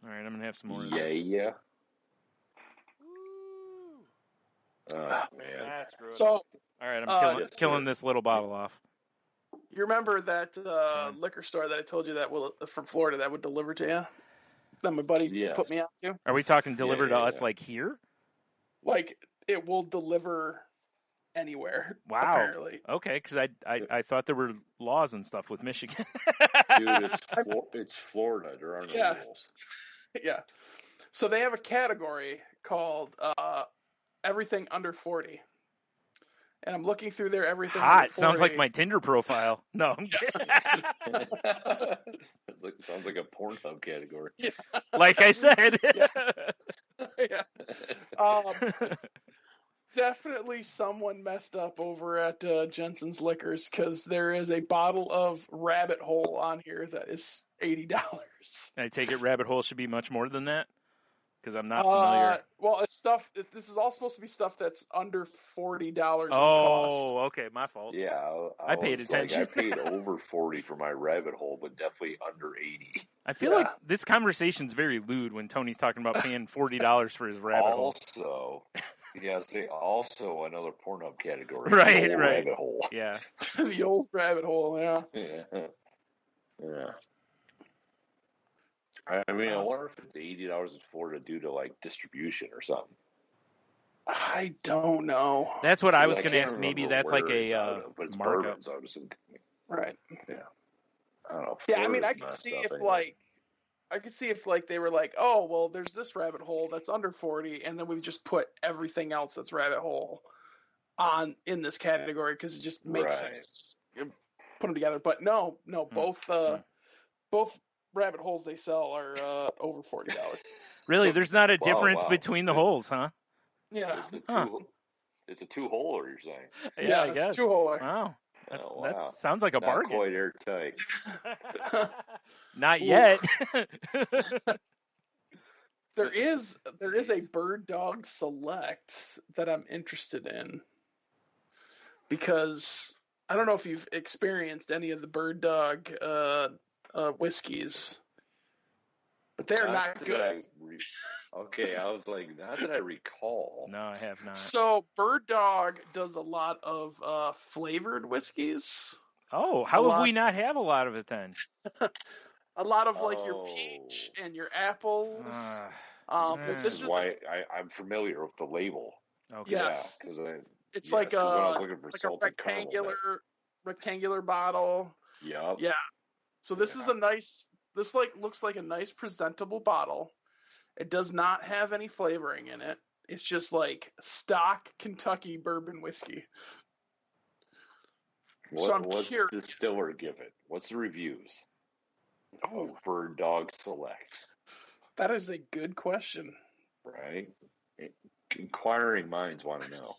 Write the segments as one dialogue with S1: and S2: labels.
S1: All right, I'm going to have some more of
S2: Yeah,
S1: this.
S2: yeah.
S1: Woo.
S2: Man.
S3: So,
S1: All right, I'm
S2: Yes,
S1: killing
S2: sir.
S1: this little bottle off.
S3: you remember that liquor store that I told you from Florida that would deliver to you? That my buddy
S2: Yes.
S3: put me out to?
S1: Are we talking delivered to
S2: yeah.
S1: us like here?
S3: Like, it will deliver anywhere,
S1: Wow.
S3: apparently.
S1: Okay, because I thought there were laws and stuff with Michigan.
S2: Dude, it's Florida. There are no rules.
S3: Yeah. So they have a category called everything under 40. And I'm looking through their everything under 40.
S1: Sounds like my Tinder profile. No, I'm kidding.
S2: Sounds like a Pornhub category.
S3: Yeah.
S1: Like I said.
S3: Yeah. Definitely someone messed up over at Jensen's Liquors, because there is a bottle of Rabbit Hole on here that is $80.
S1: I take it Rabbit Hole should be much more than that? Because I'm not familiar.
S3: Well, it's stuff. This is all supposed to be stuff that's under $40 in cost.
S1: Oh, okay, my fault.
S2: Yeah,
S1: I paid attention.
S2: I paid over 40 for my Rabbit Hole, but definitely under 80.
S1: I feel like this conversation's very lewd when Tony's talking about paying $40 for his Rabbit Hole.
S2: Also another Pornhub category.
S1: Right.
S2: Rabbit Hole.
S1: Yeah.
S3: The old Rabbit Hole, yeah.
S2: I mean, I wonder if it's $80 in Florida due to like distribution or something.
S3: I don't know.
S1: That's what I was going to ask. Maybe that's like a
S2: but it's
S1: markup.
S2: bourbon, so I would assume.
S3: Right.
S2: Yeah. I don't know.
S3: Yeah, I mean, I could see if they were like, oh, well, there's this Rabbit Hole that's under 40, and then we've just put everything else that's Rabbit Hole in this category because it just makes sense to just put them together. But no, both Rabbit Holes they sell are over $40.
S1: Really? There's not a difference between the holes, huh?
S3: Yeah.
S2: It's a two-holer, you're saying?
S1: Yeah, I guess.
S3: It's two-holer.
S1: Wow. That sounds like a bargain.
S2: Not quite airtight.
S1: Not yet.
S3: There is a Bird Dog Select that I'm interested in, because I don't know if you've experienced any of the Bird Dog whiskeys, but they're not good.
S2: Okay, I was like, not that I recall.
S1: No, I have not.
S3: So Bird Dog does a lot of flavored whiskeys.
S1: Oh, how have we not have a lot of it then?
S3: A lot of like your peach and your apples.
S2: This is why I'm familiar with the label.
S3: Okay. Yes. Yeah, it's like a rectangular bottle.
S2: Yep.
S3: Yeah. So this is looks like a nice presentable bottle. It does not have any flavoring in it. It's just like stock Kentucky bourbon whiskey.
S2: What's the distiller give it? What's the reviews? Bird Dog Select.
S3: That is a good question.
S2: Right? Inquiring minds want to know.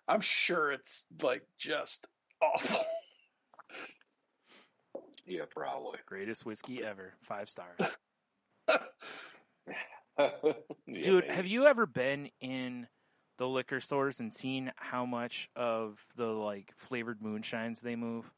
S3: I'm sure it's like just awful.
S2: Yeah, probably.
S1: Greatest whiskey ever. 5 stars.
S2: Yeah,
S1: dude,
S2: maybe.
S1: have you ever been in the liquor stores and seen how much of the like flavored moonshines they move?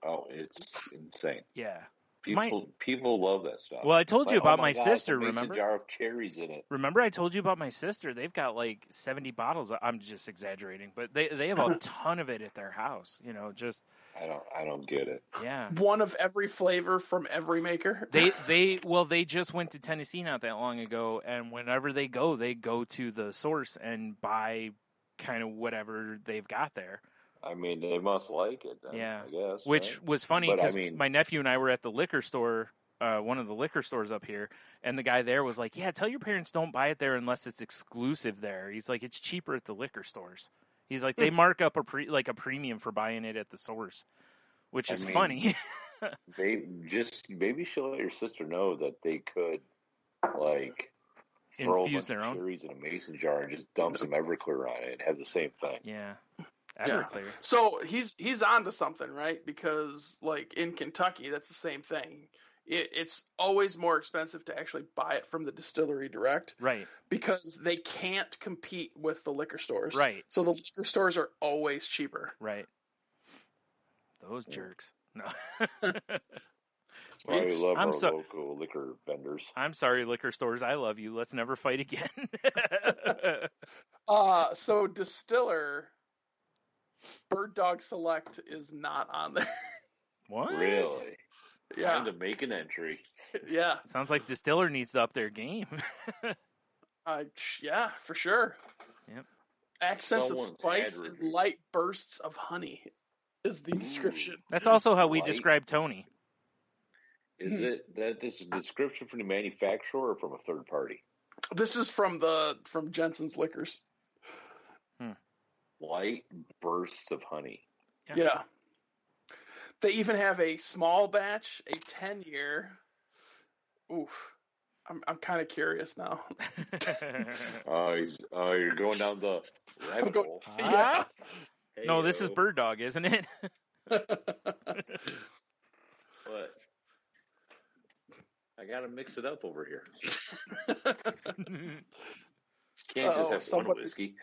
S2: Oh, it's insane.
S1: Yeah.
S2: People love that stuff.
S1: Well, I told you about my sister,
S2: it's a
S1: remember?
S2: jar of cherries in it.
S1: Remember I told you about my sister? They've got like 70 bottles. I'm just exaggerating, but they have a ton of it at their house, just
S2: I don't get it.
S1: Yeah.
S3: One of every flavor from every maker.
S1: They just went to Tennessee not that long ago, and whenever they go to the source and buy kind of whatever they've got there.
S2: I mean, they must like it then,
S1: yeah.
S2: I guess.
S1: Which was funny because my nephew and I were at the liquor store, one of the liquor stores up here, and the guy there was like, yeah, tell your parents don't buy it there unless it's exclusive there. He's like, it's cheaper at the liquor stores. He's like, they mark up a premium for buying it at the source, which is funny.
S2: They just maybe she'll let your sister know that they could like throw
S1: infuse
S2: a bunch of cherries in a mason jar and just dump some Everclear on it and have the same thing.
S1: Yeah. Everclear.
S3: So he's onto something, right? Because like in Kentucky, that's the same thing. It's always more expensive to actually buy it from the distillery direct.
S1: Right.
S3: Because they can't compete with the liquor stores.
S1: Right.
S3: So the liquor stores are always cheaper.
S1: Right. Those jerks. No.
S2: Why we love our local liquor vendors.
S1: I'm sorry, liquor stores. I love you. Let's never fight again.
S3: So Distiller Bird Dog Select is not on there.
S1: What?
S2: Really?
S3: Yeah.
S2: Time to make an entry.
S3: Yeah.
S1: Sounds like Distiller needs to up their game.
S3: Yeah, for sure.
S1: Yep.
S3: Accents of spice and light bursts of honey is the description.
S1: That's also how we describe Tony.
S2: Is it that this is a description from the manufacturer or from a third party?
S3: This is from Jensen's Liquors.
S2: Light bursts of honey.
S3: Yeah. They even have a small batch, a 10-year. Oof. I'm kind of curious now.
S2: You're going down the rabbit hole.
S3: Yeah.
S1: No, this is Bird Dog, isn't it?
S2: But I gotta mix it up over here. Can't just have one whiskey.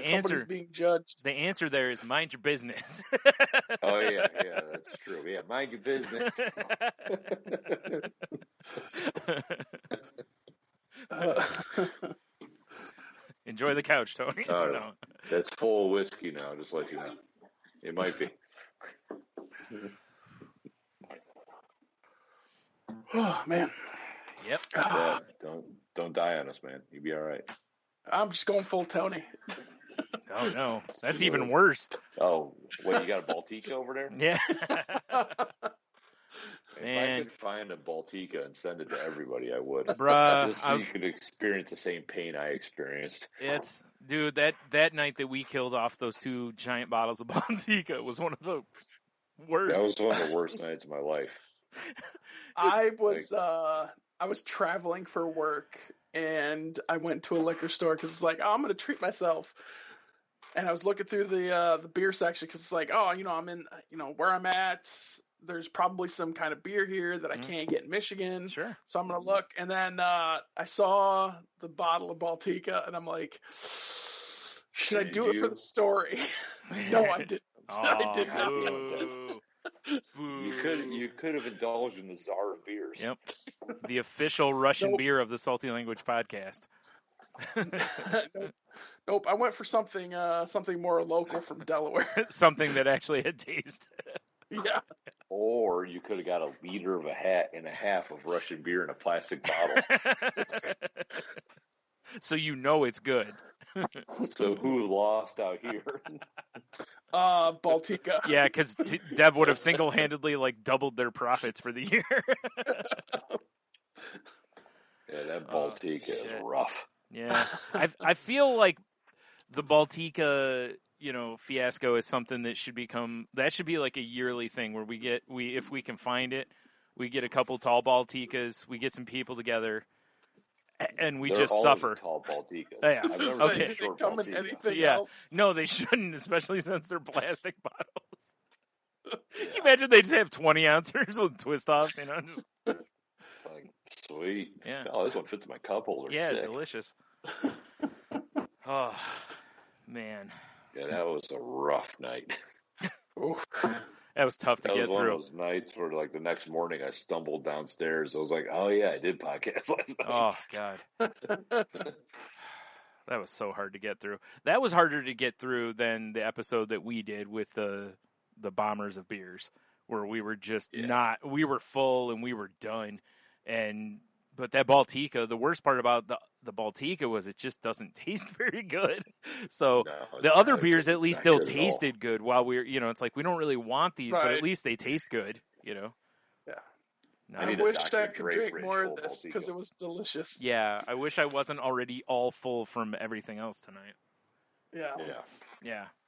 S3: Somebody's being judged.
S1: The answer there is mind your business.
S2: Oh yeah, that's true. Yeah, mind your business.
S1: Enjoy the couch, Tony.
S2: No. That's full of whiskey now. Just let you know, it might be.
S3: Oh man.
S1: Yep.
S2: Yeah, don't die on us, man. You'll be all right.
S3: I'm just going full Tony.
S1: Oh no, that's even worse.
S2: Oh, what, you got a Baltica over there?
S1: Yeah.
S2: If I could find a Baltica and send it to everybody, I would.
S1: Bruh,
S2: just so you could experience the same pain I experienced.
S1: Dude, that night that we killed off those 2 giant bottles of Baltica was one of the worst.
S2: That was one of the worst nights of my life.
S3: I was traveling for work, and I went to a liquor store because it's like, oh, I'm going to treat myself. And I was looking through the beer section because it's like, oh, I'm in, where I'm at. There's probably some kind of beer here that I can't get in Michigan.
S1: Sure.
S3: So I'm going to look. And then I saw the bottle of Baltica, and I'm like, should I do it for the story? No, I didn't. I did not.
S2: You could have indulged in the czar of beers.
S1: Yep. The official Russian beer of the Salty Language podcast.
S3: Nope. I went for something more local from Delaware.
S1: Something that actually had taste.
S3: Yeah.
S2: Or you could have got a liter and a half of Russian beer in a plastic bottle.
S1: So it's good.
S2: So who lost out here?
S3: Baltica.
S1: Yeah, because Dev would have single-handedly doubled their profits for the year.
S2: Yeah, that Baltica is rough.
S1: Yeah, I feel like the Baltica, fiasco is something that should be like a yearly thing where if we can find it, we get a couple tall Balticas, we get some people together, and we just suffer.
S2: Tall Balticas.
S1: Oh, yeah.
S2: I've never
S1: Okay.
S2: short
S3: Come in
S2: Baltica.
S3: anything else.
S1: No, they shouldn't, especially since they're plastic bottles. Can you imagine they just have 20 ounces with twist offs?
S2: Like, sweet.
S1: Yeah.
S2: Oh, this one fits my cup holder.
S1: Yeah,
S2: Sick.
S1: delicious. Oh, man.
S2: Yeah, that was a rough night.
S1: That was tough to get through.
S2: That was one of those nights where, the next morning I stumbled downstairs. I was like, oh, yeah, I did podcast last night.
S1: Oh, God. That was so hard to get through. That was harder to get through than the episode that we did with the Bombers of Beers, where we were just we were full and we were done. But that Baltica, the worst part about the Baltica was it just doesn't taste very good. So the other beers at least still tasted good while it's like we don't really want these, but at least they taste good,
S3: Yeah.
S1: No.
S3: I wish I could drink more of this because it was delicious.
S1: Yeah, I wish I wasn't already all full from everything else tonight. Yeah.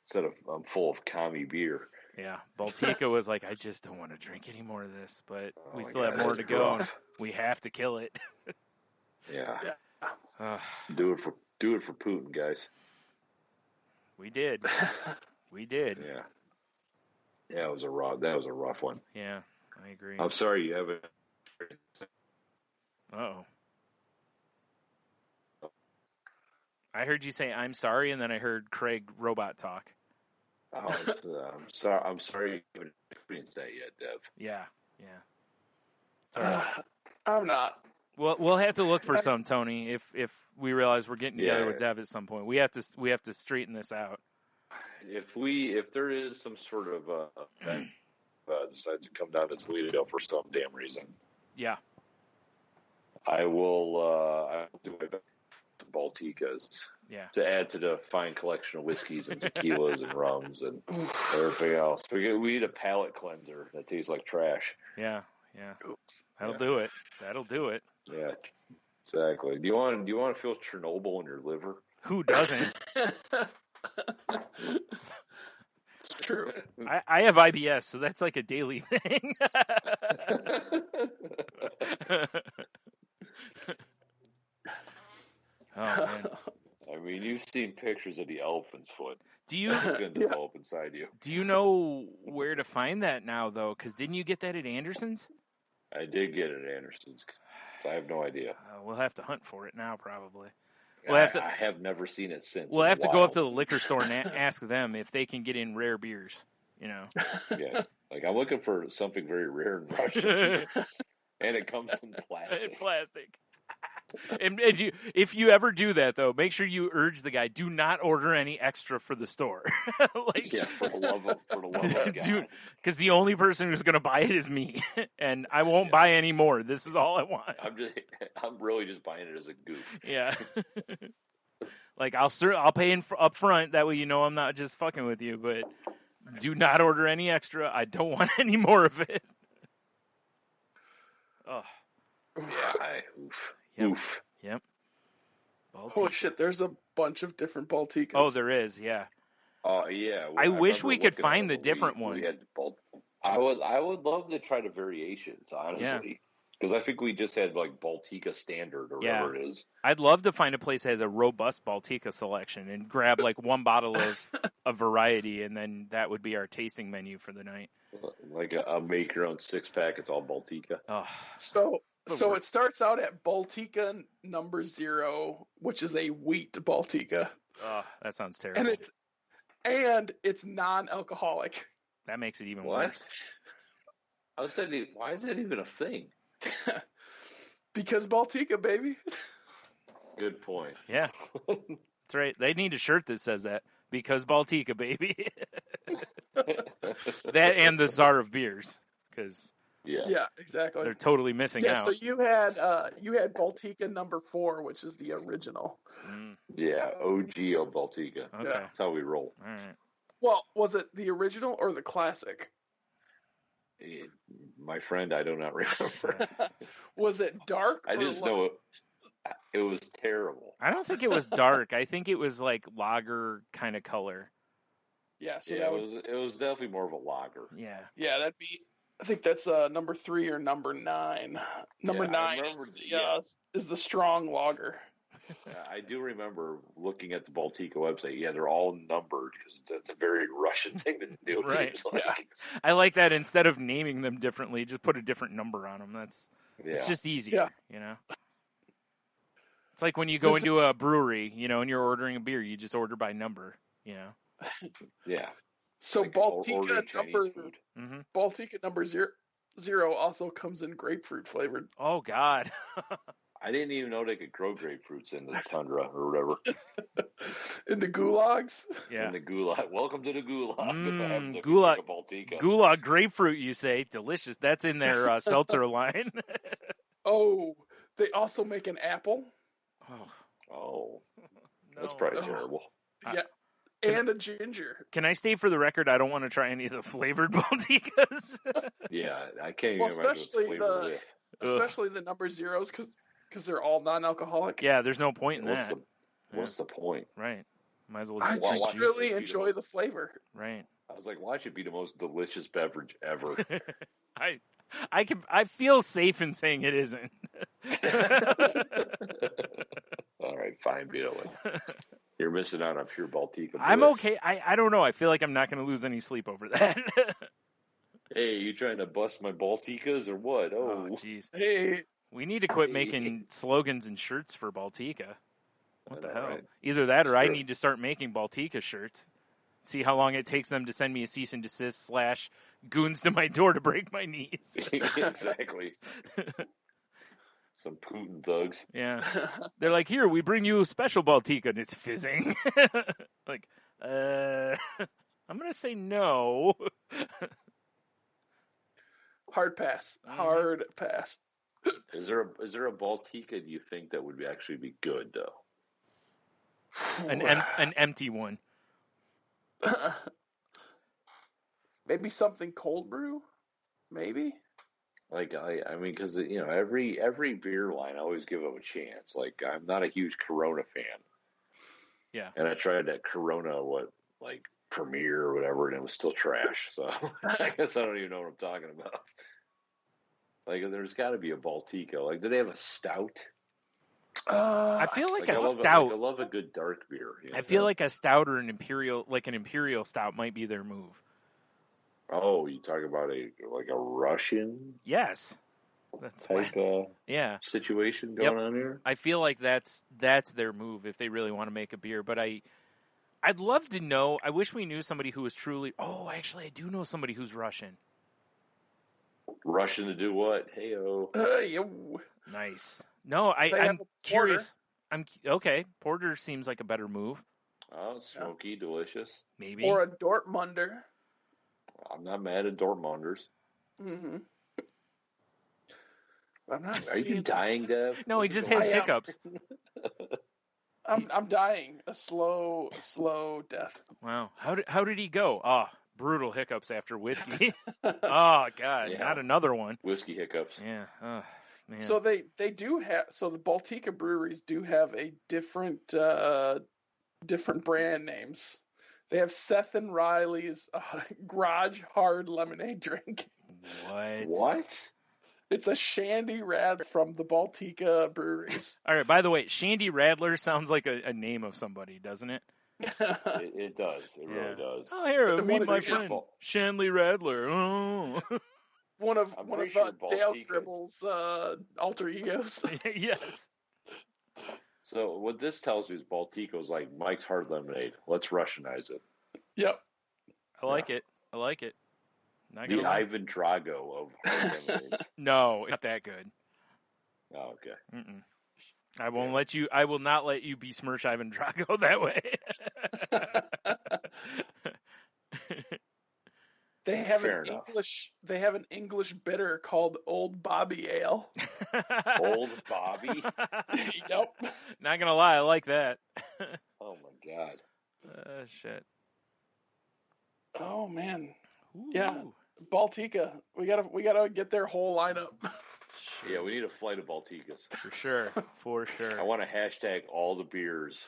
S2: Instead of I'm full of commie beer.
S1: Yeah, Baltica was like, I just don't want to drink any more of this, but we still have more to go. And we have to kill it.
S2: Yeah. Do it for Putin, guys.
S1: We did.
S2: Yeah. Yeah, that was a rough one.
S1: Yeah, I agree.
S2: I'm sorry you haven't.
S1: Uh-oh. I heard you say I'm sorry, and then I heard Craig robot talk.
S2: Oh, I'm sorry you haven't experienced that yet, Dev.
S1: Yeah. All right.
S3: I'm not.
S1: We'll have to look for some, Tony, if we realize we're getting together with Dev at some point. We have to straighten this out.
S2: If there is some sort of event decides to come down to Toledo for some damn reason,
S1: yeah,
S2: I will do my best to Balticas.
S1: Yeah.
S2: To add to the fine collection of whiskeys and tequilas and rums and everything else. We need a palate cleanser that tastes like trash.
S1: Yeah. That'll do it.
S2: Yeah, exactly. Do you want to feel Chernobyl in your liver?
S1: Who doesn't?
S3: It's true.
S1: I have IBS, so that's like a daily thing. Oh man.
S2: I mean, you've seen pictures of the elephant's foot.
S1: Do you?
S2: It's going to develop inside you.
S1: Do you know where to find that now, though? Because didn't you get that at Anderson's?
S2: I did get it at Anderson's. I have no idea.
S1: We'll have to hunt for it now, probably.
S2: I have never seen it since.
S1: We'll have to go up to the liquor store and ask them if they can get in rare beers. You know.
S2: Yeah, like I'm looking for something very rare in Russia, and it comes in plastic.
S1: And if you ever do that, though, make sure you urge the guy, do not order any extra for the store.
S2: For the love of God.
S1: Because the only person who's going to buy it is me, and I won't buy any more. This is all I want.
S2: I'm really just buying it as a goof.
S1: Yeah. I'll pay up front. That way you know I'm not just fucking with you, but do not order any extra. I don't want any more of it. Oh.
S2: Yeah, Oof.
S1: Yep. Baltica.
S3: Oh shit! There's a bunch of different Balticas.
S1: Oh, there is. Yeah.
S2: Oh yeah.
S1: I wish we could find the different ones.
S2: I would love to try the variations, honestly, because I think we just had like Baltica Standard or whatever it is.
S1: I'd love to find a place that has a robust Baltica selection and grab like one bottle of a variety, and then that would be our tasting menu for the night.
S2: Like a make your own 6-pack. It's all Baltica.
S1: Oh.
S3: So it starts out at Baltica number 0, which is a wheat Baltica.
S1: Oh, that sounds terrible.
S3: And it's non-alcoholic.
S1: That makes it even worse.
S2: I was thinking, why is that even a thing?
S3: Because Baltica, baby.
S2: Good point.
S1: Yeah, that's right. They need a shirt that says that. Because Baltica, baby. That and the Tsar of beers, because.
S3: Yeah, exactly.
S1: They're totally missing out.
S3: So you had Baltica number 4, which is the original.
S2: Yeah, OG of Baltica.
S1: Okay.
S2: That's how we roll.
S1: All right.
S3: Well, was it the original or the classic?
S2: My friend, I do not remember.
S3: Was it dark?
S2: I just know it was terrible.
S1: I don't think it was dark. I think it was like lager kind of color.
S3: Yeah, so
S2: it was definitely more of a lager.
S1: Yeah.
S3: Yeah, that'd be. I think that's number 3 or number 9. Number 9 is the strong lager.
S2: I do remember looking at the Baltica website. Yeah, they're all numbered because that's a very Russian thing to do.
S1: Right.
S2: Like.
S1: Yeah. I like that. Instead of naming them differently, just put a different number on them. It's just easier, you know? It's like when you go into a brewery, you know, and you're ordering a beer, you just order by number, you know?
S2: Yeah.
S3: So like Baltica number 0 also comes in grapefruit flavored.
S1: Oh God!
S2: I didn't even know they could grow grapefruits in the tundra or whatever.
S3: In the gulags.
S1: Yeah.
S2: In the gulag. Welcome to the gulag.
S1: Gulag. Gulag grapefruit. You say delicious. That's in their seltzer line.
S3: Oh, they also make an apple.
S2: Oh, that's probably terrible.
S3: Yeah. And a ginger.
S1: Can I state for the record, I don't want to try any of the flavored Balticas.
S2: Yeah, I can't even imagine
S3: especially the number 0s because they're all non-alcoholic.
S1: Yeah, there's no point in that.
S2: What's the point?
S1: Right. Might as well.
S3: I just really enjoy the flavor.
S1: Right.
S2: I was like, why should it be the most delicious beverage ever?
S1: I feel safe in saying it isn't.
S2: All right, fine, Beetle. You're missing out on pure Baltica.
S1: I'm okay. I don't know. I feel like I'm not going to lose any sleep over that.
S2: Hey, you trying to bust my Balticas or what? Oh,
S1: jeez.
S3: Hey.
S1: We need to quit making slogans and shirts for Baltica. What the hell?
S2: Right.
S1: Either that or I need to start making Baltica shirts. See how long it takes them to send me a cease and desist / goons to my door to break my knees.
S2: Exactly. Some Putin thugs.
S1: Yeah. They're like, here, we bring you a special Baltica, and it's fizzing. Like, I'm going to say no.
S3: Hard pass. Hard pass.
S2: Is there a Baltica, do you think, that would actually be good, though?
S1: An empty one.
S3: Maybe something cold brew? Maybe?
S2: Like, I mean, because, every beer line, I always give them a chance. Like, I'm not a huge Corona fan.
S1: Yeah.
S2: And I tried that Corona, Premier or whatever, and it was still trash. So I guess I don't even know what I'm talking about. Like, there's got to be a Baltica. Like, do they have a stout?
S1: I feel like a stout.
S2: I love a good dark beer.
S1: I feel like a stout or an imperial stout might be their move.
S2: Oh, you talk about a Russian?
S1: Yes. That's
S2: type situation going on here.
S1: I feel like that's their move if they really want to make a beer. But I'd love to know. I wish we knew somebody who was truly. Oh, actually, I do know somebody who's Russian.
S2: Russian to do what? Hey-o.
S1: Nice. No, I'm curious. Okay. Porter seems like a better move.
S2: Oh, smoky, delicious.
S1: Maybe.
S3: Or a Dortmunder.
S2: I'm not mad at Dortmunders.
S3: Mm-hmm. I'm not.
S2: Are you dying, Dev?
S1: No, he just has hiccups.
S3: I'm dying a slow death.
S1: Wow. How did he go? Brutal hiccups after whiskey. Oh God, not another one.
S2: Whiskey hiccups.
S1: Yeah. Oh, man.
S3: So they do have. So the Baltica breweries do have a different brand names. They have Seth and Riley's Garage Hard Lemonade Drink.
S2: What?
S3: It's a Shandy Radler from the Baltica breweries.
S1: All right. By the way, Shandy Radler sounds like a name of somebody, doesn't it?
S2: It does. It really does.
S1: Oh, here, meet my friend, Shanley Radler. Oh.
S3: One of Dale Gribble's alter egos.
S1: Yes.
S2: So what this tells you is Baltico's like Mike's Hard Lemonade. Let's Russianize it.
S3: Yep.
S1: I like it. Not
S2: the Ivan Drago of hard lemonades.
S1: No, not that good.
S2: Oh, okay.
S1: Mm-mm. I won't let you. I will not let you besmirch Ivan Drago that way.
S3: They have an English bitter called Old Bobby Ale.
S2: Old Bobby?
S3: Yep.
S1: Not gonna lie, I like that.
S2: Oh my God.
S1: Shit.
S3: Oh man.
S1: Ooh.
S3: Yeah. Baltica. We gotta get their whole lineup.
S2: Yeah, we need a flight of Balticas.
S1: For sure.
S2: I want to hashtag all the beers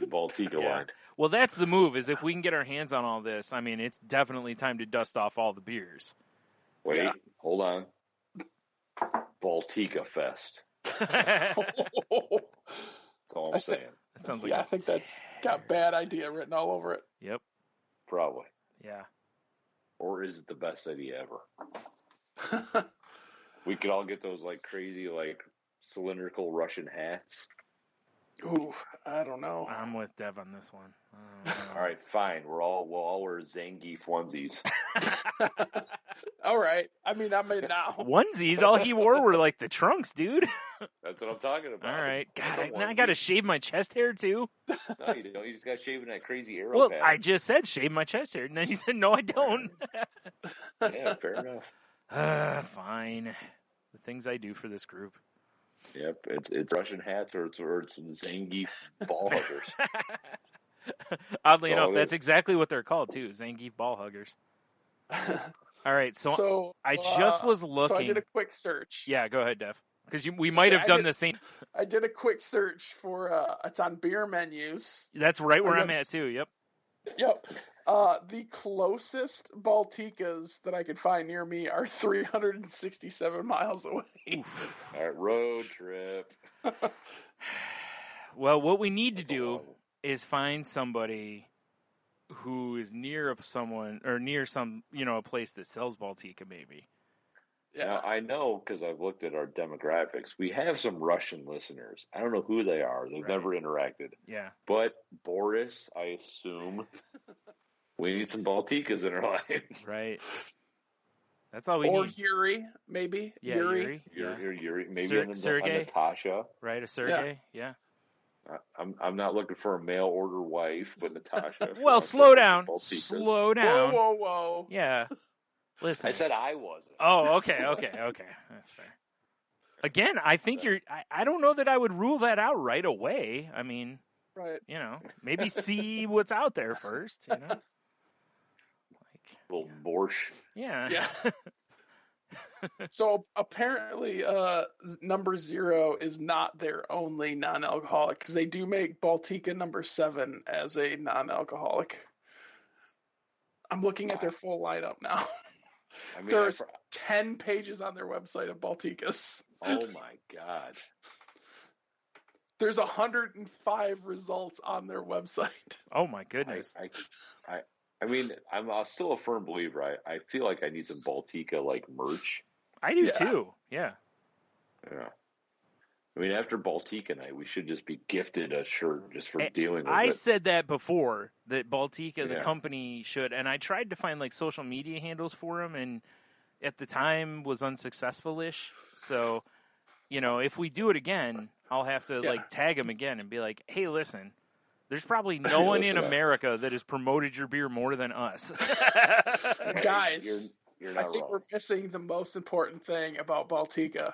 S2: Baltica line.
S1: Well, that's the move, is if we can get our hands on all this, I mean, it's definitely time to dust off all the beers.
S2: Wait, hold on. Baltica Fest.
S3: That's
S2: all I'm saying.
S1: That sounds like
S3: I think that's got bad idea written all over it.
S1: Yep.
S2: Probably.
S1: Yeah.
S2: Or is it the best idea ever? We could all get those crazy cylindrical Russian hats.
S3: Ooh, I don't know.
S1: I'm with Dev on this one.
S2: All right, fine. We'll all wear Zangief onesies.
S3: All right. I mean now.
S1: Onesies? All he wore were the trunks, dude.
S2: That's what I'm talking about.
S1: All right. God, now I got to shave my chest hair too.
S2: No, you don't. You just got shaving that crazy arrow.
S1: Well,
S2: pad.
S1: I just said shave my chest hair, and then you said no, I don't.
S2: Yeah, fair enough.
S1: Fine. The things I do for this group.
S2: Yep, it's Russian hats or it's some Zangief ball huggers.
S1: Oddly enough, that's exactly what they're called too, Zangief ball huggers. All right, so I just was looking.
S3: So I did a quick search.
S1: Yeah, go ahead, Dev. Because we might have done the same.
S3: I did a quick search for it's on beer menus.
S1: That's right where I'm at too. Yep.
S3: Yep. The closest Balticas that I could find near me are 367 miles away.
S2: All right, road trip.
S1: Well, what we need to do is find somebody who is near someone or near some, a place that sells Baltica, maybe.
S2: Yeah, now, I know because I've looked at our demographics. We have some Russian listeners. I don't know who they are. They've never interacted.
S1: Yeah.
S2: But Boris, I assume, we need some Balticas in our lives.
S1: Right. That's all we
S3: need. Or
S1: Yuri,
S3: maybe.
S1: Yeah,
S3: Yuri.
S2: Yuri. Maybe a Natasha.
S1: Right, a Sergey. Yeah.
S2: I'm not looking for a mail order wife, but Natasha.
S1: Well, slow down. Slow down.
S3: Whoa.
S1: Yeah. Listen.
S2: I said I wasn't.
S1: Oh, okay. That's fair. Again, I think I don't know that I would rule that out right away. I mean,
S3: right.
S1: Maybe see what's out there first,
S2: Little borscht.
S1: Yeah.
S3: So apparently, number 0 is not their only non-alcoholic, because they do make Baltica number 7 as a non-alcoholic. I'm looking at their full lineup now. I mean, there's 10 pages on their website of Balticas.
S2: Oh my God.
S3: There's 105 results on their website.
S1: Oh my goodness.
S2: I mean, I'm still a firm believer. I feel like I need some Baltica like merch.
S1: I do too. Yeah.
S2: Yeah. I mean, after Baltica night, we should just be gifted a shirt just for dealing with it.
S1: I said that before, that Baltica, the company, should, and I tried to find like social media handles for them, and at the time was unsuccessful-ish. So, if we do it again, I'll have to like tag them again and be like, hey, listen. There's probably no one in America that has promoted your beer more than us.
S3: Guys,
S2: you're not
S3: I think
S2: wrong.
S3: we're missing the most important thing about Baltica.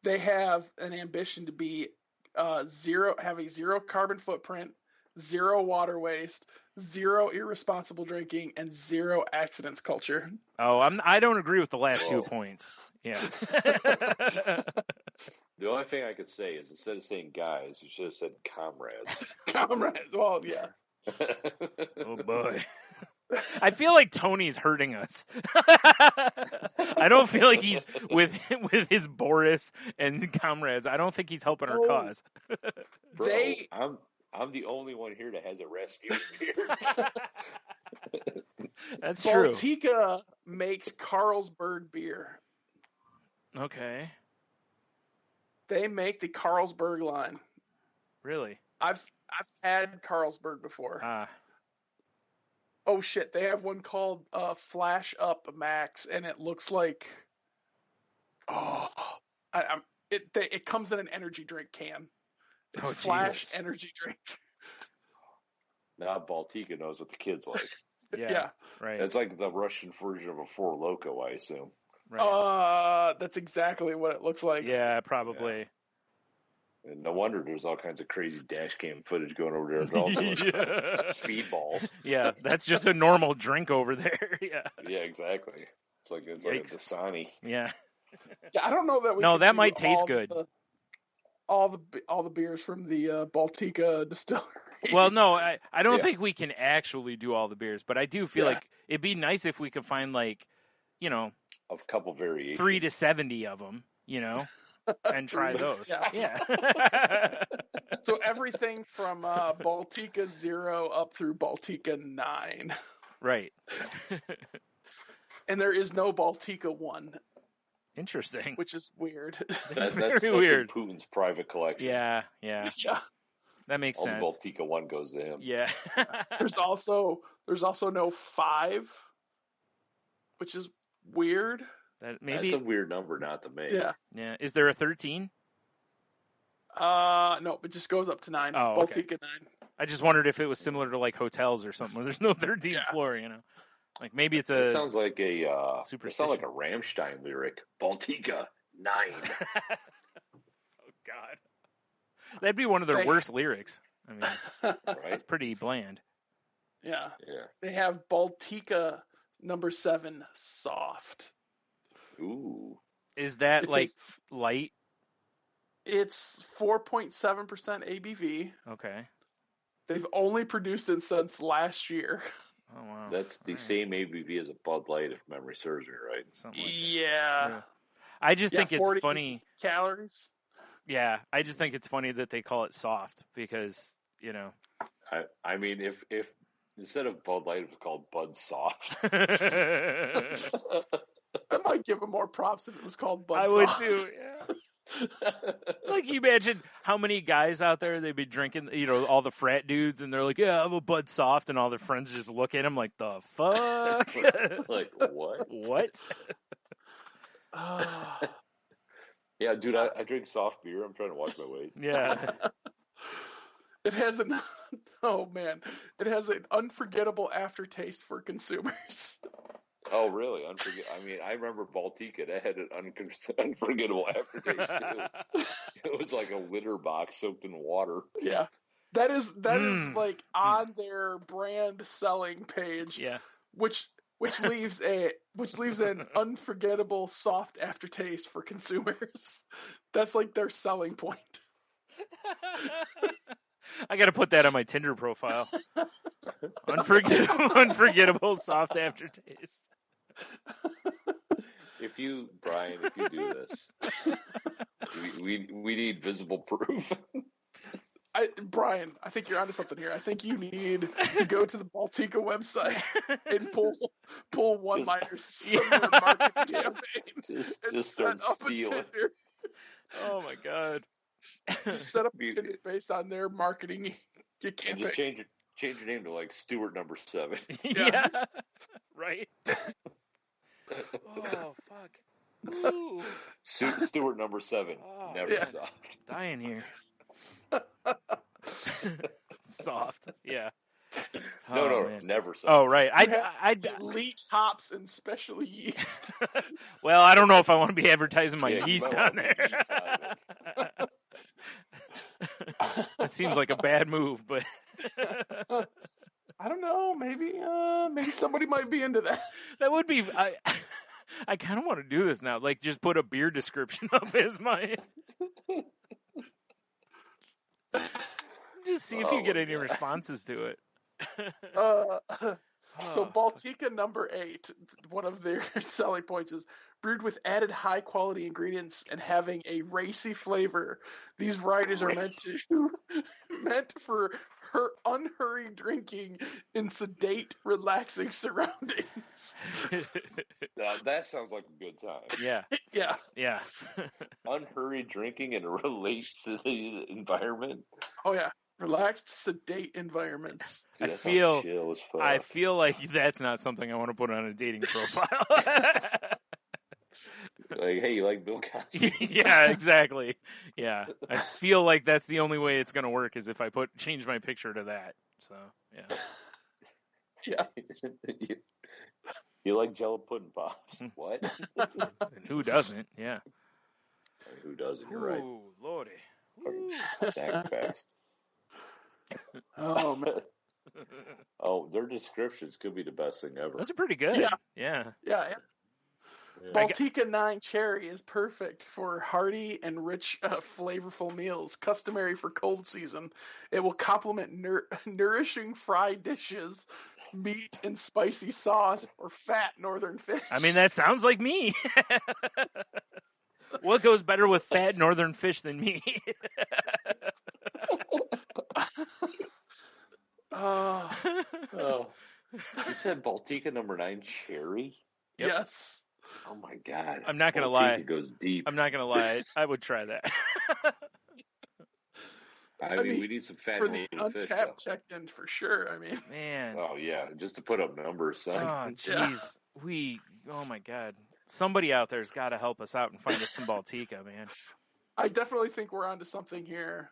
S3: They have an ambition to be have a 0 carbon footprint, 0 water waste, 0 irresponsible drinking, and 0 accidents culture.
S1: Oh, I don't agree with the last 2 points. Yeah.
S2: The only thing I could say is instead of saying guys, you should have said comrades.
S3: Comrades. Well, yeah.
S1: Oh boy. I feel like Tony's hurting us. I don't feel like he's with his Boris and comrades. I don't think he's helping our cause.
S2: Bro, I'm the only one here that has a Rasputin beer.
S1: That's true.
S3: Baltica makes Carlsberg beer.
S1: Okay.
S3: They make the Carlsberg line.
S1: Really?
S3: I've had Carlsberg before. Oh shit! They have one called Flash Up Max, and it looks like it comes in an energy drink can. It's Flash energy drink.
S2: Now Baltica knows what the kids like.
S3: Yeah,
S1: right.
S2: It's like the Russian version of a Four Loko, I assume.
S1: Right.
S3: That's exactly what it looks like.
S1: Yeah, probably.
S2: Yeah. And no wonder there's all kinds of crazy dash cam footage going over there. All speedballs.
S1: Yeah, that's just a normal drink over there. Yeah.
S2: Yeah, exactly. It's like a Dasani.
S1: Yeah.
S3: Yeah, I don't know that we.
S1: No, that might taste good.
S3: All the beers from the Baltica distillery.
S1: Well, no, I don't think we can actually do all the beers, but I do feel like it'd be nice if we could find like, a
S2: couple variations,
S1: 3 to 70 of them, and try those. Yeah.
S3: So everything from Baltica 0 up through Baltica 9.
S1: Right.
S3: And there is no Baltica 1.
S1: Interesting.
S3: Which is weird.
S1: That's very weird.
S2: In Putin's private collection.
S1: Yeah. That makes
S2: sense.
S1: All
S2: the Baltica 1 goes to him.
S1: Yeah.
S3: There's also no 5, which is weird.
S1: That's
S2: a weird number not to make.
S1: Yeah. Is there a 13?
S3: No, it just goes up to 9.
S1: Oh, okay.
S3: Baltica 9.
S1: I just wondered if it was similar to like hotels or something where there's no 13th floor, Like maybe it's
S2: It sounds like a
S1: Rammstein
S2: lyric. Baltica 9.
S1: Oh God. That'd be one of their worst lyrics. I mean,
S2: right?
S1: It's pretty bland.
S3: Yeah. They have Baltica number 7 soft.
S2: Ooh.
S1: Is that light?
S3: It's 4.7% ABV.
S1: Okay.
S3: They've only produced it since last year.
S1: Oh wow.
S2: That's the same ABV as a Bud Light, if memory serves me right.
S1: Something like that.
S3: Yeah.
S1: I just think it's
S3: 40
S1: funny.
S3: Calories.
S1: Yeah, I just think it's funny that they call it soft because,
S2: I mean, if instead of Bud Light, it was called Bud Soft.
S3: I might give them more props if it was called Bud
S1: Soft. I would too, yeah. Like, you imagine how many guys out there, they'd be drinking, all the frat dudes, and they're like, yeah, I'm a Bud Soft, and all their friends just look at him like, the fuck?
S2: Like, what?
S1: What?
S2: Yeah, dude, I drink soft beer. I'm trying to watch my weight.
S1: Yeah.
S3: It has an it has an unforgettable aftertaste for consumers.
S2: Oh, really? I mean, I remember Baltica. That had an unforgettable aftertaste too. It was like a litter box soaked in water.
S3: Yeah, that is like on their brand selling page.
S1: Yeah.
S3: Which leaves an unforgettable soft aftertaste for consumers. That's like their selling point.
S1: I got to put that on my Tinder profile. Unforgettable soft aftertaste.
S2: Brian, if you do this, we need visible proof.
S3: Brian, I think you're onto something here. I think you need to go to the Baltica website and pull one-liners from your marketing campaign.
S2: Just start stealing.
S1: Oh my god!
S3: Just set up a Tinder based on their marketing campaign.
S2: And just change your name to like Stewart number 7.
S1: Yeah. Right. Oh fuck! Ooh.
S2: Stewart number 7. Never soft.
S1: Dying here. Soft, yeah.
S2: No, never soft.
S1: Oh, right. I
S3: elite hops and special yeast.
S1: Well, I don't know if I want to be advertising my yeast on there. That seems like a bad move, but
S3: I don't know. Maybe somebody might be into that.
S1: That would be. I kind of want to do this now. Like, just put a beer description up as my. Just see if you get any responses to it.
S3: So Baltica number 8, one of their selling points is brewed with added high quality ingredients and having a racy flavor. These varieties are meant for unhurried drinking in sedate, relaxing surroundings.
S2: Now, that sounds like a good time.
S3: Yeah.
S1: Yeah.
S2: Unhurried drinking in a relaxed environment.
S3: Oh yeah. Relaxed, sedate environments.
S2: Dude,
S1: I feel like that's not something I want to put on a dating profile.
S2: Like, hey, you like Bill Cosby?
S1: Yeah, exactly. Yeah, I feel like that's the only way it's going to work is if I change my picture to that. So,
S3: yeah.
S2: You like Jello pudding pops? What?
S1: And who doesn't? Yeah.
S2: Who doesn't? You're right.
S1: Ooh, Lordy.
S2: Snack packs.
S3: Oh man.
S2: Oh, their descriptions could be the best thing ever.
S1: Those are pretty good. Yeah.
S3: Baltica 9 Cherry is perfect for hearty and rich, flavorful meals, customary for cold season. It will complement nourishing fried dishes, meat and spicy sauce, or fat northern fish.
S1: I mean, that sounds like me. What goes better with fat northern fish than me?
S2: Oh. You said Baltica number 9 Cherry?
S1: Yep.
S3: Yes.
S2: Oh my god.
S1: I'm not going to lie.
S2: It goes deep.
S1: I'm not going to lie. I would try that.
S2: I mean, we need some fat
S3: for the
S2: fish,
S3: Untapped checked in for sure. I mean,
S1: man.
S2: Oh yeah, just to put up numbers, son.
S1: Oh jeez, oh my god. Somebody out there's got to help us out and find us some Baltica, man.
S3: I definitely think we're onto something here.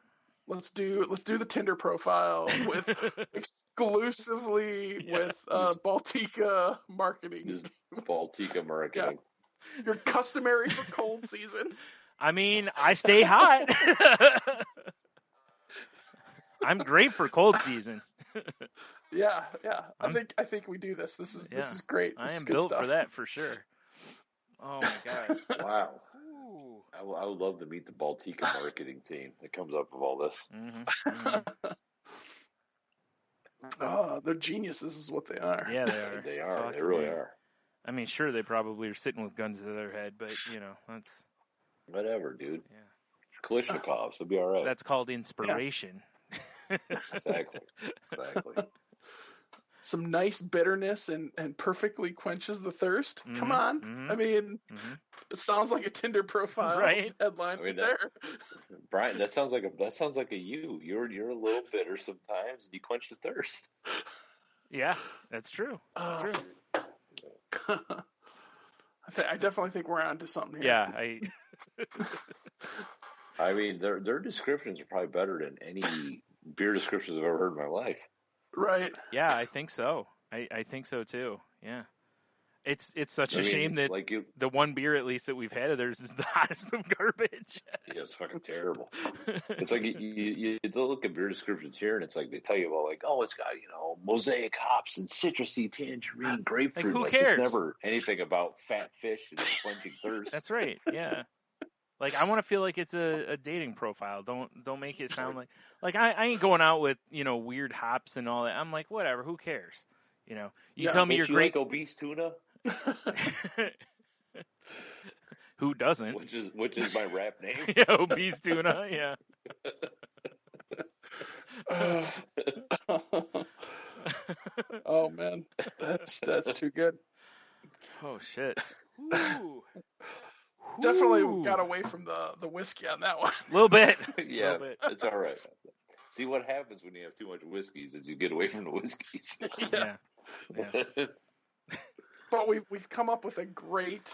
S3: Let's do the Tinder profile with exclusively with Baltica marketing.
S2: Baltica marketing.
S3: Yeah. You're customary for cold season.
S1: I mean, I stay hot. I'm great for cold season.
S3: Yeah. I think we do this. This is great. This
S1: I am
S3: good
S1: built
S3: stuff.
S1: for that for sure. Oh my god!
S2: Wow. I would love to meet the Baltica marketing team that comes up with all this.
S3: Oh, they're geniuses, is what they are.
S1: Yeah, they are.
S2: They are. They really are.
S1: I mean, sure, they probably are sitting with guns to their head, but that's
S2: whatever, dude.
S1: Yeah,
S2: Kalashnikovs, they'll be all right.
S1: That's called inspiration.
S2: Yeah. Exactly.
S3: Some nice bitterness and perfectly quenches the thirst. Come on. I mean, it sounds like a Tinder profile headline there.
S2: Brian, that sounds like a you. You're a little bitter sometimes and you quench the thirst.
S1: Yeah, that's true. That's true.
S3: I definitely think we're onto something here.
S1: Yeah,
S2: I mean, their descriptions are probably better than any beer descriptions I've ever heard in my life.
S1: Right. Yeah, I think so. I think so too. Yeah. It's such a shame that the one beer, at least, that we've had of theirs is the hottest of garbage.
S2: Yeah, it's fucking terrible. It's like you look at beer descriptions here, and it's like they tell you about, like, oh, it's got, mosaic hops and citrusy tangerine grapefruit.
S1: Like, who cares?
S2: It's never anything about fat fish and quenching thirst.
S1: That's right. Yeah. Like, I want to feel like it's a dating profile. Don't make it sound like I ain't going out with weird hops and all that. I'm like, whatever. Who cares? You tell me you're great.
S2: Like obese tuna.
S1: Who doesn't?
S2: Which is my rap name?
S1: Yeah, obese tuna. Yeah.
S3: Oh man, that's too good.
S1: Oh shit. Ooh.
S3: Definitely got away from the whiskey on that one.
S1: A little bit.
S2: Yeah, it's all right. See, what happens when you have too much whiskeys is you get away from the whiskeys.
S1: Yeah.
S3: But we've come up with a great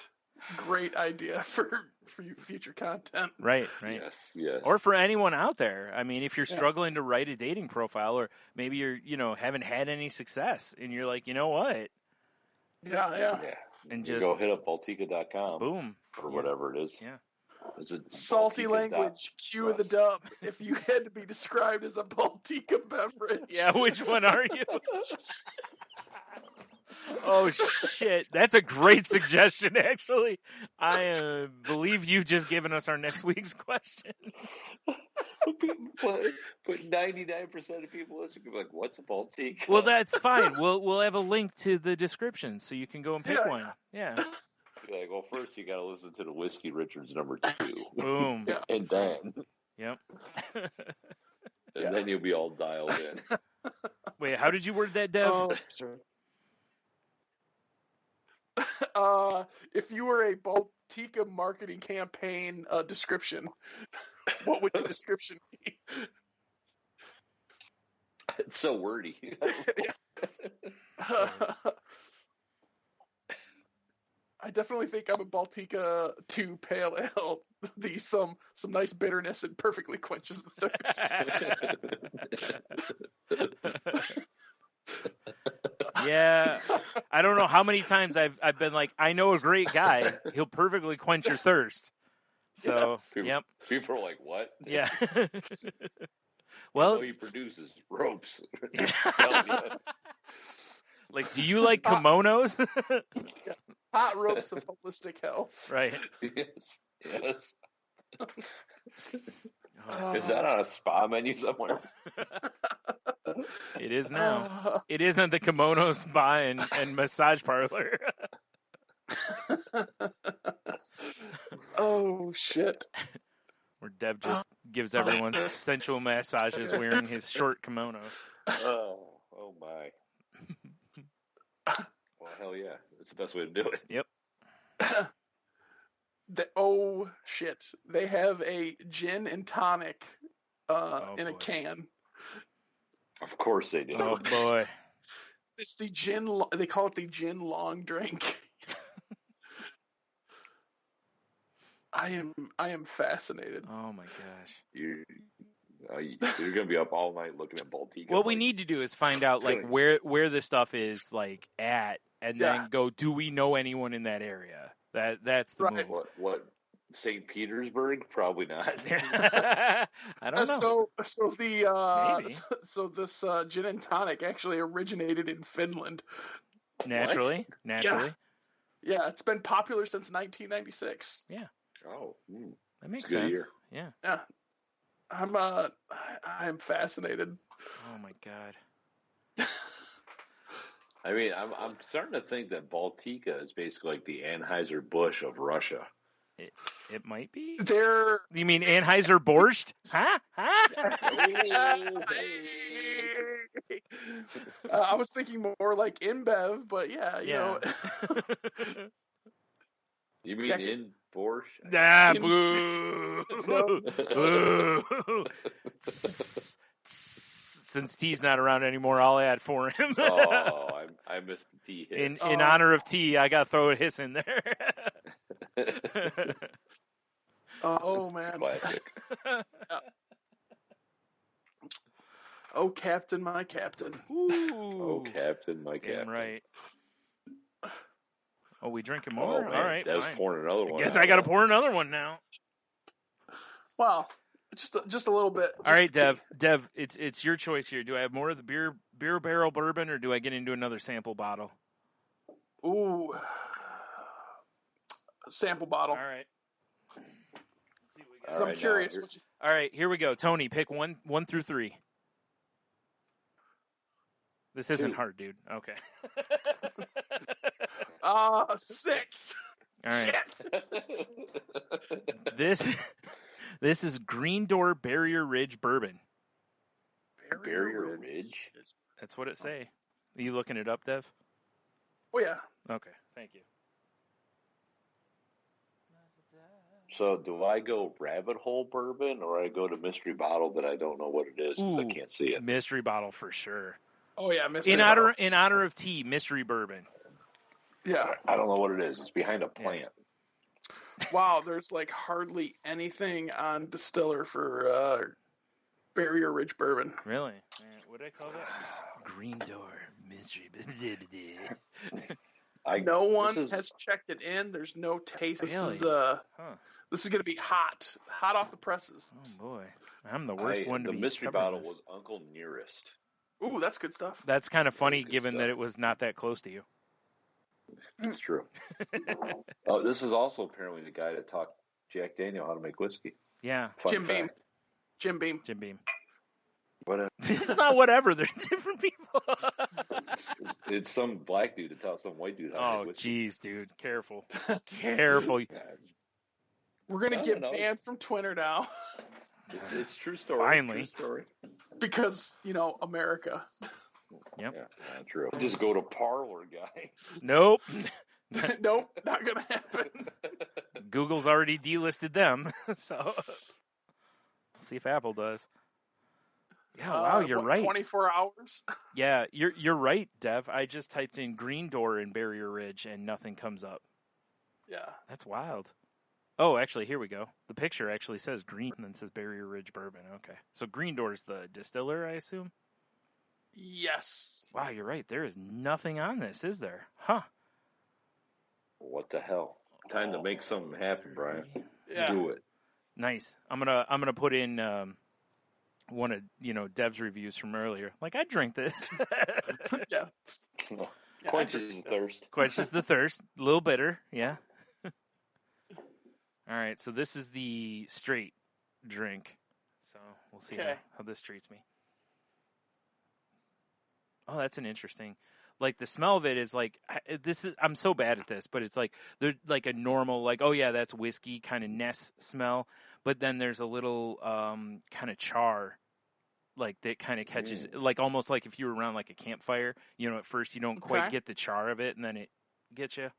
S3: idea for future content.
S1: Right.
S2: Yes.
S1: Or for anyone out there. I mean, if you're struggling to write a dating profile, or maybe you're, haven't had any success, and you're like, you know what?
S3: Yeah.
S2: And just go hit up Baltica.com.
S1: Boom.
S2: Or whatever it is.
S1: Yeah.
S3: Salty language, cue the dub. If you had to be described as a Baltica beverage.
S1: Yeah, which one are you? Oh, shit. That's a great suggestion, actually. I believe you've just given us our next week's question.
S2: But 99% of people listening will be like, what's a Baltica?
S1: Well, that's fine. We'll have a link to the description so you can go and pick one. Yeah.
S2: You're like, well, first you got to listen to the Whiskey Richards #2.
S1: Boom.
S2: And then.
S1: Yep.
S2: And then you'll be all dialed in.
S1: Wait, how did you word that, Dev?
S3: Oh, sure. If you were a Baltica marketing campaign description, what would the description be?
S2: It's so wordy.
S3: I definitely think I'm a Baltica 2 Pale Ale. Some nice bitterness and perfectly quenches the thirst.
S1: Yeah, I don't know how many times I've been like, I know a great guy. He'll perfectly quench your thirst. So,
S2: yes. People are like, what?
S1: Yeah. Well,
S2: he produces ropes.
S1: Like, do you like kimonos?
S3: Hot ropes of holistic health.
S1: Right.
S2: Yes. Is that on a spa menu somewhere?
S1: It is now. It is at the Kimono Spa and Massage Parlor.
S3: Oh, shit.
S1: Where Dev just gives everyone sensual massages wearing his short kimonos.
S2: Oh my. Well, hell yeah. That's the best way to do it.
S1: Yep.
S3: Oh, shit. They have a gin and tonic in a can.
S2: Of course they do.
S1: Oh, boy.
S3: It's the gin. They call it the gin long drink. I am fascinated.
S1: Oh, my gosh.
S2: You're going to be up all night looking at Baltica.
S1: What we need to do is find out, like, where this stuff is, like, at, and then go, do we know anyone in that area? That's the move.
S2: What? St. Petersburg? Probably not.
S1: I don't know.
S3: So this gin and tonic actually originated in Finland.
S1: Naturally.
S3: Yeah, it's been popular since 1996.
S1: Yeah.
S2: Oh,
S1: that makes sense.
S2: Year.
S1: Yeah.
S3: Yeah. I'm fascinated.
S1: Oh my god.
S2: I mean, I'm starting to think that Baltica is basically like the Anheuser-Busch of Russia.
S1: It might be.
S3: You
S1: mean Anheuser-Borscht? Huh?
S3: I was thinking more like InBev, but you know.
S2: You mean in Borscht?
S1: Nah, boo. Boo. Since T's not around anymore, I'll add for him.
S2: I missed the T hit.
S1: In honor of T, I got to throw a hiss in there.
S3: Oh man.
S2: Classic.
S3: Oh, Captain, my Captain.
S1: Ooh.
S2: Oh, Captain, my
S1: Damn
S2: Captain.
S1: right. Oh, we drinking more?
S2: Oh, man.
S1: All right,
S2: Dev's
S1: fine.
S2: pouring another one.
S1: I guess I got to pour another one now.
S3: Wow. Just a little bit.
S1: All right, Dev. Dev, it's your choice here. Do I have more of the beer barrel bourbon, or do I get into another sample bottle?
S3: Ooh. Sample bottle.
S1: All right. Let's see what we got.
S3: I'm curious.
S1: All right, here we go. Tony, pick one through 3. This isn't hard, dude. Okay.
S3: 6.
S1: All right. This is Green Door Barrier Ridge Bourbon.
S2: Barrier Ridge?
S1: That's what it say. Are you looking it up, Dev?
S3: Oh, yeah.
S1: Okay, thank you.
S2: So do I go rabbit hole bourbon, or I go to mystery bottle that I don't know what it is because I can't see it?
S1: Mystery bottle for sure.
S3: Oh, yeah, mystery bottle.
S1: In honor of tea, mystery bourbon.
S3: Yeah.
S2: I don't know what it is. It's behind a plant.
S3: Yeah. Wow, there's like hardly anything on Distiller for Barrier Ridge Bourbon.
S1: Really? What did I call that? Green Door Mystery.
S3: No one has checked it in. There's no taste.
S1: Really?
S3: This is going to be hot off the presses.
S1: Oh boy, I'm the worst one to be.
S2: The mystery bottle was Uncle Nearest.
S3: Ooh, that's good stuff.
S1: That's kind of funny, given that it was not that close to you.
S2: That's true. Oh, this is also apparently the guy that taught Jack Daniel how to make whiskey.
S1: Yeah,
S3: Jim Beam.
S2: Whatever.
S1: It's not whatever. They're different people.
S2: It's some black dude that taught some white dude how to make whiskey.
S1: Oh, jeez, dude. Careful. Careful.
S3: We're going to get banned from Twitter now.
S2: It's true story.
S1: Finally.
S2: True story.
S3: Because, America.
S1: Yep.
S2: Yeah, true. Just go to Parlor, guy.
S1: Nope.
S3: Nope, not going to happen.
S1: Google's already delisted them, so see if Apple does. Yeah, wow, you're right.
S3: 24 hours?
S1: Yeah, you're right, Dev. I just typed in Green Door in Barrier Ridge, and nothing comes up.
S3: Yeah.
S1: That's wild. Oh, actually, here we go. The picture actually says green and then says Barrier Ridge Bourbon. Okay. So Green Door's the distiller, I assume?
S3: Yes.
S1: Wow, you're right. There is nothing on this, is there? Huh.
S2: What the hell? Time to make something happen, Brian.
S3: Yeah.
S2: Do it.
S1: Nice. I'm gonna put in one of Dev's reviews from earlier. Like, I drink this.
S3: Yeah.
S2: Quenches the thirst.
S1: Quenches the thirst. A little bitter, yeah. All right, so this is the straight drink. So we'll see how this treats me. Oh, that's an interesting. Like, the smell of it is like, I'm so bad at this, but it's like, there's like a normal, like, oh yeah, that's whiskey kind of Ness smell. But then there's a little kind of char, like, that kind of catches, like almost like if you were around like a campfire, at first you don't quite get the char of it, and then it gets you.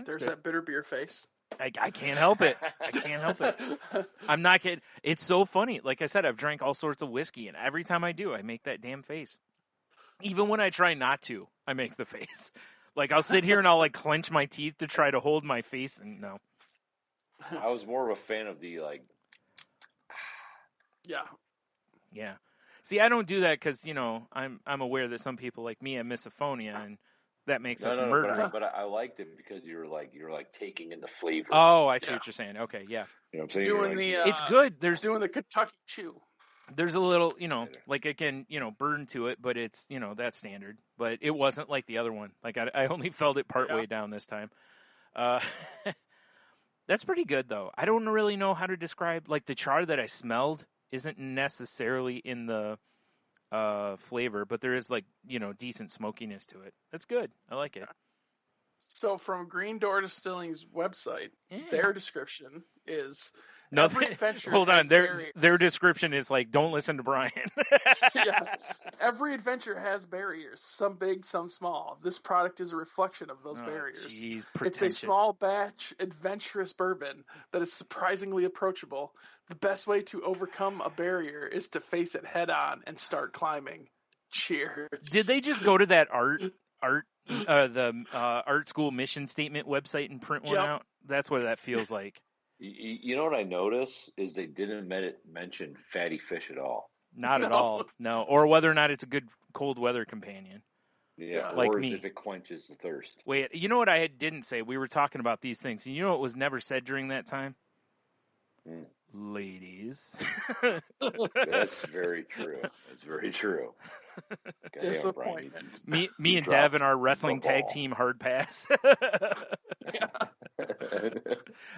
S3: There's that bitter beer face.
S1: I can't help it. I can't help it. I'm not kidding. It's so funny. Like I said, I've drank all sorts of whiskey, and every time I do, I make that damn face. Even when I try not to, I make the face. Like, I'll sit here and I'll, like, clench my teeth to try to hold my face, and no.
S2: I was more of a fan of the, like...
S3: Yeah.
S1: Yeah. See, I don't do that because, I'm aware that some people like me have misophonia, and that makes us murder.
S2: But I liked it because you're taking in the flavor.
S1: Oh, I see what you're saying. Okay, yeah.
S2: You know what I'm saying?
S1: It's good.
S3: There's doing the Kentucky Chew.
S1: There's a little, like, again, burn to it, but it's, that's standard. But it wasn't like the other one. Like, I only felt it partway down this time. That's pretty good, though. I don't really know how to describe, like, the char that I smelled isn't necessarily in the flavor, but there is, like, decent smokiness to it. That's good. I like it.
S3: So from Green Door Distilling's website, their description is,
S1: No,
S3: every adventure.
S1: Hold on,
S3: barriers.
S1: their description is like, don't listen to Bryan.
S3: Yeah, every adventure has barriers, some big, some small. This product is a reflection of those barriers.
S1: Geez,
S3: it's a small batch, adventurous bourbon that is surprisingly approachable. The best way to overcome a barrier is to face it head on and start climbing. Cheers.
S1: Did they just go to that the art school mission statement website and print one out? That's what that feels like.
S2: You know what I noticed is they didn't mention fatty fish at all.
S1: Not at all, no. Or whether or not it's a good cold weather companion.
S2: Yeah,
S1: like
S2: or
S1: me.
S2: If it quenches the thirst.
S1: Wait, you know what I didn't say? We were talking about these things. And you know what was never said during that time? Ladies.
S2: That's very true. That's very true.
S3: Disappointment.
S1: Me and Dev and our wrestling tag team hard pass.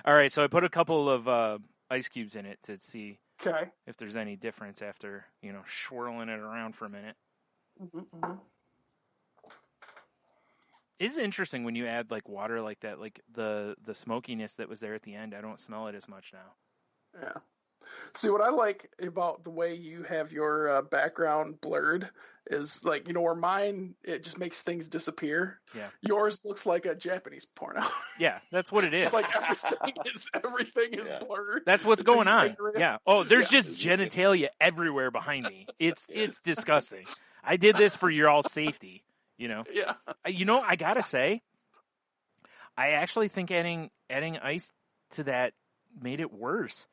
S1: All right, so I put a couple of ice cubes in it to see if there's any difference after, swirling it around for a minute.
S3: Mm-hmm.
S1: It's interesting when you add like water like that, like the smokiness that was there at the end. I don't smell it as much now.
S3: Yeah. See, what I like about the way you have your background blurred is like, where mine, it just makes things disappear.
S1: Yeah.
S3: Yours looks like a Japanese porno.
S1: Yeah, that's what it is.
S3: It's like everything is blurred.
S1: That's what's going on. Yeah. Oh, there's just
S2: Yeah.
S1: genitalia everywhere behind me. It's disgusting. I did this for your all safety,
S3: Yeah.
S1: I gotta say, I actually think adding ice to that made it worse.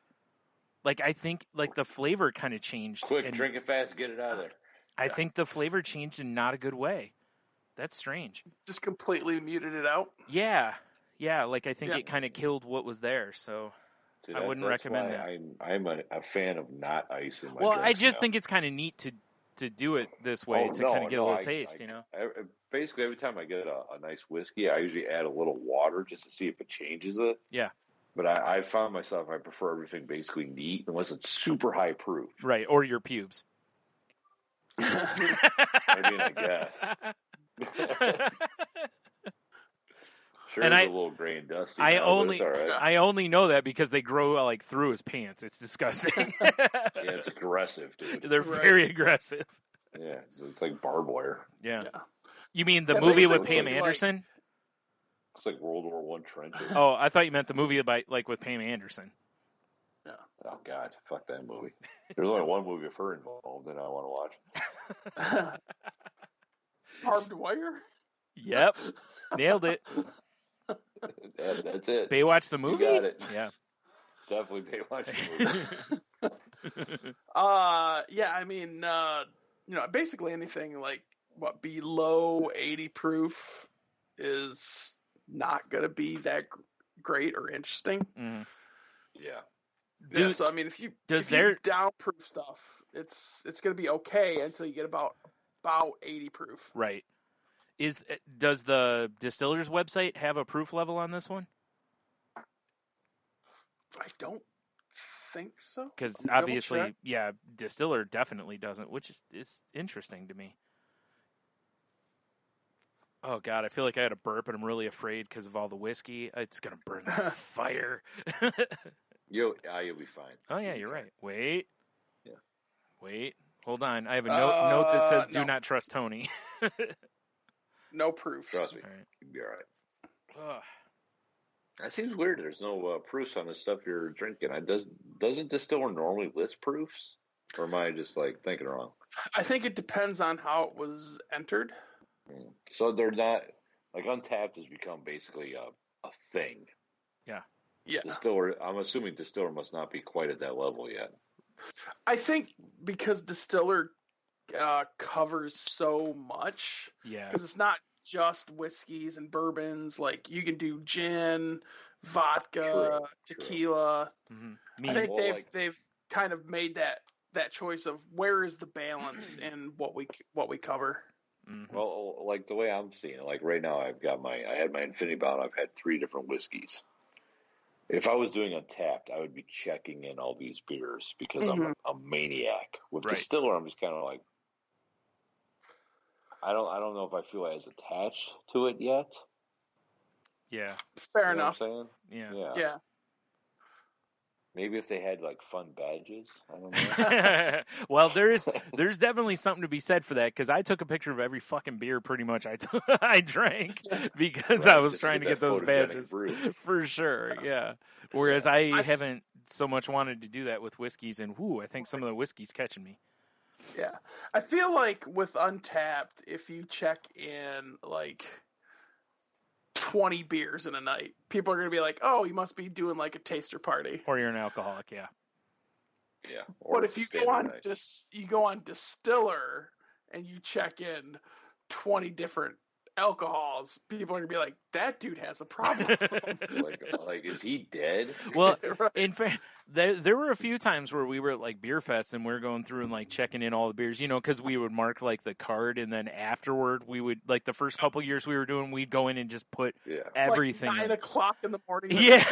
S1: Like, I think, like, the flavor kind of changed.
S2: Quick, drink it fast, get it out of there.
S1: I think the flavor changed in not a good way. That's strange.
S3: Just completely muted it out?
S1: Yeah. Yeah, like, I think it kind of killed what was there, so I wouldn't recommend that.
S2: I'm a fan of not ice in my
S1: Well,
S2: drinks
S1: I just
S2: now.
S1: think it's kind of neat to do it this way to kind of get a little taste,
S2: Basically, every time I get a nice whiskey, I usually add a little water just to see if it changes it.
S1: Yeah.
S2: But I found myself, I prefer everything basically neat unless it's super high proof.
S1: Right, or your pubes.
S2: I guess. Sure,
S1: and
S2: it's a little gray and dusty.
S1: I
S2: I
S1: only know that because they grow like through his pants. It's disgusting.
S2: Yeah, it's aggressive, dude.
S1: They're very aggressive.
S2: Yeah, it's like barbed wire.
S1: Yeah. You mean the movie with Pam
S2: like,
S1: Anderson?
S2: It's like World War I trenches.
S1: Oh, I thought you meant the movie about with Pam Anderson.
S2: Yeah. Oh God, fuck that movie. There's only one movie of her involved that I want to watch.
S3: Barbed wire?
S1: Yep. Nailed it.
S2: That's it.
S1: Baywatch the movie?
S2: You got it.
S1: Yeah.
S2: Definitely Baywatch the movie.
S3: Yeah, I mean, basically anything like below 80 proof is not going to be that great or interesting.
S1: Mm.
S2: Yeah.
S3: So I mean, if you down proof stuff, it's going to be okay until you get about 80 proof.
S1: Right. Does the distiller's website have a proof level on this one?
S3: I don't think so.
S1: Because obviously, distiller definitely doesn't, which is interesting to me. Oh, God, I feel like I had a burp, and I'm really afraid because of all the whiskey. It's going to burn like fire.
S2: You'll be fine.
S1: Oh, yeah, you're right. Wait.
S2: Yeah.
S1: Wait. Hold on. I have a note that says, do not trust Tony.
S3: No proof.
S2: Trust me.
S1: All right.
S2: You'll be all right. That seems weird. There's no proofs on the stuff you're drinking. Doesn't distiller normally list proofs? Or am I just thinking wrong?
S3: I think it depends on how it was entered.
S2: So they're not Untapped has become basically a thing.
S1: Yeah.
S3: Yeah.
S2: Distiller. I'm assuming distiller must not be quite at that level yet.
S3: I think because distiller covers so much.
S1: Yeah.
S3: Because it's not just whiskeys and bourbons. Like you can do gin, vodka, tequila.
S1: Mm-hmm.
S3: I think they've kind of made that choice of where is the balance in what we cover.
S1: Mm-hmm.
S2: Well, like the way I'm seeing it, right now I had my Infinity Bound. I've had 3 different whiskeys. If I was doing Untapped, I would be checking in all these beers because I'm a maniac. With distiller, I'm just kind of like, I don't know if I feel as attached to it yet.
S1: Yeah.
S3: Fair enough.
S2: What I'm saying?
S1: Yeah.
S2: Maybe if they had like fun badges, I don't know.
S1: Well, there's definitely something to be said for that, because I took a picture of every fucking beer pretty much I drank because I was trying to get those badges for sure. Yeah. Whereas I haven't so much wanted to do that with whiskeys, and I think some of the whiskey's catching me.
S3: Yeah, I feel like with Untapped, if you check in like 20 beers in a night, people are going to be like, oh, you must be doing like a taster party.
S1: Or you're an alcoholic, yeah.
S2: Yeah.
S3: But if you go on Distiller and you check in 20 different alcohols, people are going to be like, that dude has a problem.
S2: like, is he dead?
S1: Well,
S3: right.
S1: in fact, there were a few times where we were at like Beer Fest and we were going through and like checking in all the beers, because we would mark like the card, and then afterward we would, like the first couple years we were doing, we'd go in and just put everything.
S3: Like 9 o'clock in the morning.
S1: Yeah,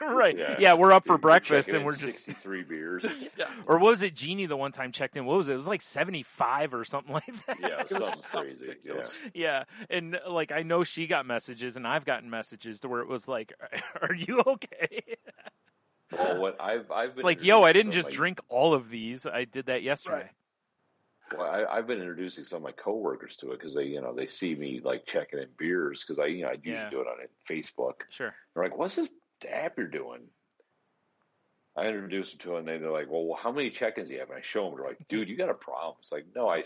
S1: right. Yeah, we're up for breakfast and we're just
S2: 63 beers.
S3: Yeah.
S1: Or what was it? Jeannie the one time checked in. What was it? It was like 75 or something like that.
S2: Yeah, something crazy.
S1: Yeah, and like I know she got messages and I've gotten messages to where it was like, "Are you okay?"
S2: Well, what I've been
S1: like, yo, I didn't just drink all of these. I did that yesterday.
S2: Right. Well, I've been introducing some of my coworkers to it because they see me like checking in beers because I usually do it on Facebook.
S1: Sure.
S2: They're like, "What's this app you're doing?" I introduce them to it, and they're like, "Well, how many check-ins do you have?" And I show them. They're like, "Dude, you got a problem." It's like, no, I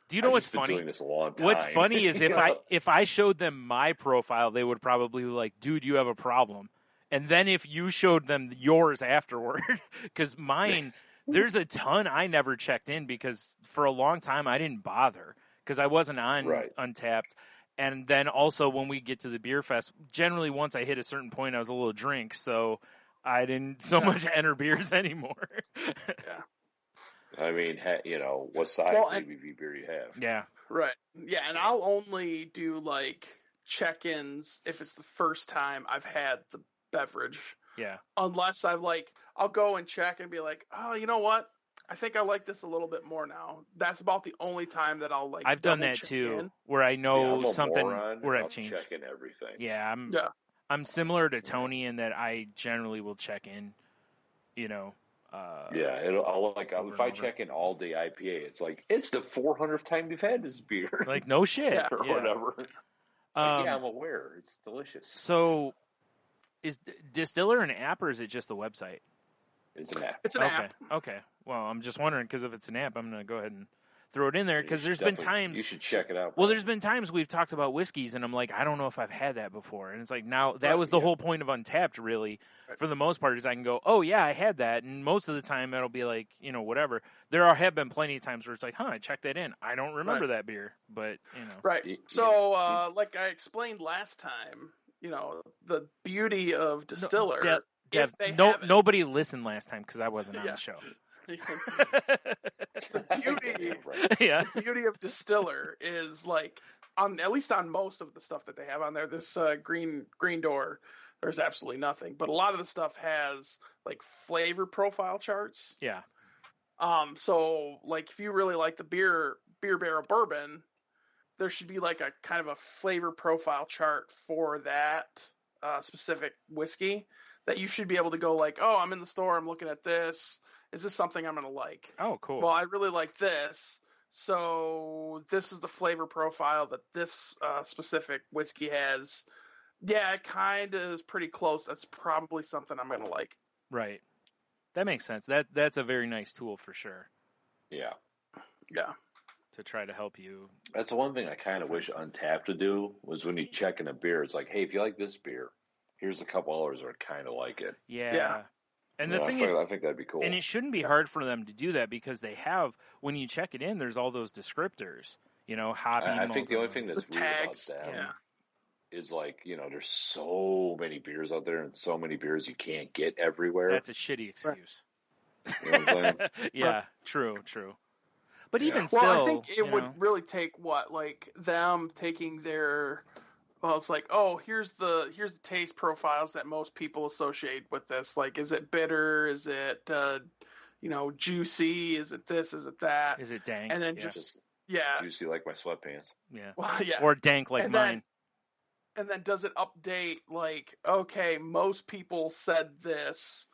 S1: do you know what's funny?
S2: Doing this a long time.
S1: What's funny is if I showed them my profile, they would probably be like, "Dude, you have a problem." And then if you showed them yours afterward, because mine, there's a ton I never checked in because for a long time I didn't bother because I wasn't on Untapped. And then also when we get to the Beer Fest, generally once I hit a certain point, I was a little drink, so I didn't so much enter beers anymore.
S3: Yeah.
S2: I mean, what size ABV beer you have?
S1: Yeah.
S3: Right. Yeah, and I'll only do like check-ins if it's the first time I've had the beverage.
S1: Yeah.
S3: Unless I'll go and check and be like, oh, you know what? I think I like this a little bit more now. That's about the only time that I'll
S1: I've done that too, where I know something where I've changed.
S2: Checking everything.
S1: Yeah, I'm similar to Tony in that I generally will check in.
S2: If I check in all day IPA, it's like it's the 400th time you've had this beer.
S1: Like no shit
S2: or whatever. I'm aware. It's delicious.
S1: So, is Distiller an app or is it just the website?
S2: It's an app.
S3: It's an app.
S1: Okay. Well, I'm just wondering because if it's an app, I'm going to go ahead and throw it in there because there's been times
S2: you should check it out.
S1: Well, there's been times we've talked about whiskeys and I'm like, I don't know if I've had that before, and it's like now that was the whole point of Untapped, really. Right. For the most part, is I can go, oh yeah, I had that, and most of the time it'll be like whatever. There have been plenty of times where it's like, I checked that in. I don't remember that beer, but
S3: Right. So, like I explained last time, the beauty of Distiller.
S1: Nobody listened last time because I wasn't on the show.
S3: The beauty of Distiller is like at least on most of the stuff that they have on there. This green door, there's absolutely nothing, but a lot of the stuff has like flavor profile charts.
S1: Yeah.
S3: So like if you really like the beer barrel bourbon, there should be like a kind of a flavor profile chart for that specific whiskey that you should be able to go like, oh, I'm in the store, I'm looking at this. Is this something I'm going to like?
S1: Oh, cool.
S3: Well, I really like this. So this is the flavor profile that this specific whiskey has. Yeah, it kind of is pretty close. That's probably something I'm going to like.
S1: Right. That makes sense. That's a very nice tool for sure.
S2: Yeah.
S3: Yeah.
S1: To try to help you.
S2: That's the one thing I kind of wish Untapped would do was when you check in a beer, it's like, hey, if you like this beer, here's a couple others that kind of like it.
S1: Yeah. And the thing is,
S2: I think that'd be cool.
S1: And it shouldn't be hard for them to do that because they have, when you check it in, there's all those descriptors, hoppy.
S2: I think the only thing that's weird about them is like, there's so many beers out there and so many beers you can't get everywhere.
S1: That's a shitty excuse.
S2: Right. You know what I'm saying?
S1: Yeah, true. But even still,
S3: I think it would really take them taking their. Well, it's like, oh, here's the taste profiles that most people associate with this. Like, is it bitter? Is it, juicy? Is it this? Is it that?
S1: Is it dank?
S3: And then
S2: juicy like my sweatpants.
S1: Yeah.
S3: Well, yeah.
S1: Or dank like mine.
S3: And then does it update like, okay, most people said this,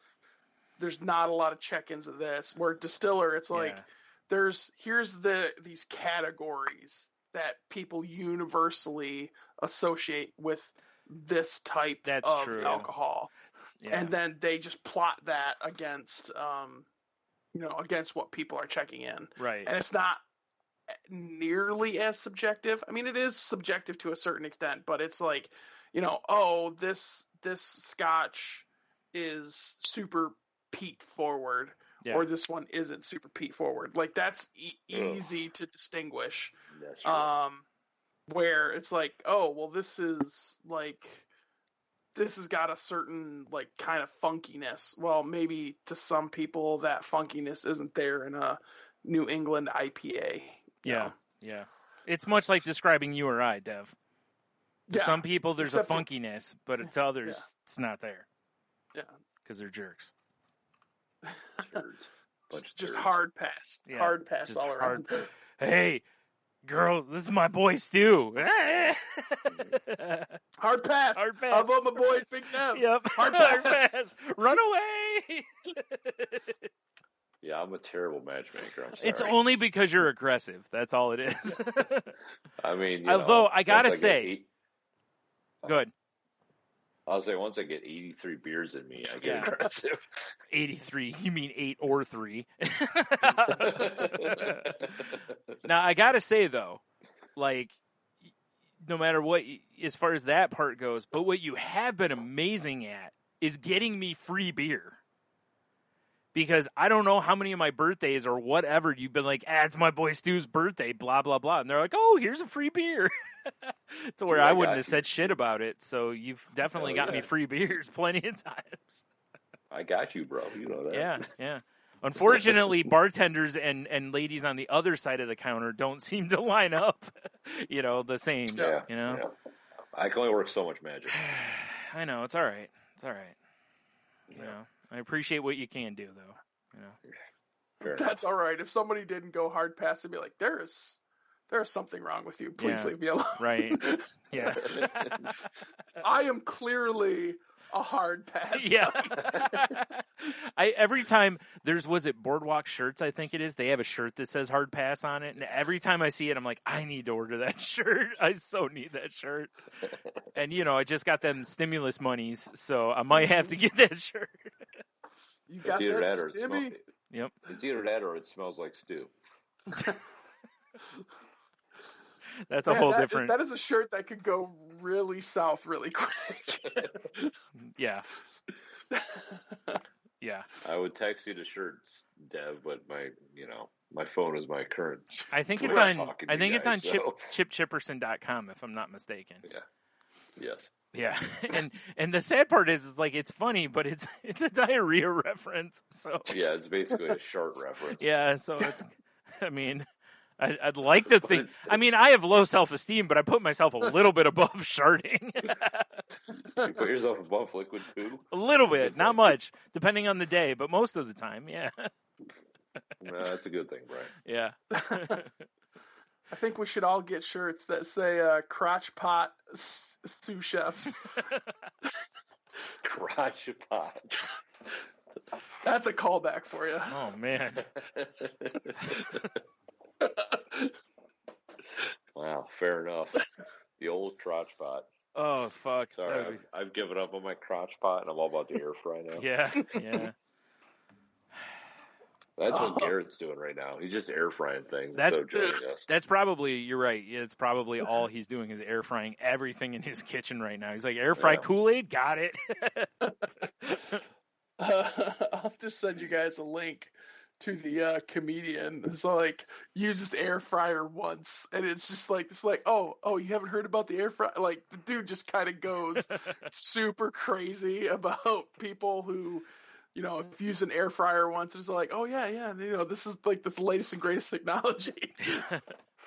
S3: there's not a lot of check-ins of this. Where distiller, it's like here's these categories that people universally associate with this type of alcohol. Yeah. And then they just plot that against against what people are checking in.
S1: Right.
S3: And it's not nearly as subjective. I mean, it is subjective to a certain extent, but it's like, this scotch is super peat forward, or this one isn't super peat forward. Like, that's easy to distinguish.
S2: That's true.
S3: Where it's like, this has got a certain like kind of funkiness. Well, maybe to some people that funkiness isn't there in a New England IPA.
S1: Yeah. It's much like describing you or I, Dev. To some people, there's a funkiness, but to others, it's not there.
S3: Yeah.
S1: Because they're jerks.
S3: Just hard pass. Yeah. Hard pass all around.
S1: Hey, girl, this is my boy Stu.
S3: Hard pass. How about my boy Big Dev?
S1: Yep.
S3: Hard pass.
S1: Run away.
S2: Yeah, I'm a terrible matchmaker. I'm sorry.
S1: It's only because you're aggressive. That's all it is.
S2: I mean,
S1: although I gotta say, good.
S2: I'll say once I get 83 beers in me, I get aggressive.
S1: 83? You mean 8 or 3? Now I gotta say though, like, no matter what, as far as that part goes, but what you have been amazing at is getting me free beer. Because I don't know how many of my birthdays or whatever you've been like, it's my boy Stu's birthday, blah, blah, blah. And they're like, oh, here's a free beer. To where I wouldn't have said shit about it. So you've definitely got me free beers plenty of times.
S2: I got you, bro. You know that.
S1: Yeah. Unfortunately, bartenders and ladies on the other side of the counter don't seem to line up, the same.
S2: Yeah. I can only work so much magic.
S1: I know. It's all right. I appreciate what you can do, though.
S3: That's all right. If somebody didn't go hard pass and be like, there is something wrong with you. Please leave me alone.
S1: Right. Yeah.
S3: I am clearly a hard pass.
S1: Yeah. Every time was it Boardwalk Shirts, I think it is. They have a shirt that says hard pass on it. And every time I see it, I'm like, I need to order that shirt. I so need that shirt. And, I just got them stimulus monies, so I might have to get that shirt.
S3: You got that, Stimmy?
S1: Yep.
S2: It's either that or it smells like stew.
S1: That's a whole different.
S3: That is a shirt that could go really south really quick.
S1: Yeah. Yeah.
S2: I would text you the shirts, Dev, but my phone is my current.
S1: I think it's on. I think it's on chipchipperson.com if I'm not mistaken.
S2: Yeah. Yes.
S1: Yeah, and the sad part is like it's funny, but it's a diarrhea reference. So
S2: yeah, it's basically a shart reference.
S1: Yeah, so it's. I mean, I'd like to think. I mean, I have low self-esteem, but I put myself a little bit above sharting.
S2: You put yourself above liquid poo?
S1: A little bit, not much, depending on the day, but most of the time, yeah.
S2: No, that's a good thing, Brian.
S1: Yeah.
S3: I think we should all get shirts that say crotch pot sous chefs.
S2: Crotch pot.
S3: That's a callback for you.
S1: Oh, man.
S2: Wow, fair enough. The old crotch pot.
S1: Oh, fuck.
S2: Sorry, I've given up on my crotch pot, and I'm all about the air fry now.
S1: Yeah.
S2: That's what Garrett's doing right now. He's just air frying things. That's
S1: probably, you're right. It's probably all he's doing is air frying everything in his kitchen right now. He's like, air fry Kool-Aid? Got it.
S3: I'll just send you guys a link to the comedian. It's like, use this air fryer once. And it's just like, oh, you haven't heard about the air fryer? Like, the dude just kind of goes super crazy about people who, if you use an air fryer once, it's like, oh, yeah, this is like the latest and greatest technology.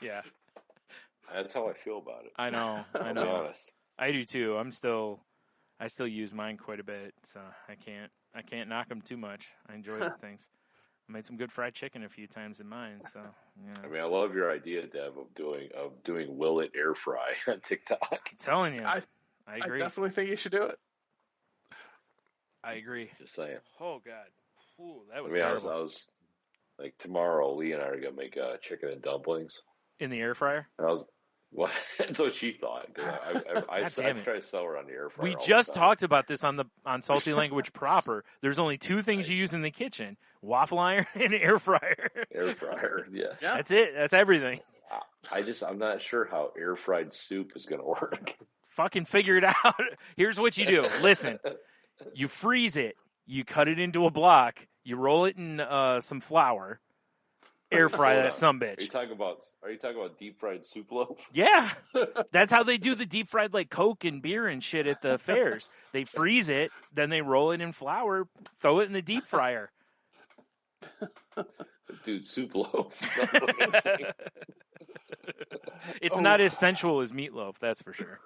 S1: Yeah.
S2: That's how I feel about it.
S1: I know.
S2: I'll be honest.
S1: I do too. I still use mine quite a bit, so I can't knock them too much. I enjoy the things. I made some good fried chicken a few times in mine, so yeah.
S2: I mean, I love your idea, Dev, of doing Will It Air Fry on TikTok.
S1: I'm telling you, I agree.
S3: I definitely think you should do it.
S1: I agree.
S2: Just saying.
S1: Oh God. Ooh, that was terrible.
S2: I was like, tomorrow, Lee and I are going to make chicken and dumplings.
S1: In the air fryer?
S2: And I was, well, that's what she thought. I try to sell her on the air fryer.
S1: We just talked about this on Salty Language proper. There's only two things you use in the kitchen: waffle iron and air fryer.
S2: Air fryer, yeah.
S1: That's it. That's everything.
S2: I'm not sure how air fried soup is going to work.
S1: Fucking figure it out. Here's what you do. Listen, you freeze it. You cut it into a block. You roll it in some flour. Air fry that sumbitch.
S2: Are you talking about deep fried soup loaf?
S1: Yeah, that's how they do the deep fried like Coke and beer and shit at the fairs. They freeze it, then they roll it in flour, throw it in the deep fryer.
S2: Dude, soup loaf.
S1: It's not as sensual as meatloaf, that's for sure.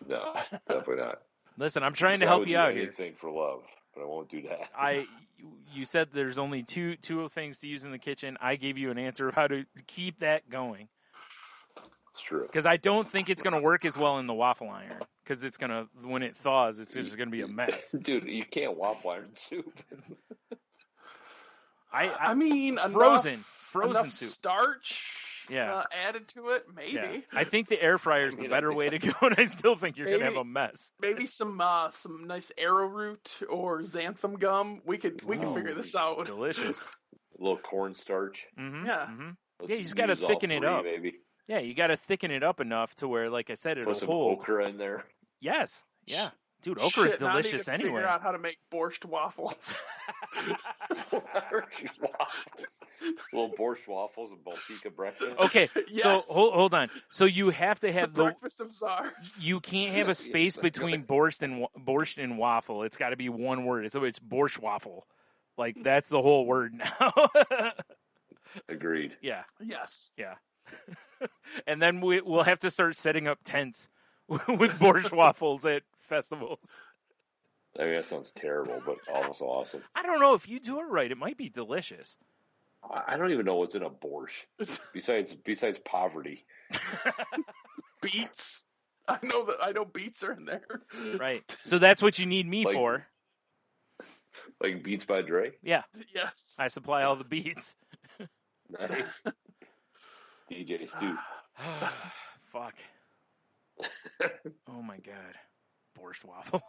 S2: No, definitely not.
S1: Listen, I'm trying to help you out here.
S2: Anything for love, but I won't do that.
S1: You said there's only two things to use in the kitchen. I gave you an answer of how to keep that going.
S2: It's true.
S1: Because I don't think it's going to work as well in the waffle iron. Because it's going to, when it thaws, it's just going to be a mess.
S2: Dude, you can't waffle iron soup.
S3: I mean,
S1: frozen
S3: enough
S1: soup.
S3: Starch.
S1: Yeah,
S3: added to it, maybe.
S1: Yeah. I think the air fryer is the better way to go, and I still think you're going to have a mess.
S3: Maybe some nice arrowroot or xanthan gum. We could figure this out.
S1: Delicious.
S2: A little cornstarch.
S1: Mm-hmm.
S3: Yeah.
S1: Mm-hmm. Yeah, you just got to thicken it up.
S2: Maybe.
S1: Yeah, you got to thicken it up enough to where, like I said, it'll
S2: put some
S1: hold.
S2: okra in there.
S1: Yes. Yeah. Dude, okra is delicious anyway.
S3: Figure out how to make borscht waffles.
S2: Little borscht waffles and Baltica breakfast.
S1: Okay, yes. So hold on. So you have to have
S3: the breakfast of czars.
S1: You can't have a space between borscht and waffle. It's got to be one word. It's borscht waffle. Like that's the whole word now.
S2: Agreed.
S1: Yeah.
S3: Yes.
S1: Yeah. And then we'll have to start setting up tents with borscht waffles at festivals.
S2: I mean, that sounds terrible, but also awesome.
S1: I don't know if you do it right. It might be delicious.
S2: I don't even know what's in a borscht besides poverty.
S3: Beets. I know beets are in there.
S1: Right. So that's what you need me for.
S2: Like Beats by Dre?
S1: Yeah.
S3: Yes.
S1: I supply all the beats.
S2: Nice. DJ Stu.
S1: Fuck. Oh my god. Borscht waffle.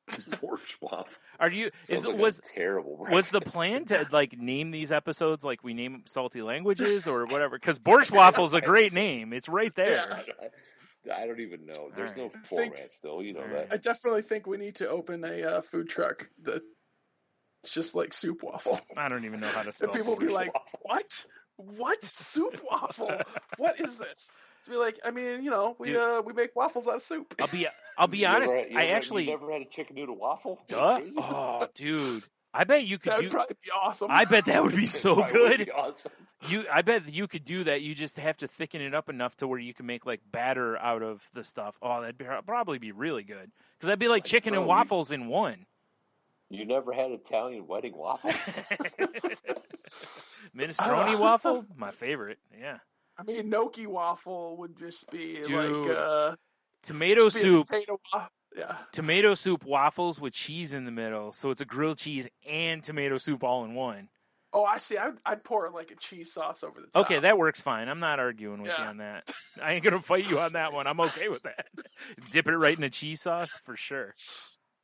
S2: Borscht waffle.
S1: Are you?
S2: Was terrible. Breakfast.
S1: Was the plan to name these episodes like we name Salty Languages or whatever? Because Borscht waffle is a great name. It's right there.
S2: Yeah. I don't even know. There's no format still. You know that.
S3: I definitely think we need to open a food truck that's just like soup waffle.
S1: I don't even know how to spell.
S3: And people will be like, "What? What soup waffle? What is this?" To be like, I mean, we make waffles out of soup.
S1: I'll be honest.
S2: You never had a chicken noodle waffle?
S1: Duh. Oh, dude. I bet you could.
S3: That'd probably be awesome.
S1: I bet that would be so good.
S2: Be awesome.
S1: I bet you could do that. You just have to thicken it up enough to where you can make like batter out of the stuff. Oh, that'd probably be really good. Because that'd be like chicken and waffles in one.
S2: You never had Italian wedding waffle?
S1: Minestrone waffle, my favorite. Yeah.
S3: I mean, gnocchi waffle would just be
S1: tomato soup.
S3: Yeah.
S1: Tomato soup waffles with cheese in the middle, so it's a grilled cheese and tomato soup all in one.
S3: Oh, I see. I'd pour like a cheese sauce over the top.
S1: Okay, that works fine. I'm not arguing with you on that. I ain't gonna fight you on that one. I'm okay with that. Dip it right in a cheese sauce for sure.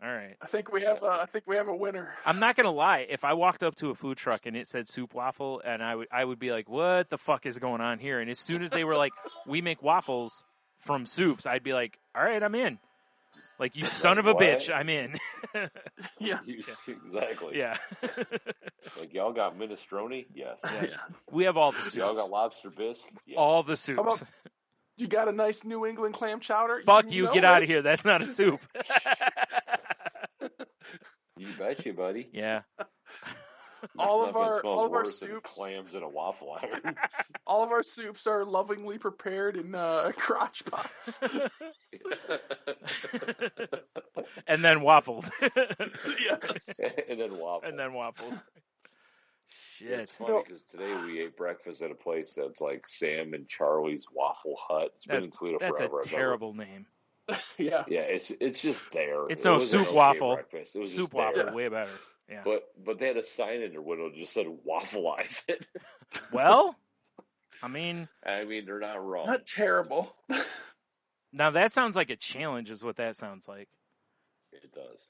S1: All right.
S3: I think we have a winner.
S1: I'm not gonna lie. If I walked up to a food truck and it said soup waffle, and I would be like, "What the fuck is going on here?" And as soon as they were like, "We make waffles from soups," I'd be like, "All right, I'm in." Like, you son of a bitch, I'm in.
S3: Yeah.
S2: Exactly.
S1: Yeah.
S2: Like, y'all got minestrone? Yes.
S1: Yeah. We have all the soups.
S2: Y'all got lobster bisque? Yes.
S1: All the soups.
S3: You got a nice New England clam chowder?
S1: Fuck you. Get out of here. That's not a soup.
S2: You betcha, buddy.
S1: Yeah.
S3: All of our soups,
S2: clams in a waffle iron.
S3: All of our soups are lovingly prepared in crotch pots.
S1: And then waffled.
S3: Yes.
S2: And then waffled.
S1: Shit.
S2: Yeah, it's funny because today we ate breakfast at a place that's like Sam and Charlie's Waffle Hut. It's been in Toledo forever.
S1: That's a terrible name.
S3: Yeah.
S2: Yeah, it's just there.
S1: It's no soup waffle.
S2: Breakfast. It was
S1: soup waffle, way better. Yeah.
S2: But they had a sign in their window that just said waffleize it.
S1: Well, I mean,
S2: they're not wrong.
S3: Not terrible.
S1: Now that sounds like a challenge, is what that sounds like.
S2: It does.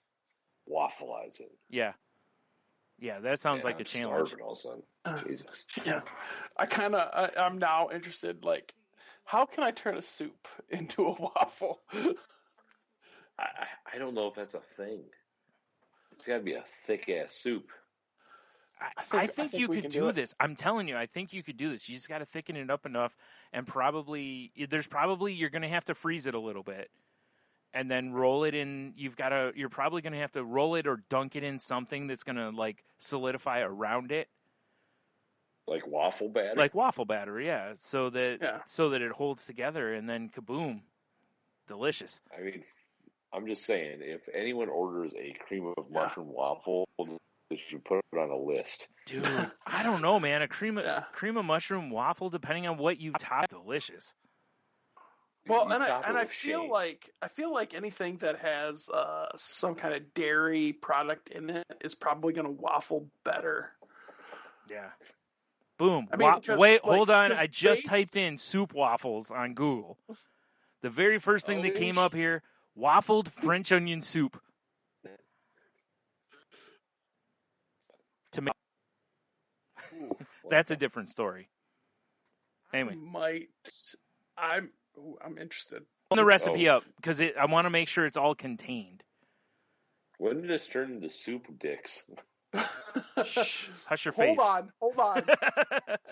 S2: Waffleize it.
S1: Yeah. Yeah, that sounds like a challenge.
S2: Starving all of a sudden. Jesus.
S3: Yeah. I'm now interested, like, how can I turn a soup into a waffle?
S2: I don't know if that's a thing. It's got to be a thick-ass soup.
S1: I think you could do this. I'm telling you, I think you could do this. You just got to thicken it up enough, and you're going to have to freeze it a little bit, and then roll it in. You're probably going to have to roll it or dunk it in something that's going to like solidify around it,
S2: like waffle batter.
S1: Like waffle batter, yeah. So that it holds together, and then kaboom, delicious.
S2: I mean, I'm just saying, if anyone orders a cream of mushroom waffle, they should put it on a list.
S1: Dude, I don't know, man. A cream of mushroom waffle, depending on what you top, delicious.
S3: Well, and I feel like anything that has some kind of dairy product in it is probably going to waffle better.
S1: Yeah. Boom.
S3: I mean,
S1: hold on. I just typed in soup waffles on Google. The very first thing that came up here, waffled French onion soup. That's a different story. Anyway,
S3: I'm interested.
S1: Put the recipe up because I want to make sure it's all contained.
S2: When did this turn into soup dicks?
S1: Shh, hush your face.
S3: Hold on.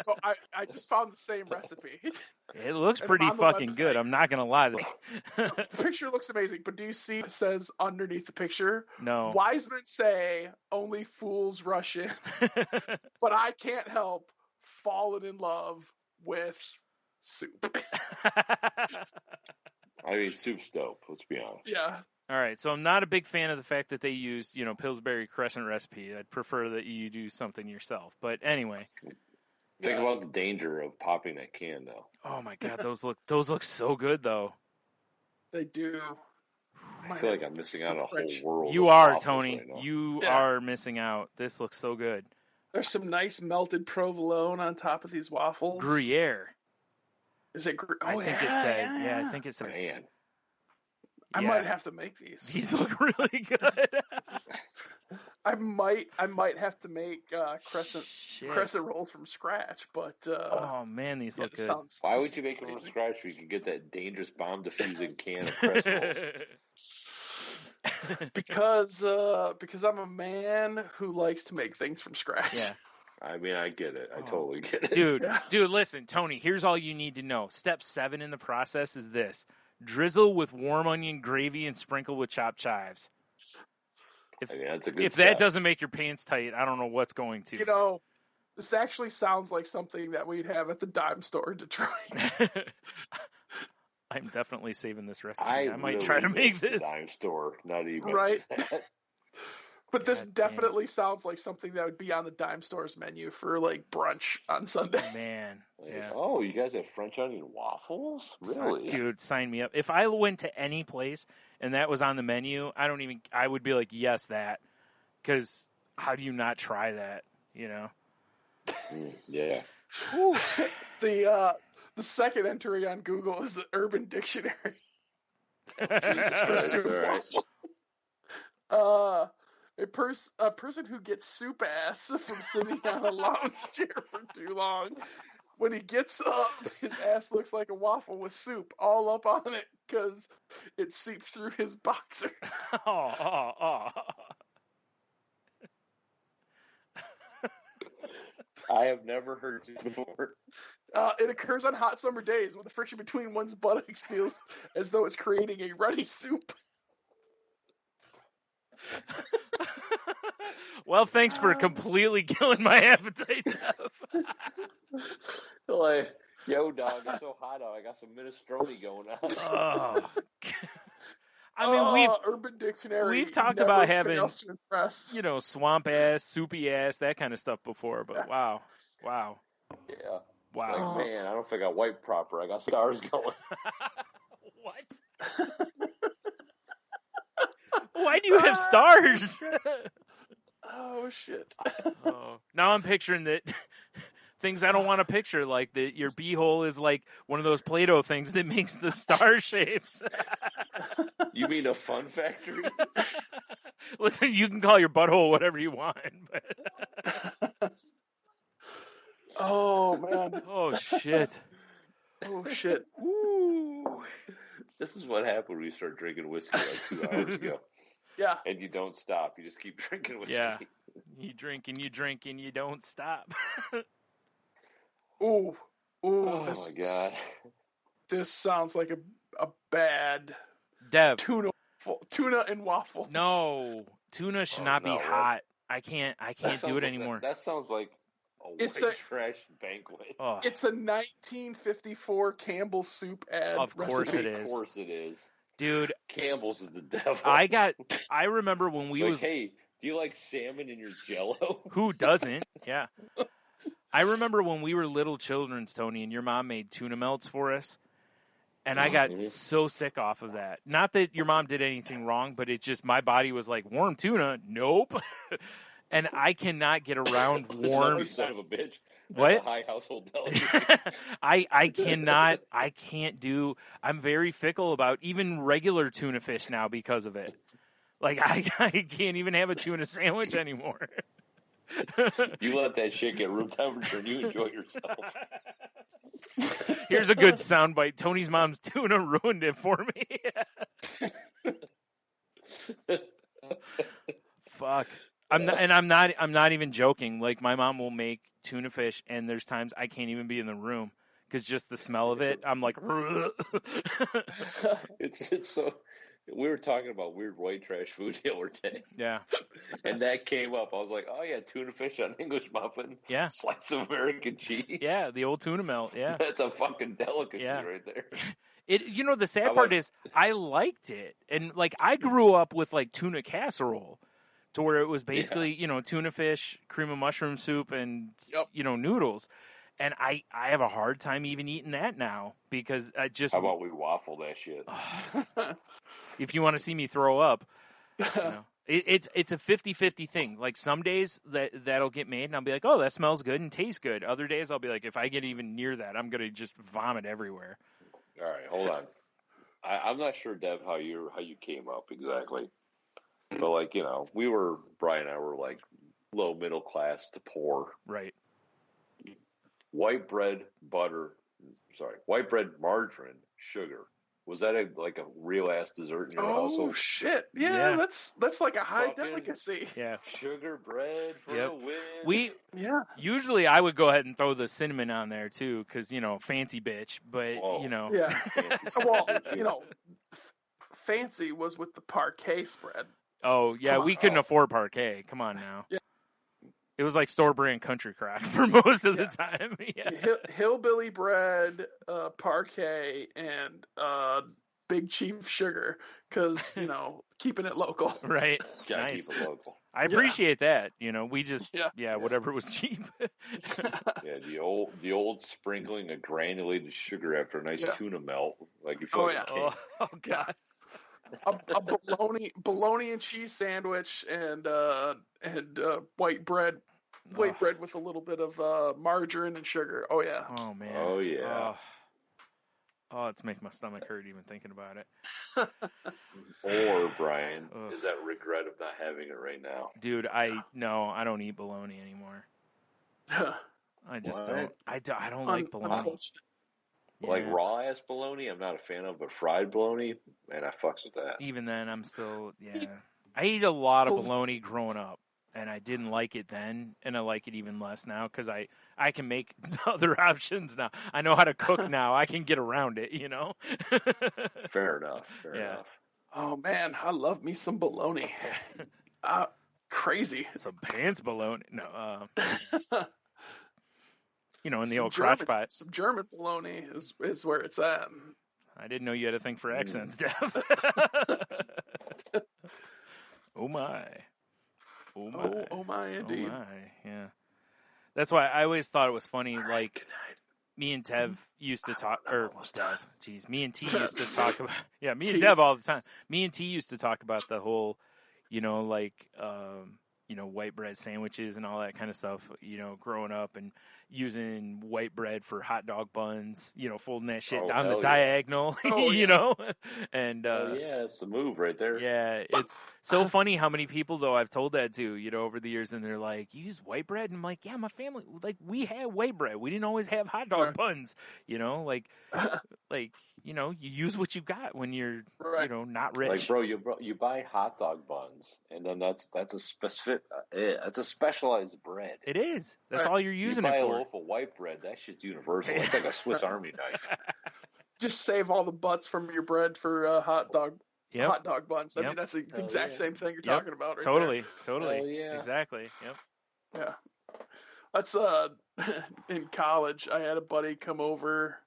S3: So I just found the same recipe.
S1: It looks pretty fucking good. I'm not gonna lie.
S3: The picture looks amazing, but do you see it says underneath the picture?
S1: No.
S3: Wise men say only fools rush in, but I can't help falling in love with soup.
S2: I mean, soup's dope. Let's be honest.
S3: Yeah.
S1: All right, so I'm not a big fan of the fact that they use, Pillsbury Crescent recipe. I'd prefer that you do something yourself. But anyway,
S2: think about the danger of popping that can, though.
S1: Oh my God, those look so good, though.
S3: They do.
S2: I feel like I'm missing out on a whole world.
S1: You are, Tony. Right, you are missing out. This looks so good.
S3: There's some nice melted provolone on top of these waffles.
S1: Gruyere.
S3: Is it?
S1: I think it said. Yeah, I think it said.
S2: Man.
S3: I might have to make these.
S1: These look really good.
S3: I might have to make crescent rolls from scratch, but
S1: oh man, these look good.
S2: Why would you make them from scratch if you can get that dangerous bomb diffusing can of crescent rolls?
S3: Because I'm a man who likes to make things from scratch.
S1: Yeah.
S2: I mean, I get it. I totally get it.
S1: Dude, listen, Tony, here's all you need to know. Step 7 in the process is this. Drizzle with warm onion gravy and sprinkle with chopped chives. If that doesn't make your pants tight, I don't know what's going to.
S3: This actually sounds like something that we'd have at the dime store in Detroit.
S1: I'm definitely saving this recipe. I might try to make this.
S2: Dime store, not even
S3: right. But this definitely sounds like something that would be on the dime store's menu for like brunch on Sunday.
S1: Man, yeah.
S2: Oh, you guys have French onion waffles? Really?
S1: Dude, sign me up. If I went to any place and that was on the menu, I would be like, yes, that. Because how do you not try that?
S2: Yeah.
S3: The second entry on Google is the Urban Dictionary.
S2: Jesus Christ, all right.
S3: A person who gets soup ass from sitting on a lounge chair for too long. When he gets up, his ass looks like a waffle with soup all up on it because it seeped through his boxers.
S2: I have never heard this before.
S3: It occurs on hot summer days when the friction between one's buttocks feels as though it's creating a runny soup.
S1: Well, thanks for completely killing my appetite, Dev.
S2: Like, yo, dog, it's so hot out. I got some minestrone going on.
S1: Oh. I mean,
S3: Urban Dictionary.
S1: We've talked about having, swamp ass, soupy ass, that kind of stuff before. But wow.
S2: Yeah.
S1: Wow.
S2: Like, man, I don't know if I got white proper. I got stars going.
S1: What? Why do you have stars?
S3: Oh shit.
S1: Oh, now I'm picturing that things I don't want to picture, like that your beehole is like one of those Play-Doh things that makes the star shapes.
S2: You mean a fun factory?
S1: Listen, you can call your butthole whatever you want. But...
S3: Oh man.
S1: Oh shit.
S3: Oh shit.
S1: Ooh.
S2: This is what happened when you start drinking whiskey like 2 hours ago.
S3: Yeah.
S2: And you don't stop. You just keep drinking whiskey.
S1: Yeah. You drink and you don't stop.
S3: Ooh. Ooh.
S2: Oh my god.
S3: This sounds like a bad
S1: Dev.
S3: tuna and waffles.
S1: No. Tuna should not be hot. I can't do it anymore.
S2: That sounds like It's a trash banquet.
S1: Oh.
S3: It's a 1954 Campbell's soup ad.
S1: Of course
S3: recipe.
S1: it is.
S2: Of course it is.
S1: Dude.
S2: Campbell's is the devil.
S1: I remember when we
S2: like, hey, do you like salmon in your Jell-O?
S1: Who doesn't? Yeah. I remember when we were little children, Tony, and your mom made tuna melts for us. And I got so sick off of that. Not that your mom did anything wrong, but it just, my body was like, warm tuna? Nope. And I cannot get around warm.
S2: You son of a bitch.
S1: What?
S2: That's a high household delicacy.
S1: I can't do, I'm very fickle about even regular tuna fish now because of it. Like, I can't even have a tuna sandwich anymore.
S2: You let that shit get room temperature and you enjoy yourself.
S1: Here's a good soundbite. Tony's mom's tuna ruined it for me. Fuck. I'm not even joking. Like, my mom will make tuna fish, and there's times I can't even be in the room because just the smell of it, I'm like,
S2: it's so. We were talking about weird white trash food the other day.
S1: Yeah.
S2: And that came up. I was like, oh yeah, tuna fish on English muffin.
S1: Yeah.
S2: Slice of American cheese.
S1: Yeah, the old tuna melt. Yeah.
S2: That's a fucking delicacy right there.
S1: The sad part is I liked it. And like, I grew up with like tuna casserole to where it was basically, tuna fish, cream of mushroom soup, and, noodles. And I have a hard time even eating that now because I just.
S2: How about we waffle that shit?
S1: If you want to see me throw up, it's a 50-50 thing. Like, some days that'll get made and I'll be like, oh, that smells good and tastes good. Other days I'll be like, if I get even near that, I'm gonna just vomit everywhere.
S2: All right, hold on. I'm not sure, Dev, how you came up exactly, but like Bryan and I were like low middle class to poor,
S1: right?
S2: White bread, margarine, sugar. Was that a real ass dessert in your household?
S3: Oh shit! Yeah, that's like a high delicacy.
S1: Yeah,
S2: sugar bread for the win.
S1: Usually I would go ahead and throw the cinnamon on there too, because fancy bitch. But
S3: yeah. Well, fancy was with the parquet spread.
S1: Oh yeah, we couldn't afford parquet. Come on now. Yeah. It was like store brand Country Crock for most of the time. Yeah.
S3: Hillbilly bread, parquet, and Big Chief sugar, because keeping it local.
S1: Right.
S2: Nice. Keep it local.
S1: I appreciate that. We just whatever was cheap.
S2: The old sprinkling of granulated sugar after a nice tuna melt, like you feel like a king.
S1: Oh god.
S3: A bologna and cheese sandwich and white bread with a little bit of margarine and sugar. Oh yeah.
S1: Oh man.
S2: Oh yeah.
S1: Oh, it's making my stomach hurt even thinking about it.
S2: Or Bryan, is that regret of not having it right now?
S1: Dude, I don't eat bologna anymore. I just don't. I don't like bologna.
S2: Like raw ass bologna, I'm not a fan of, but fried bologna, man, I fucks with that.
S1: Even then, I'm still I ate a lot of bologna growing up, and I didn't like it then, and I like it even less now because I can make other options now. I know how to cook now. I can get around it,
S2: Fair enough. Fair enough.
S3: Oh man, I love me some bologna. Crazy.
S1: Some pants bologna. No. In the old crotch pot.
S3: Some German bologna is where it's at.
S1: I didn't know you had a thing for accents, Dev. Oh my. Oh my.
S3: Oh my, indeed.
S1: Oh my, yeah. That's why I always thought it was funny, like, me and Tev used to talk, me and T used to talk about, me and Tev all the time. Me and T used to talk about the whole, white bread sandwiches and all that kind of stuff, growing up and using white bread for hot dog buns, folding that shit down the diagonal, and
S2: it's the move right there.
S1: Yeah, it's so funny how many people though I've told that to, over the years, and they're like, "You use white bread?" And I'm like, "Yeah, my family, like, we had white bread. We didn't always have hot dog buns, you use what you got when you're, not rich."
S2: Like, bro, you buy hot dog buns, and then that's a specific, that's a specialized bread.
S1: It is. That's all you're using
S2: it for.
S1: You
S2: buy a loaf of white bread, that shit's universal. It's like a Swiss Army knife.
S3: Just save all the butts from your bread for hot dog buns. I mean, that's the exact same thing you're talking about, right?
S1: Totally.
S2: Yeah.
S1: Exactly. Yep.
S3: Yeah. That's in college. I had a buddy come over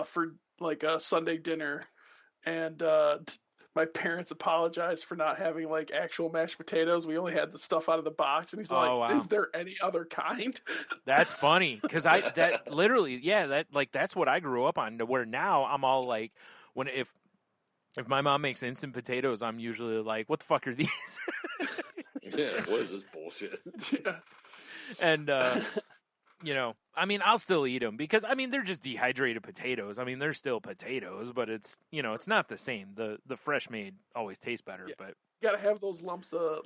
S3: for like a Sunday dinner, and my parents apologized for not having like actual mashed potatoes. We only had the stuff out of the box, and he's like, wow. "Is there any other kind?"
S1: That's funny because that's what I grew up on. To where now I'm all like, if my mom makes instant potatoes, I'm usually like, "What the fuck are these?"
S2: Yeah, what is this bullshit?
S3: Yeah.
S1: And I mean, I'll still eat them because they're just dehydrated potatoes. I mean, they're still potatoes, but it's it's not the same. The fresh made always tastes better, but
S3: you gotta have those lumps of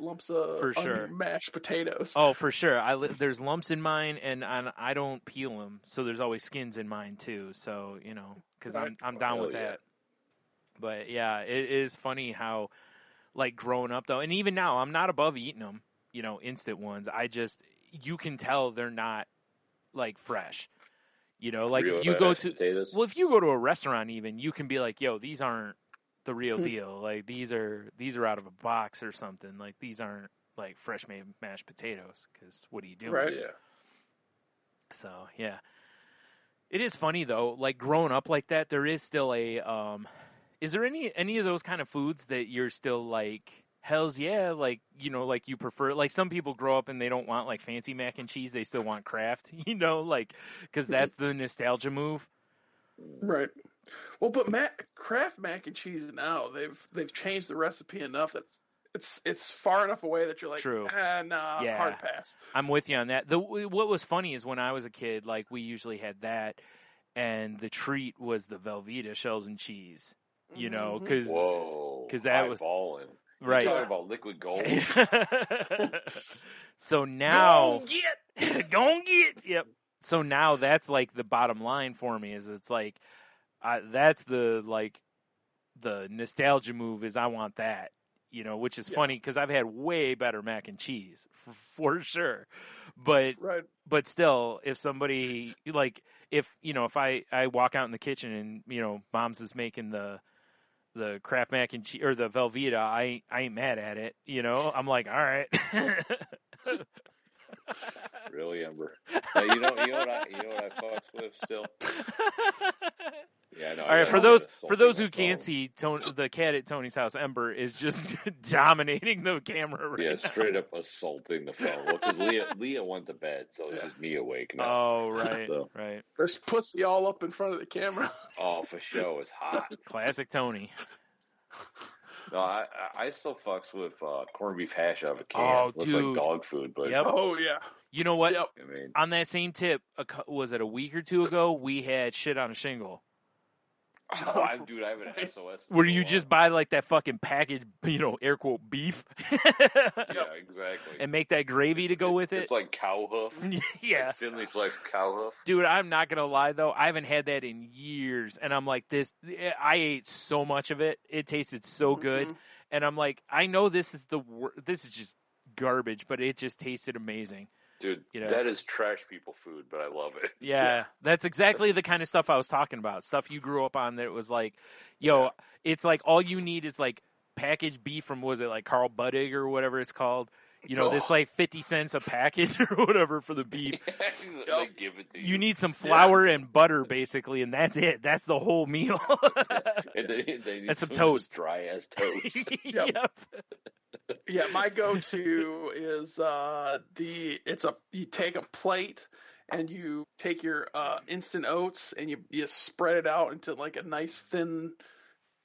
S1: for sure
S3: mashed potatoes.
S1: Oh, for sure. There's lumps in mine, and I don't peel them, so there's always skins in mine too. So because I'm down with that. But yeah, it is funny how like growing up though, and even now I'm not above eating them. Instant ones. You can tell they're not like fresh, like real if you go to potatoes. Well, if you go to a restaurant, even you can be like, "Yo, these aren't the real deal. Like these are out of a box or something. Like these aren't like fresh made mashed potatoes." Because what do you do?
S3: Right.
S2: Yeah.
S1: So yeah, it is funny though. Like growing up like that, there is still a. Is there any of those kind of foods that you're still like? Hells yeah, like, like you prefer, like some people grow up and they don't want like fancy mac and cheese. They still want Kraft, like, because that's the nostalgia move.
S3: Right. Well, but Kraft mac and cheese now, they've changed the recipe enough that it's far enough away that you're like,
S1: true.
S3: Hard pass.
S1: I'm with you on that. What was funny is when I was a kid, like we usually had that, and the treat was the Velveeta shells and cheese, because that was
S2: balling.
S1: Right.
S2: You're talking about liquid gold.
S1: So now,
S3: go get.
S1: Yep. So now that's like the bottom line for me is it's like, that's the nostalgia move is I want that, which is funny because I've had way better mac and cheese for sure, but still, if somebody if I walk out in the kitchen and mom's is making the Kraft mac and cheese or the Velveeta, I ain't mad at it. I'm like, all right.
S2: Really, Ember? Now, you know what I fucks with still. Yeah, no.
S1: All right, for those who can't see, the cat at Tony's house, Ember, is just dominating the camera. Right now.
S2: Straight up assaulting the phone. Well, because Leah went to bed, so it's just me awake now.
S1: Oh, right, right.
S3: There's pussy all up in front of the camera.
S2: Oh, for sure, it's hot.
S1: Classic Tony.
S2: No, I still fucks with corned beef hash out of a can.
S1: Oh,
S2: looks like dog food, but
S3: Oh yeah.
S1: You know what?
S3: Yep.
S1: On that same tip, was it a week or two ago? We had shit on a shingle.
S2: Oh, I have an SOS.
S1: Where you just buy like that fucking packaged, air quote beef.
S2: Yeah, exactly.
S1: And make that gravy to go with it.
S2: It's like cow hoof.
S1: Yeah.
S2: Like thinly sliced cow hoof.
S1: Dude, I'm not gonna lie though, I haven't had that in years, and I'm like, I ate so much of it. It tasted so good, and I'm like, I know this is this is just garbage, but it just tasted amazing.
S2: Dude, that is trash people food, but I love it.
S1: Yeah, that's exactly the kind of stuff I was talking about. Stuff you grew up on that was like, it's like all you need is like packaged beef from, was it like Carl Buddig or whatever it's called? This like 50 cents a package or whatever for the beef.
S2: They give it to you.
S1: You need some flour and butter basically, and that's it. That's the whole meal.
S2: And they need
S1: some toast.
S2: Dry as toast.
S1: Yep.
S3: Yeah, my go-to is you take a plate and you take your instant oats and you spread it out into like a nice thin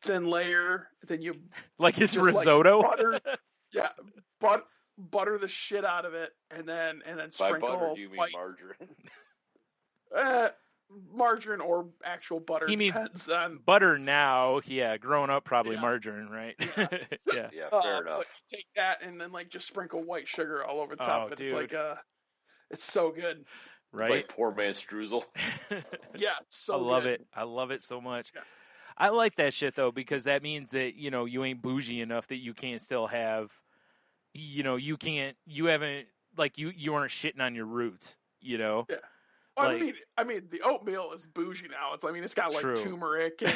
S3: layer. Then you
S1: like it's risotto.
S3: Like butter, butter the shit out of it, and then sprinkle.
S2: By butter, do you mean margarine?
S3: Margarine or actual butter.
S1: He means
S3: on...
S1: butter now. Yeah, growing up, probably margarine, right?
S3: Yeah,
S2: yeah, fair enough.
S3: Take that and then just sprinkle white sugar all over the top of it. Dude. It's like it's so good.
S1: Right?
S2: It's like poor man's streusel.
S3: Yeah, it's so
S1: I love
S3: good.
S1: it. I love it so much.
S3: Yeah.
S1: I like that shit though, because that means that, you ain't bougie enough that you can't still have, you haven't, like, you aren't shitting on your roots,
S3: Yeah. Well, I mean, the oatmeal is bougie now. It's got like turmeric and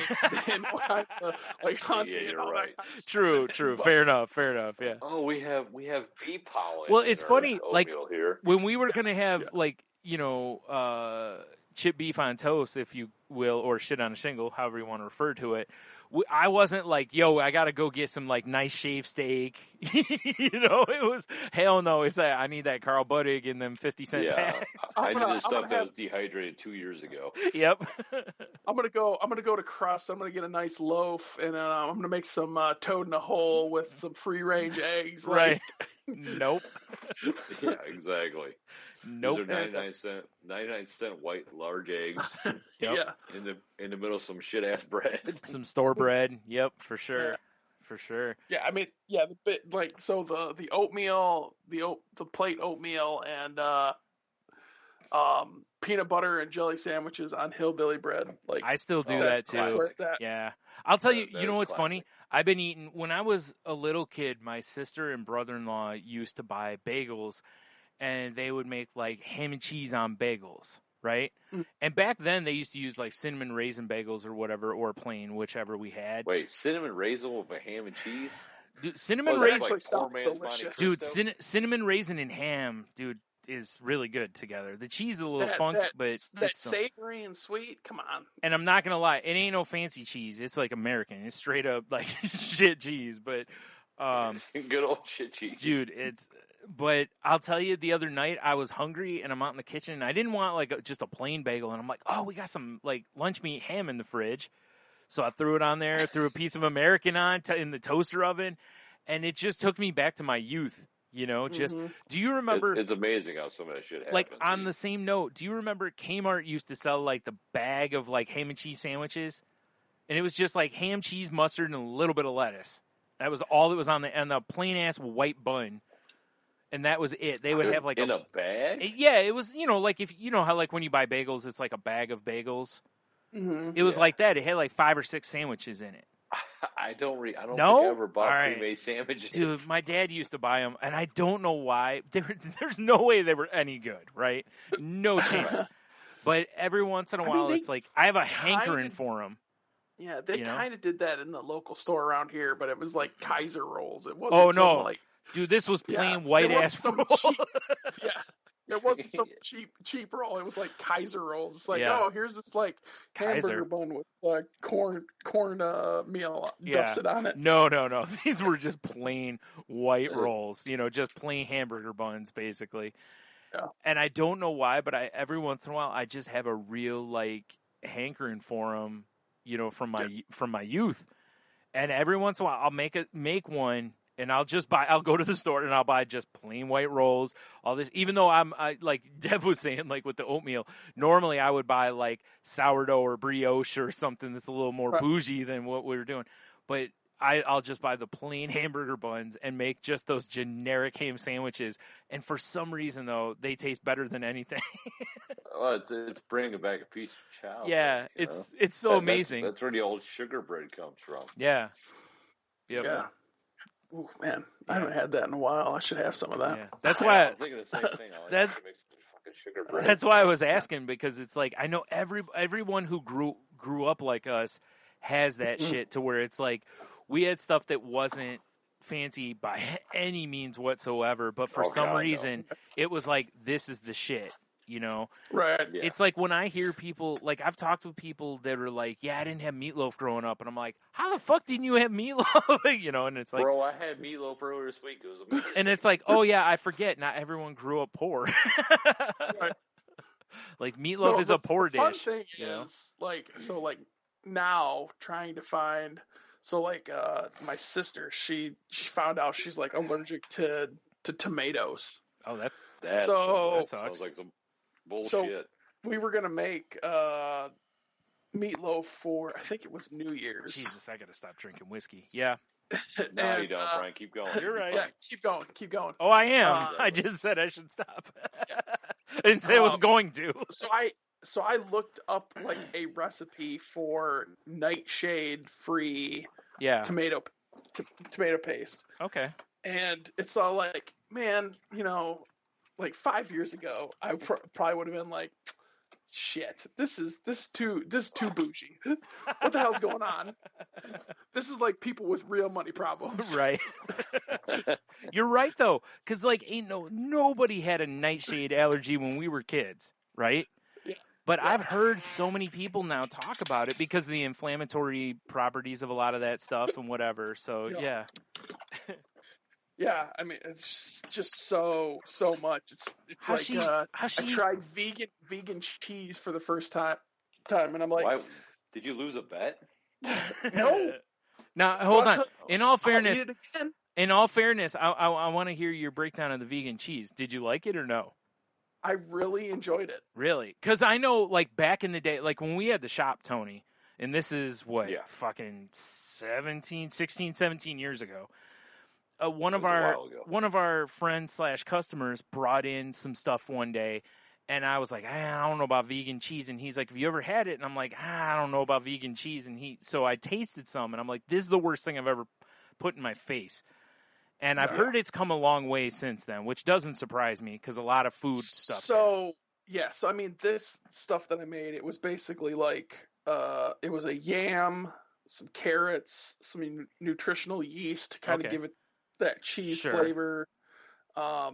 S3: honey.
S2: Yeah, you're right.
S1: True. Fair enough. Yeah.
S2: Oh, we have bee pollen.
S1: Well, it's funny. Like
S2: here.
S1: when we were gonna have chip beef on toast, if you will, or shit on a shingle, however you want to refer to it. I wasn't like, yo, I gotta go get some like nice shaved steak. It was hell no. It's like, I need that Carl Buddig in them 50-cent packs.
S2: I did this stuff that was dehydrated 2 years ago.
S1: Yep.
S3: I'm gonna go to Crust. I'm gonna get a nice loaf, and I'm gonna make some toad in a hole with some free range eggs.
S1: Right. Nope.
S2: Yeah, exactly.
S1: Nope.
S2: These are 99-cent white large eggs.
S1: Yep.
S3: Yeah.
S2: In the middle of some shit ass bread.
S1: Some store bread. Yep, for sure. Yeah. For sure.
S3: Yeah, I mean, the oatmeal, the plate oatmeal, and peanut butter and jelly sandwiches on hillbilly bread. Like,
S1: I still do that too. Yeah. I'll tell you. You know what's funny? I've been eating when I was a little kid. My sister and brother-in-law used to buy bagels, and they would make like ham and cheese on bagels, right? Mm. And back then they used to use like cinnamon raisin bagels or whatever, or plain, whichever we had.
S2: Wait, cinnamon raisin with a ham and cheese?
S1: Dude, cinnamon raisin,
S2: like poor man's delicious.
S1: Dude, cinnamon raisin and ham, dude, is really good together. The cheese is a little funk, but
S3: it's savory and sweet. Come on.
S1: And I'm not gonna lie, it ain't no fancy cheese. It's like American. It's straight up like shit cheese, but
S2: good old shit cheese,
S1: dude. But I'll tell you, the other night I was hungry and I'm out in the kitchen and I didn't want like just a plain bagel, and I'm like, oh, we got some like lunch meat ham in the fridge, so I threw it on there, threw a piece of American on in the toaster oven, and it just took me back to my youth. Do you remember?
S2: It's amazing how some of that shit happens.
S1: Like on the same note, do you remember Kmart used to sell like the bag of like ham and cheese sandwiches, and it was just like ham, cheese, mustard, and a little bit of lettuce. That was all that was on the plain ass white bun. And that was it. They would have like
S2: in a bag.
S1: Yeah, it was like if how like when you buy bagels, it's like a bag of bagels.
S3: Mm-hmm.
S1: It was like that. It had like 5 or 6 sandwiches in it.
S2: I don't think I ever bought pre-made sandwiches.
S1: Dude, my dad used to buy them, and I don't know why. There's no way they were any good, right? No chance. But every once in a while, it's like I have a hankering for them.
S3: Yeah, they kind of did that in the local store around here, but it was like Kaiser rolls. It wasn't like.
S1: Dude, this was plain white ass roll.
S3: It wasn't some cheap roll. It was like Kaiser rolls. It's like, here's this like hamburger bun with corn meal dusted on it.
S1: No. These were just plain white rolls. Just plain hamburger buns, basically.
S3: Yeah.
S1: And I don't know why, but every once in a while I just have a real like hankering for them. From my youth. And every once in a while I'll make one. And I'll go to the store and I'll buy just plain white rolls, all this, even though I like Dev was saying, like with the oatmeal, normally I would buy like sourdough or brioche or something that's a little more bougie than what we were doing. But I'll just buy the plain hamburger buns and make just those generic ham sandwiches. And for some reason, though, they taste better than anything.
S2: Well, it's bringing back a piece of chow.
S1: Yeah, it's so amazing.
S2: That's where the old sugar bread comes from.
S1: Yeah.
S3: Yep. Yeah. Oh man, I haven't had that in a while. I should have some of that.
S1: Yeah. That's why
S2: I'm thinking the same thing. I like to make some fucking sugar bread.
S1: That's why I was asking, because it's like I know everyone who grew up like us has that shit to where it's like we had stuff that wasn't fancy by any means whatsoever, but for some reason it was like, this is the shit.
S3: Right?
S2: Yeah.
S1: It's like when I hear people, like I've talked with people that are like, yeah, I didn't have meatloaf growing up, and I'm like, how the fuck didn't you have meatloaf? And it's like,
S2: bro, I had meatloaf earlier this week. It was amazing.
S1: And it's like, oh yeah, I forget. Not everyone grew up poor.
S3: Right.
S1: Like meatloaf is a poor
S3: dish. The fun
S1: dish.
S3: thing is like now trying to find. So like my sister, she found out she's like allergic to to tomatoes.
S1: Oh, that
S2: sounds like some bullshit.
S3: So we were gonna make meatloaf for, I think it was New Year's.
S1: Jesus, I gotta stop drinking whiskey. Yeah.
S2: No, you don't, Brian. Keep going.
S1: You're right.
S3: Yeah, keep going.
S1: Oh, I am. I just said I should stop. I didn't say I was going to.
S3: So I looked up like a recipe for nightshade free tomato paste.
S1: Okay.
S3: And it's all like, man, like 5 years ago, I probably would have been like, shit, this is too bougie. What the hell's going on? This is like people with real money problems.
S1: Right. You're right though, because like nobody had a nightshade allergy when we were kids, right?
S3: Yeah.
S1: But I've heard so many people now talk about it because of the inflammatory properties of a lot of that stuff and whatever. So yeah.
S3: Yeah, I mean, it's just so much. It's I tried vegan cheese for the first time, and I'm like,
S2: why? Did you lose a bet?
S3: No.
S1: Now hold on. In all fairness, I want to hear your breakdown of the vegan cheese. Did you like it or no?
S3: I really enjoyed it.
S1: Really? Because I know, like back in the day, like when we had the shop, Tony, and this is fucking 16, 17 years ago. One of our friends / customers brought in some stuff one day, and I was like, I don't know about vegan cheese, and he's like, have you ever had it? And I'm like, I don't know about vegan cheese, and so I tasted some, and I'm like, this is the worst thing I've ever put in my face, and I've heard it's come a long way since then, which doesn't surprise me because a lot of food stuff. So
S3: I mean, this stuff that I made, it was basically like, it was a yam, some carrots, some nutritional yeast to kind of give it that cheese flavor. I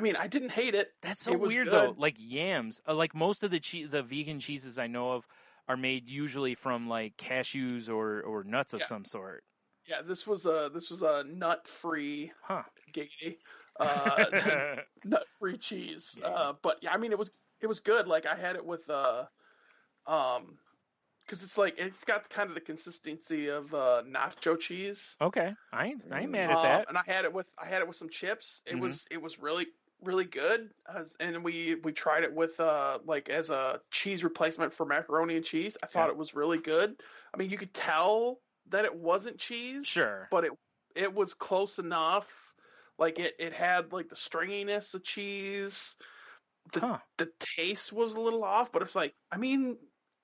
S3: mean, I didn't hate it.
S1: That's so weird though. Like yams, like most of the vegan cheeses I know of are made usually from like cashews or nuts of some sort.
S3: Yeah, this was a nut free, nut free cheese.
S1: Yeah.
S3: But yeah, I mean, it was good. Like I had it with because it's got kind of the consistency of nacho cheese.
S1: Okay, I ain't mad at that.
S3: And I had it with some chips. It was really, really good. And we tried it with like as a cheese replacement for macaroni and cheese. I thought it was really good. I mean, you could tell that it wasn't cheese.
S1: Sure.
S3: But it was close enough. Like it had like the stringiness of cheese. The taste was a little off, but it's like, I mean,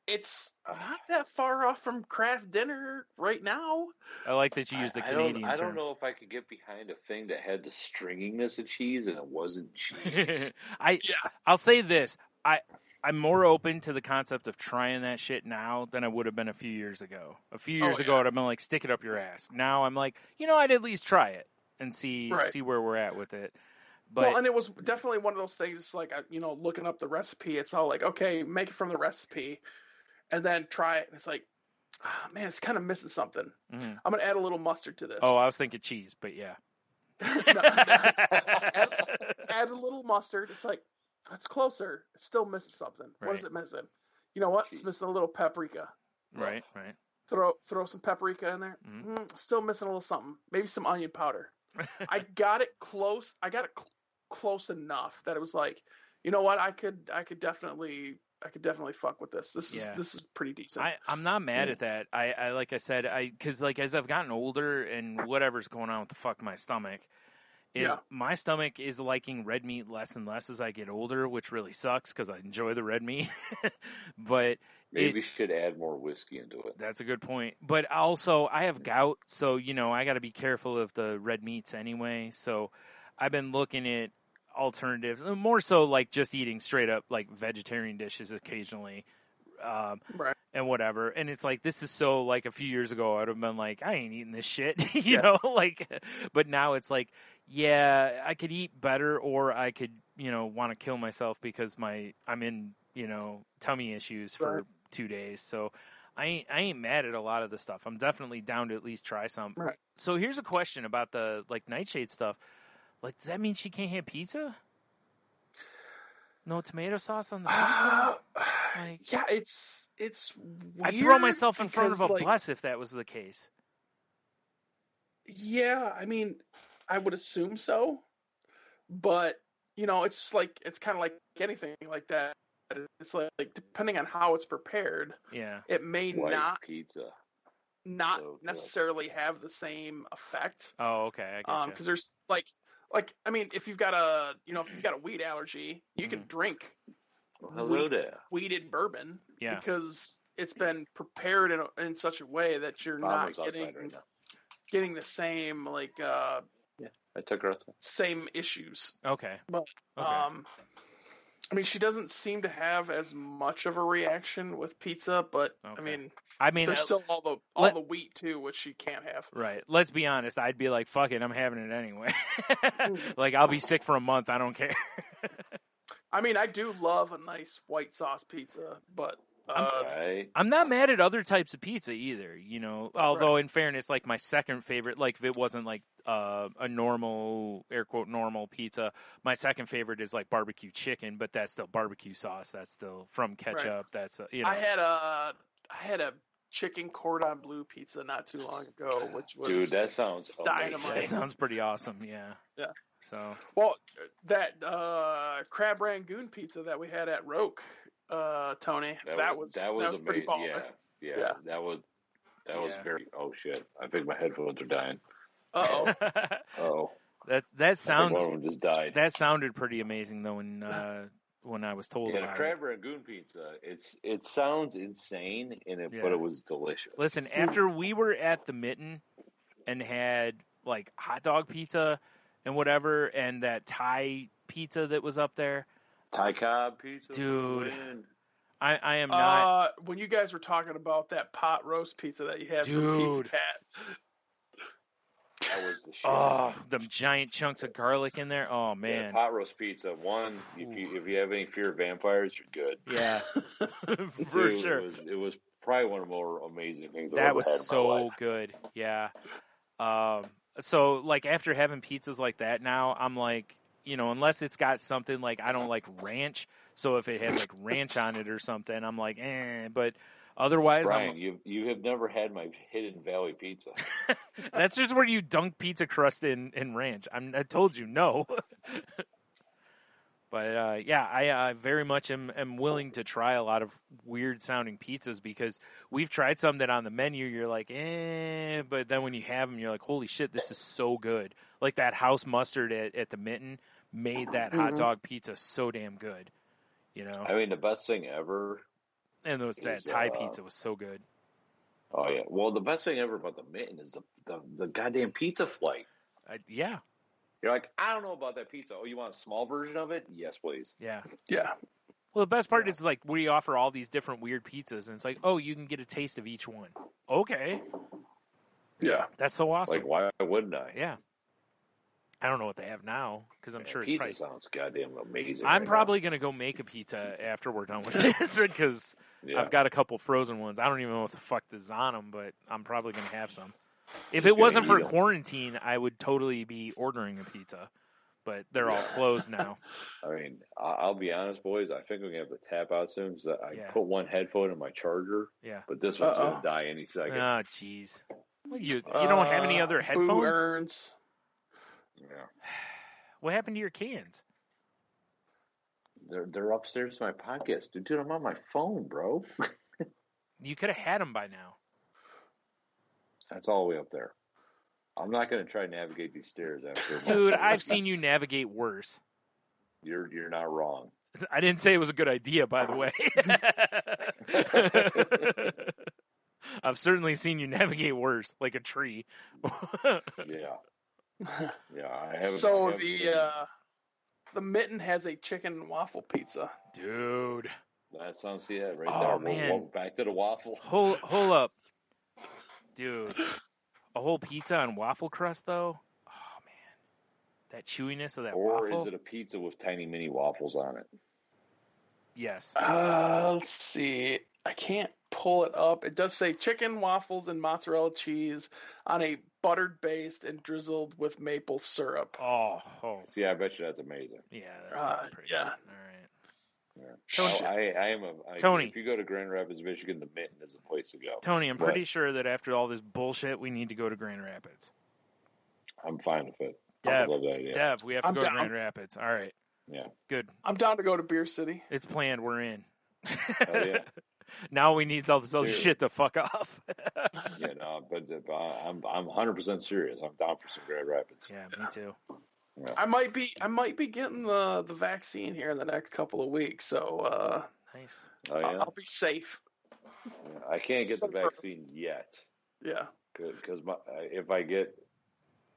S3: it's not that far off from Kraft Dinner right now.
S1: I like that you use the Canadian term.
S2: I don't know if I could get behind a thing that had the stringiness of cheese and it wasn't cheese.
S1: I'll say this. I'm more open to the concept of trying that shit now than I would have been a few years ago. A few years ago, I'd have been like, stick it up your ass. Now I'm like, I'd at least try it and see where we're at with it. But,
S3: and it was definitely one of those things. It's like, looking up the recipe, it's all like, okay, make it from the recipe. And then try it, and it's like, man, it's kind of missing something. Mm-hmm. I'm going to add a little mustard to this.
S1: Oh, I was thinking cheese, but yeah.
S3: Add a little mustard. It's like, that's closer. It's still missing something. Right. What is it missing? You know what? It's missing a little paprika.
S1: Right.
S3: Throw some paprika in there. Mm-hmm. Still missing a little something. Maybe some onion powder. I got it close. I got it close enough that it was like, you know what? I could definitely fuck with this. This is pretty decent.
S1: I'm not mad at that. I like I said, because like as I've gotten older and whatever's going on with the fuck my stomach, my stomach is liking red meat less and less as I get older, which really sucks because I enjoy the red meat. But
S2: maybe we should add more whiskey into it.
S1: That's a good point. But also I have gout, so I got to be careful of the red meats anyway. So I've been looking at alternatives, more so like just eating straight up like vegetarian dishes occasionally, and whatever. And it's like, this is so like a few years ago I'd have been like, I ain't eating this shit, like, but now it's like, I could eat better, or I could, want to kill myself because I'm in, tummy issues for 2 days. So I ain't mad at a lot of the stuff. I'm definitely down to at least try some.
S3: Right.
S1: So here's a question about the like nightshade stuff. Like, does that mean she can't have pizza? No tomato sauce on the pizza?
S3: Yeah, it's weird.
S1: I'd throw myself in front of a bus if that was the case.
S3: Yeah, I mean, I would assume so. But it's just like it's kind of like anything like that. It's like depending on how it's prepared, it may not necessarily have the same effect.
S1: Oh, okay, I get you.
S3: Because there's like I mean, if you've got a wheat allergy, you can drink wheated bourbon because it's been prepared in such a way that you're not getting the same like
S2: I took her outside.
S3: Same issues.
S1: Okay.
S3: But I mean, she doesn't seem to have as much of a reaction with pizza, but I mean, there's still all the wheat too, which she can't have.
S1: Right. Let's be honest. I'd be like, fuck it, I'm having it anyway. Like, I'll be sick for a month. I don't care.
S3: I mean, I do love a nice white sauce pizza, but
S1: I'm not mad at other types of pizza either, although in fairness, like my second favorite, like if it wasn't like a normal, air quote, normal pizza, my second favorite is like barbecue chicken, but that's still barbecue sauce. That's still from ketchup. Right. That's,
S3: I had a chicken cordon bleu pizza not too long ago, which was
S2: dude, that sounds
S3: dynamite.
S1: That sounds pretty awesome. Yeah. So
S3: that crab rangoon pizza that we had at Roke, Tony, that was pretty baller.
S2: Yeah. That was very. Oh shit! I think my headphones are dying.
S3: Uh-oh.
S1: That sounds.
S2: One of them just died.
S1: That sounded pretty amazing though when I was told about
S2: crab rangoon pizza. It sounds insane but it was delicious.
S1: Listen, after we were at the Mitten and had like hot dog pizza and whatever, and that Thai pizza that was up there.
S2: Thai cob pizza,
S1: dude. I am not.
S3: When you guys were talking about that pot roast pizza that you had from Pizza Cat,
S2: that was the shit.
S1: Oh, them giant chunks of garlic in there. Oh man,
S2: pot roast pizza. One, if you have any fear of vampires, you're good.
S1: Yeah, for sure.
S2: It was probably one of the more amazing things
S1: that was so good. Yeah. So like after having pizzas like that, now I'm like, unless it's got something like I don't like ranch. So if it has like ranch on it or something, I'm like, But otherwise,
S2: Bryan, you have never had my Hidden Valley pizza.
S1: That's just where you dunk pizza crust in ranch. I told you no. But I very much am willing to try a lot of weird sounding pizzas because we've tried some that on the menu you're like, but then when you have them, you're like, holy shit, this is so good. Like that house mustard at the Mitten made that hot dog pizza so damn good.
S2: I mean, the best thing ever.
S1: And that Thai pizza was so good.
S2: Oh yeah. Well, the best thing ever about the Mitten is the goddamn pizza flight.
S1: Yeah.
S2: You're like, I don't know about that pizza. Oh, you want a small version of it? Yes, please.
S1: Yeah.
S3: Yeah.
S1: Well, the best part is like we offer all these different weird pizzas, and it's like, oh, you can get a taste of each one. Okay.
S3: Yeah.
S1: That's so awesome.
S2: Like, why wouldn't I?
S1: Yeah. I don't know what they have now because I'm sure it's
S2: pizza sounds goddamn amazing.
S1: I'm probably going to go make a pizza after we're done with this because I've got a couple frozen ones. I don't even know what the fuck is on them, but I'm probably going to have some. If it wasn't for quarantine, I would totally be ordering a pizza, but they're all closed now.
S2: I mean, I'll be honest, boys. I think we're going to have to tap out soon because I put one headphone in my charger, but this one's going to die any second.
S1: Oh, jeez. Well, you don't have any other headphones?
S2: Yeah.
S1: What happened to your cans?
S2: They're upstairs in my podcast. Dude, I'm on my phone, bro.
S1: You could have had them by now.
S2: That's all the way up there. I'm not going to try to navigate these stairs after.
S1: Dude, I've seen you navigate worse.
S2: You're not wrong.
S1: I didn't say it was a good idea, by the way. I've certainly seen you navigate worse, like a tree.
S2: Yeah. Yeah, I haven't.
S3: So the Mitten has a chicken and waffle pizza.
S1: Dude.
S2: That sounds right there.
S1: Man.
S2: We'll back to the waffle.
S1: Hold up. Dude. A whole pizza on waffle crust, though? Oh, man. That chewiness of that waffle.
S2: Or is it a pizza with tiny mini waffles on it?
S1: Yes.
S3: Let's see. I can't pull it up. It does say chicken, waffles, and mozzarella cheese on a buttered base and drizzled with maple syrup.
S1: Oh.
S2: See, I bet you that's amazing.
S1: Yeah, that's pretty good. All right.
S2: Yeah.
S1: Tony,
S2: if you go to Grand Rapids, Michigan, the Mitten is the place to go.
S1: Tony, I'm pretty sure that after all this bullshit, we need to go to Grand Rapids.
S2: I'm fine with it.
S1: Dev,
S2: I love that idea.
S1: Dev, we have to go to Grand Rapids. All right.
S2: Yeah.
S1: Good.
S3: I'm down to go to Beer City.
S1: It's planned. We're in.
S2: Oh, yeah.
S1: Now we need all this other shit to fuck off.
S2: Yeah, no, but I'm 100% serious. I'm down for some Grand Rapids.
S1: Yeah, me too.
S3: Yeah. I might be getting the vaccine here in the next couple of weeks, so
S1: nice.
S2: Oh, yeah?
S3: I'll be safe.
S2: Yeah, I can't get the vaccine yet.
S3: Yeah.
S2: Because if I get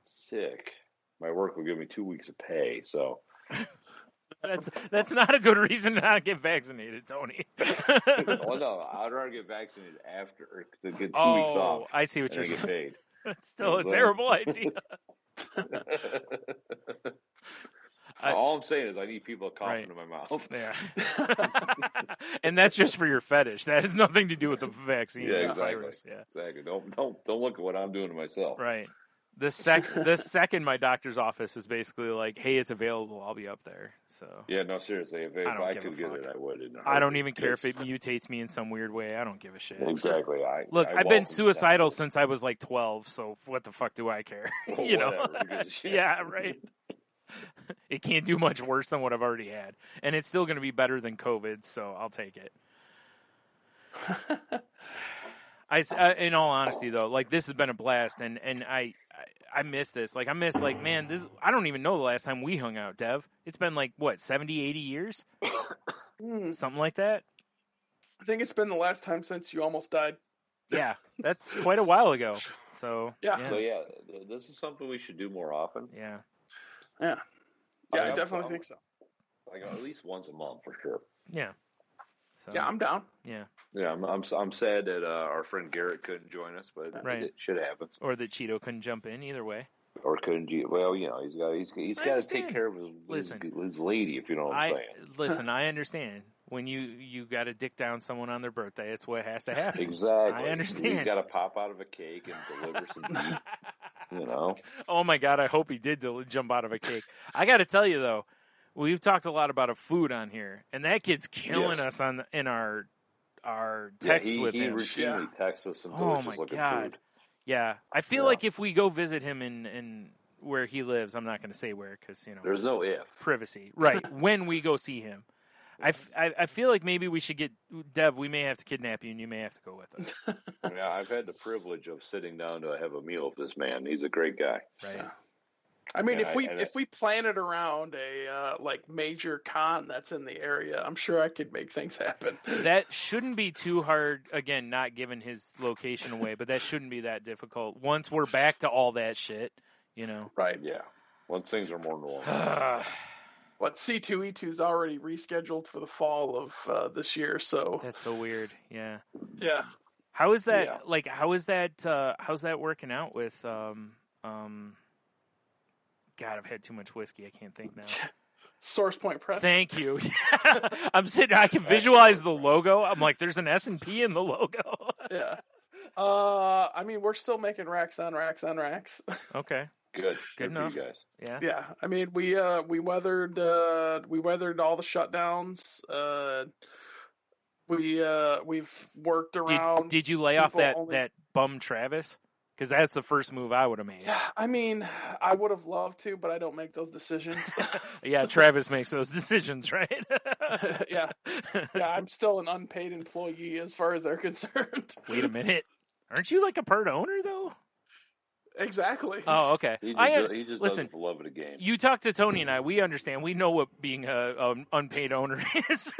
S2: sick, my work will give me 2 weeks of pay. So
S1: that's not a good reason to not get vaccinated, Tony.
S2: Well, no, I'd rather get vaccinated after to get 2 weeks off.
S1: I see what you're saying.
S2: Get paid.
S1: That's still a terrible idea.
S2: All I'm saying is I need people coughing in my mouth.
S1: Yeah. And that's just for your fetish. That has nothing to do with the vaccine.
S2: Yeah, exactly.
S1: Virus. Yeah.
S2: Exactly. Don't look at what I'm doing to myself.
S1: Right. The second my doctor's office is basically like, hey, it's available, I'll be up there. So
S2: yeah, no, seriously. If I could get it, I would.
S1: I don't even care if it mutates me in some weird way. I don't give a shit.
S2: Exactly.
S1: I've been suicidal since I was like 12. So what the fuck do I care? You know? Yeah, right. It can't do much worse than what I've already had, and it's still going to be better than COVID. So I'll take it. In all honesty, though, like this has been a blast, and I miss this. Like I miss man, this. I don't even know the last time we hung out, Dev. It's been like what 70, 80 years, something like that.
S3: I think it's been the last time since you almost died.
S2: Yeah,
S1: that's quite a while ago. So
S2: So this is something we should do more often.
S1: Yeah.
S3: Yeah. Yeah, I definitely think so.
S2: Like at least once a month for sure.
S1: Yeah.
S3: So, yeah, I'm down.
S1: Yeah.
S2: Yeah, I'm sad that our friend Garrett couldn't join us, but it should happen.
S1: Or that Cheeto couldn't jump in. Either way.
S2: Or couldn't you? Well, you know, he's got to take care of his lady, if you know what I'm saying.
S1: Listen, I understand. When you got to dick down someone on their birthday, it's what has to happen.
S2: Exactly.
S1: I understand.
S2: He's got to pop out of a cake and deliver some meat. You know.
S1: Oh my God! I hope he did jump out of a cake. I got to tell you though, we've talked a lot about food on here, and that kid's killing us in our texts with him.
S2: He routinely texts us some delicious looking food.
S1: Yeah, I feel like if we go visit him in where he lives, I'm not going to say where because
S2: there's no if
S1: privacy. Right when we go see him. I feel like maybe we should get Dev. We may have to kidnap you, and you may have to go with us.
S2: Yeah, I've had the privilege of sitting down to have a meal with this man. He's a great guy.
S1: Right.
S3: I mean, if we plan it around a major con that's in the area, I'm sure I could make things happen.
S1: That shouldn't be too hard. Again, not giving his location away, but that shouldn't be that difficult. Once we're back to all that shit,
S2: Right. Yeah. Once things are more normal.
S3: What C2E2 is already rescheduled for the fall of this year, so
S1: that's so weird. Yeah.
S3: Yeah.
S1: How is that? Yeah. Like, how is that? How's that working out with? God, I've had too much whiskey. I can't think now.
S3: Source Point Press.
S1: Thank you. I'm sitting. I can visualize the logo. I'm like, there's an S&P in the logo.
S3: Yeah. I mean, we're still making racks on racks on racks.
S1: Okay.
S2: Good
S1: enough.
S2: For you guys.
S1: Yeah.
S3: Yeah. I mean, we weathered all the shutdowns. We've worked around.
S1: Did you lay off that bum Travis? Because that's the first move I would have made.
S3: Yeah, I mean, I would have loved to, but I don't make those decisions.
S1: Yeah, Travis makes those decisions, right?
S3: Yeah, I'm still an unpaid employee as far as they're concerned.
S1: Wait a minute. Aren't you like a part owner, though?
S3: Exactly.
S1: Oh, okay.
S2: He just
S1: listen,
S2: does the love of the game.
S1: You talk to Tony and I. We understand. We know what being an unpaid owner is.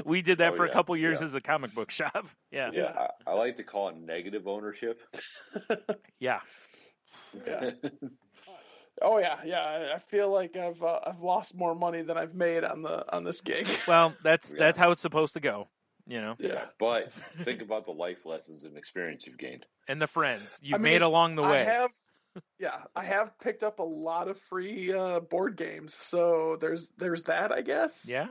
S1: We did that for a couple years as a comic book shop. Yeah.
S2: Yeah. I like to call it negative ownership.
S1: Yeah.
S3: Oh yeah. I feel like I've lost more money than I've made on this gig.
S1: Well, that's how it's supposed to go.
S3: Yeah.
S2: But think about the life lessons and experience you've gained.
S1: And the friends you've made along the way.
S3: I have picked up a lot of free board games. So there's that, I guess.
S1: Yeah.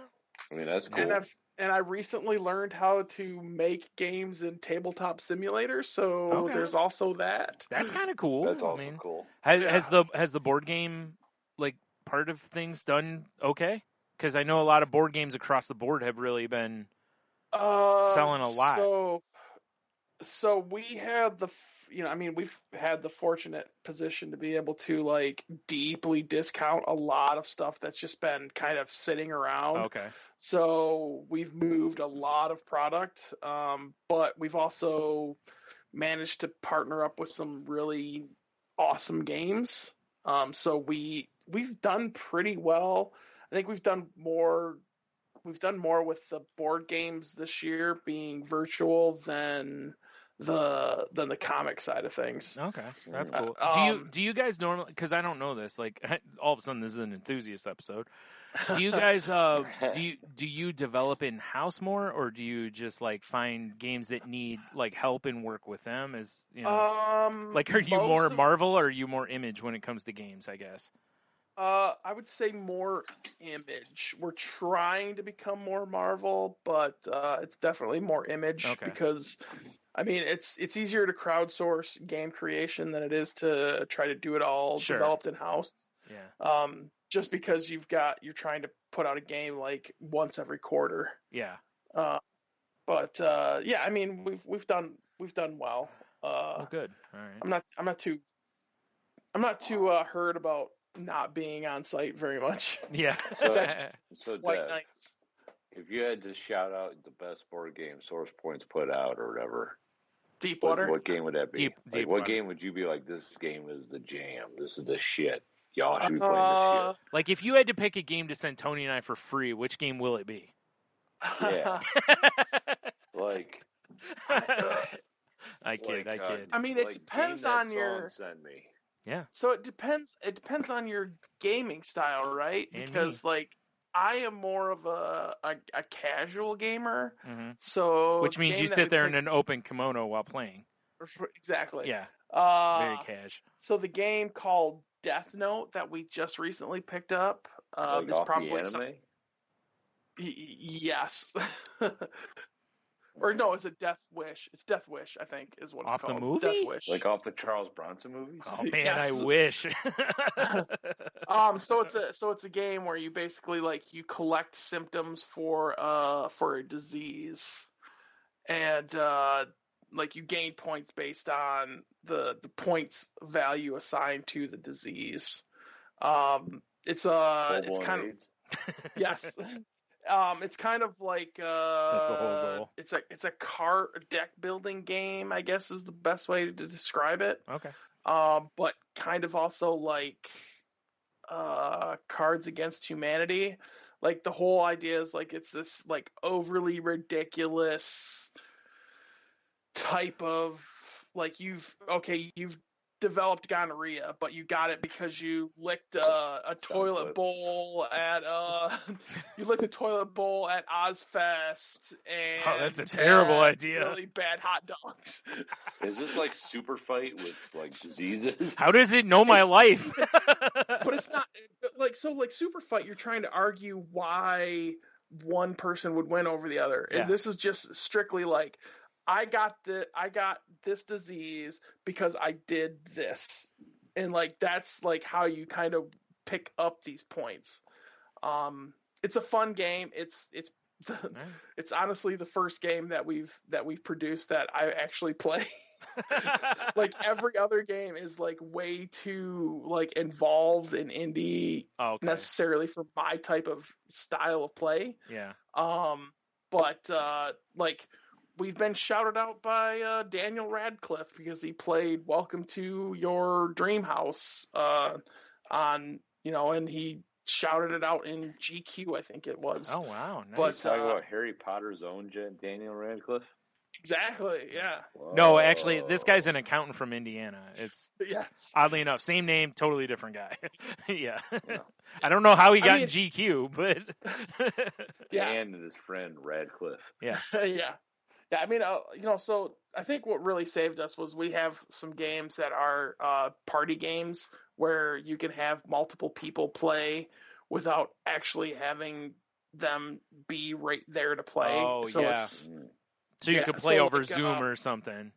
S2: I mean, that's cool.
S3: And I recently learned how to make games in Tabletop Simulator. So there's also that.
S1: That's kind of cool.
S2: That's also cool.
S1: Has the board game like part of things done okay? Because I know a lot of board games across the board have really been selling a lot.
S3: So So we had we've had the fortunate position to be able to like deeply discount a lot of stuff that's just been kind of sitting around.
S1: Okay.
S3: So we've moved a lot of product, but we've also managed to partner up with some really awesome games. So we've done pretty well. I think we've done more with the board games this year being virtual than the comic side of things.
S1: Okay, that's cool. Do you guys normally? Because I don't know this. Like all of a sudden, this is an enthusiast episode. Do you guys do you develop in house more, or do you just like find games that need like help and work with them? As you know, like are you more Marvel or are you more Image when it comes to games? I guess.
S3: I would say more Image. We're trying to become more Marvel, but it's definitely more Image because, I mean, it's easier to crowdsource game creation than it is to try to do it all developed in house.
S1: Yeah.
S3: Just because you're trying to put out a game like once every quarter.
S1: Yeah.
S3: But yeah, I mean, we've done well.
S1: Oh, good. All right.
S3: I'm not too hurt about not being on site very much.
S1: Yeah.
S2: So Dad, nice. If you had to shout out the best board game Source Point's put out or whatever,
S3: Deepwater.
S2: What game would that be?
S1: Deep
S2: what game would you be like? This game is the jam. This is the shit. Y'all should be playing this shit.
S1: Like if you had to pick a game to send Tony and I for free, which game will it be?
S2: Yeah. Like.
S1: I kid.
S3: I mean, it depends on your.
S2: Send me.
S1: Yeah.
S3: So it depends on your gaming style, right? Because like I am more of a casual gamer.
S1: Mm-hmm.
S3: So
S1: which means you sit there in an open kimono while playing.
S3: Exactly.
S1: Yeah. Very cash.
S3: So the game called Death Note that we just recently picked up
S2: is probably the anime?
S3: Yes. Or no, it's a Death Wish. It's Death Wish, I think, is what it's called.
S1: Off the movie?
S3: Death Wish.
S2: Like off the Charles Bronson movies?
S1: Oh man, yes. I wish.
S3: So it's a game where you basically like you collect symptoms for a disease, and like you gain points based on the points value assigned to the disease. It's kind of yes. It's kind of like
S1: that's the whole goal.
S3: It's a deck building game, I guess is the best way to describe it.
S1: Okay.
S3: But kind of also like Cards Against Humanity. Like the whole idea is like it's this like overly ridiculous type of like you've developed gonorrhea, but you got it because you licked a toilet bowl at Ozfest and
S1: that's a terrible idea.
S3: Really bad hot dogs.
S2: Is this like Super Fight with like diseases?
S1: How does it know my life?
S3: But it's not like Super Fight. You're trying to argue why one person would win over the other, and this is just strictly like. I got this disease because I did this, and like that's like how you kind of pick up these points. It's a fun game. It's honestly the first game that we've produced that I actually play. Like every other game is like way too like involved in indie necessarily for my type of style of play.
S1: Yeah.
S3: But like. We've been shouted out by Daniel Radcliffe because he played Welcome to Your Dream House and he shouted it out in GQ, I think it was.
S1: Oh, wow. Nice.
S2: But talking about Harry Potter's own Daniel Radcliffe?
S3: Exactly, yeah.
S1: Whoa. No, actually, this guy's an accountant from Indiana. It's oddly enough, same name, totally different guy. Yeah. I don't know how he got in GQ, but
S2: and his friend Radcliffe.
S1: Yeah.
S3: Yeah. Yeah, I mean, so I think what really saved us was we have some games that are party games where you can have multiple people play without actually having them be right there to play.
S1: Oh, yeah. So you could play over Zoom or something.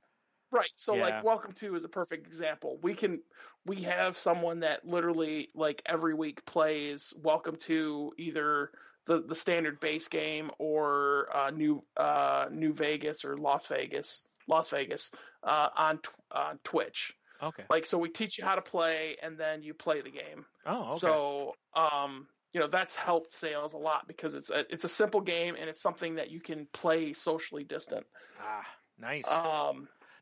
S3: Right. So like Welcome to is a perfect example. We have someone that literally like every week plays Welcome to either the standard base game or New Vegas or Las Vegas. Las Vegas, on Twitch.
S1: Okay.
S3: Like, so we teach you how to play, and then you play the game.
S1: Oh, okay.
S3: So, that's helped sales a lot because it's a simple game, and it's something that you can play socially distant.
S1: Ah, nice.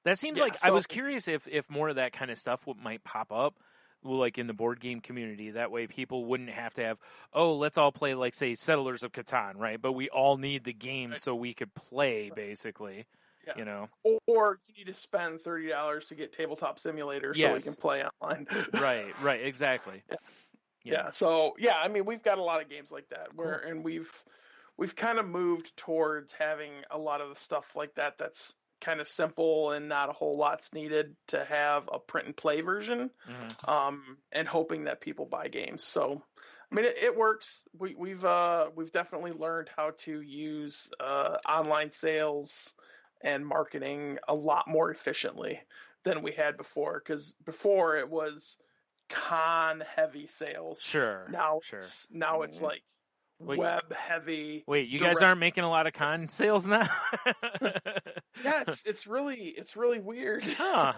S1: That seems like, I was curious if more of that kind of stuff might pop up, like in the board game community. That way people wouldn't have to have, let's all play, like, say, Settlers of Catan, right? But we all need the game so we could play, basically.
S3: Yeah. Or you need to spend $30 to get Tabletop Simulator so we can play online.
S1: Right, exactly.
S3: Yeah. So, I mean, we've got a lot of games like that and we've kind of moved towards having a lot of the stuff like that that's kind of simple and not a whole lot's needed to have a print and play version, and hoping that people buy games. So, I mean, it works. We've definitely learned how to use online sales and marketing a lot more efficiently than we had before. Because before it was con heavy sales.
S1: Sure.
S3: Now it's like web heavy.
S1: Wait, you guys aren't making a lot of con sales now?
S3: Yeah, it's really weird.
S1: Huh.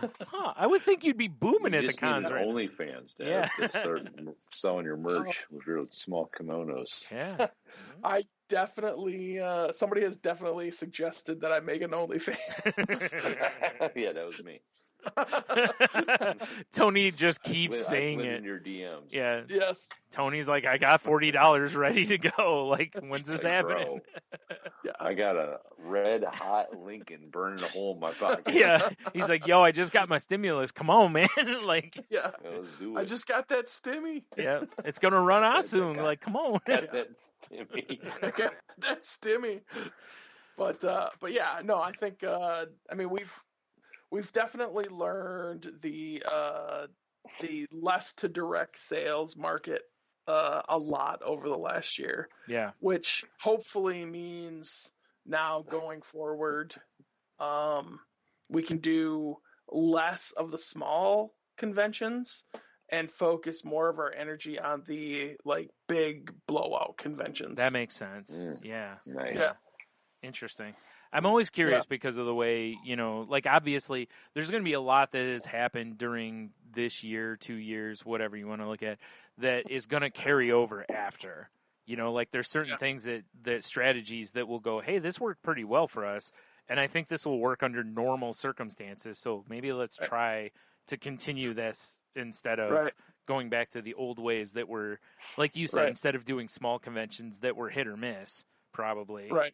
S1: I would think you'd be booming at the cons, right?
S2: OnlyFans, Dad, to start selling your merch with your small kimonos.
S1: Yeah.
S3: I definitely, somebody has definitely suggested that I make an OnlyFans.
S2: Yeah, that was me.
S1: Tony just keeps saying it
S2: in your DMs.
S1: Yeah.
S3: Yes.
S1: Tony's like, I got $40 ready to go. Like, when's this happening?
S2: Yeah. I got a red hot Lincoln burning a hole in my pocket.
S1: Yeah. He's like, yo, I just got my stimulus. Come on, man. Like,
S3: yeah.
S2: Let's do it.
S3: I just got that stimmy.
S1: Yeah. It's gonna run out soon. Like, come on.
S2: Got that stimmy.
S3: I got that stimmy. But yeah, no, I think I mean we've definitely learned the less to direct sales market a lot over the last year.
S1: Yeah.
S3: Which hopefully means now going forward, we can do less of the small conventions and focus more of our energy on the like big blowout conventions.
S1: That makes sense. Yeah.
S2: Nice.
S3: Yeah.
S1: Interesting. I'm always curious because of the way, like obviously there's going to be a lot that has happened during this year, 2 years, whatever you want to look at, that is going to carry over after. Like there's certain things that strategies that will go, hey, this worked pretty well for us, and I think this will work under normal circumstances, so maybe let's try to continue this instead of going back to the old ways that were, like you said, instead of doing small conventions that were hit or miss. Probably. Right.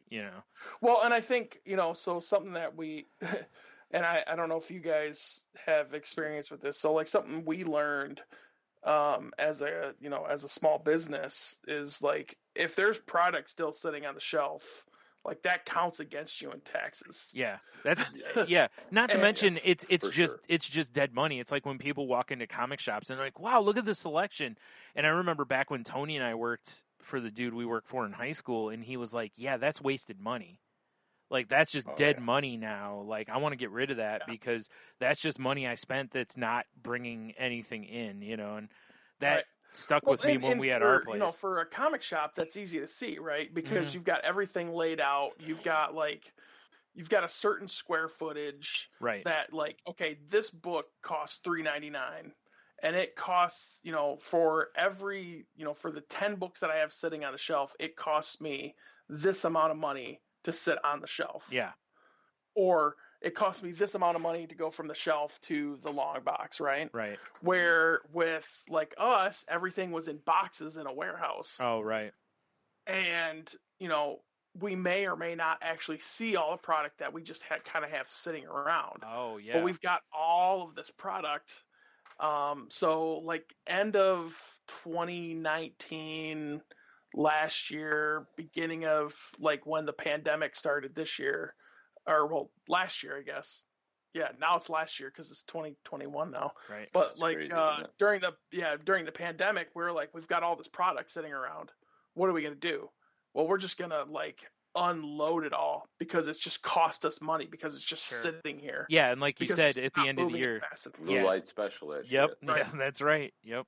S3: Well, and I think, so something that we, and I don't know if you guys have experience with this. So like something we learned, as a small business is like, if there's product still sitting on the shelf, like that counts against you in taxes.
S1: Yeah. That's, Not to mention it's just dead money. It's like when people walk into comic shops and they're like, wow, look at the selection. And I remember back when Tony and I worked for the dude we worked for in high school, and he was like, yeah, that's wasted money. Like, that's just dead money now. Like, I want to get rid of that because that's just money I spent that's not bringing anything in, and that stuck with me when we had our place.
S3: For a comic shop, that's easy to see, right? Because you've got everything laid out. You've got a certain square footage that like, okay, this book costs $3.99. And it costs, for every, for the 10 books that I have sitting on the shelf, it costs me this amount of money to sit on the shelf.
S1: Yeah.
S3: Or it costs me this amount of money to go from the shelf to the long box, right?
S1: Right.
S3: Where with like us, everything was in boxes in a warehouse.
S1: Oh, right.
S3: And, we may or may not actually see all the product that we just kind of have sitting around.
S1: Oh, yeah.
S3: But we've got all of this product. So like end of 2019, last year, beginning of like when the pandemic started this year, last year, I guess. Yeah, now it's last year because it's 2021 now.
S1: Right.
S3: But that's like crazy, during the pandemic, we're like, we've got all this product sitting around. What are we gonna do? Well, we're just gonna like unload it all because it's just cost us money because it's just sitting here.
S1: Yeah, and like you said, at the end of the year,
S2: Blue light special.
S1: Yep. Right. Yeah, that's right. Yep.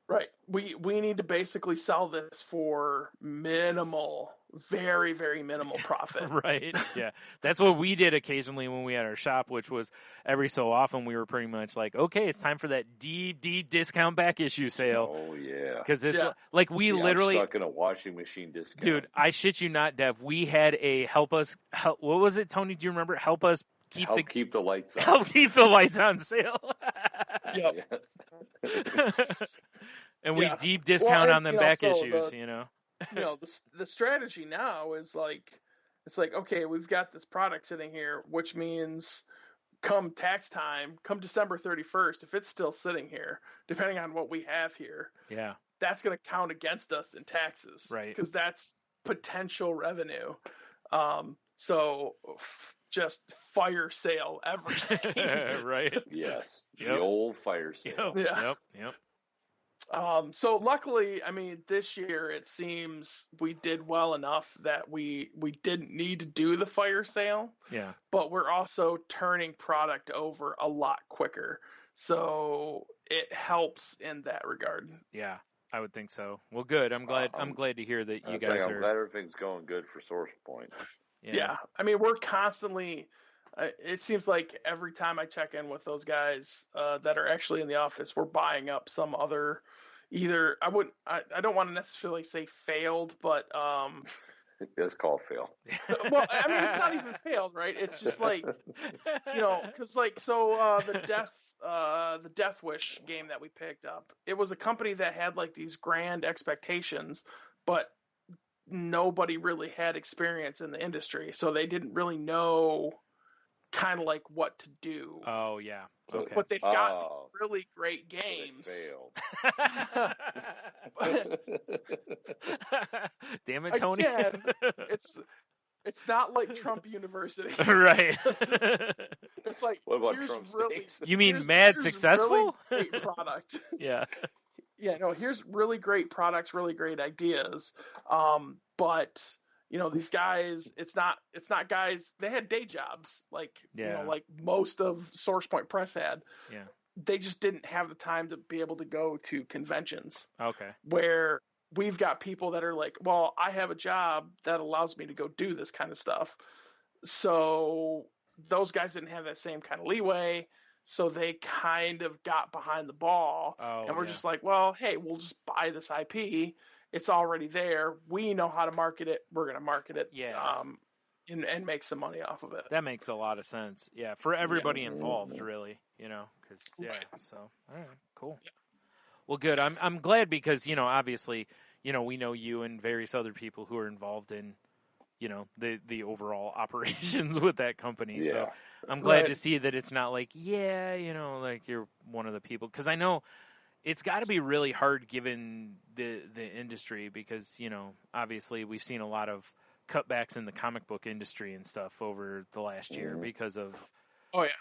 S3: Right. We need to basically sell this for minimal, very, very minimal profit.
S1: Right. Yeah. That's what we did occasionally when we had our shop, which was every so often we were pretty much like, okay, it's time for that deep discount back issue sale.
S2: Oh, yeah.
S1: Because it's like we literally.
S2: I'm stuck in a washing machine discount.
S1: Dude, I shit you not, Dev. We had a help. What was it, Tony? Do you remember? Help us keep
S2: the lights on.
S1: Help keep the lights on sale.
S3: Yep.
S1: And we deep discount on them back issues,
S3: The strategy now is like, it's like, okay, we've got this product sitting here, which means come tax time, come December 31st, if it's still sitting here, depending on what we have here, that's going to count against us in taxes,
S1: right?
S3: Because that's potential revenue. So just fire sale everything.
S1: Right.
S2: Yes. Yep. The old fire sale.
S1: Yep.
S3: So luckily, I mean, this year it seems we did well enough that we didn't need to do the fire sale.
S1: Yeah.
S3: But we're also turning product over a lot quicker. So it helps in that regard.
S1: Yeah, I would think so. Well, good. I'm glad to hear that you guys are.
S2: I'm glad everything's going good for Source Point.
S3: Yeah. I mean, we're constantly. It seems like every time I check in with those guys that are actually in the office, we're buying up some other. Either I don't want to necessarily say failed, but
S2: it's called fail.
S3: Well, I mean, it's not even failed, right? It's just like, because like the Death Wish game that we picked up, it was a company that had like these grand expectations, but nobody really had experience in the industry, so they didn't really know kind of like what to do.
S1: Oh yeah. Okay.
S3: But they've got these really great games.
S2: Failed.
S1: Damn it, Tony.
S3: Again, it's not like Trump University.
S1: Right.
S3: It's like,
S2: what about
S3: here's
S2: Trump
S3: really
S1: you mean mad successful?
S3: Really great product.
S1: Yeah.
S3: Yeah, no, here's really great products, really great ideas. But these guys, it's not guys, they had day jobs like like most of Source Point Press had.
S1: Yeah.
S3: They just didn't have the time to be able to go to conventions.
S1: Okay.
S3: Where we've got people that are like, well, I have a job that allows me to go do this kind of stuff. So those guys didn't have that same kind of leeway. So they kind of got behind the ball. And we're just like, well, hey, we'll just buy this IP. It's already there. We know how to market it. We're going to market it.
S1: Yeah.
S3: And make some money off of it.
S1: That makes a lot of sense. Yeah. For everybody involved, really, because, so, all right, cool. Yeah. Well, good. I'm glad because, obviously, we know you and various other people who are involved in, the overall operations with that company.
S2: Yeah.
S1: So I'm glad to see that it's not like, like you're one of the people. Because I know it's got to be really hard given the industry because, obviously we've seen a lot of cutbacks in the comic book industry and stuff over the last year because of, most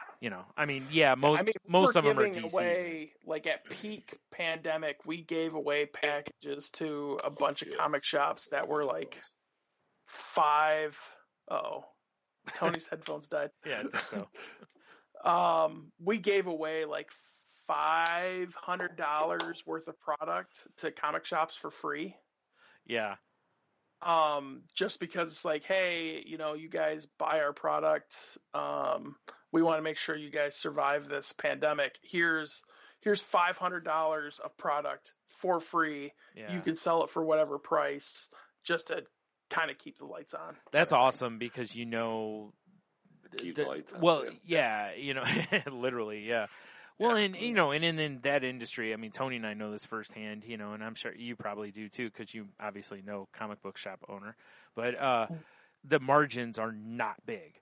S1: of them are DC.
S3: Away, like at peak pandemic, we gave away packages to a bunch of comic shops that were like Tony's headphones died.
S1: Yeah, I think so.
S3: We gave away like $500 worth of product to comic shops for free.
S1: Yeah.
S3: Just because it's like, hey, you guys buy our product. We want to make sure you guys survive this pandemic. Here's $500 of product for free. Yeah. You can sell it for whatever price just to kind of keep the lights on.
S1: That's awesome because
S2: keep the lights on.
S1: Well, literally, yeah. Well, and in that industry, I mean, Tony and I know this firsthand, and I'm sure you probably do too, because you obviously know comic book shop owner. But the margins are not big,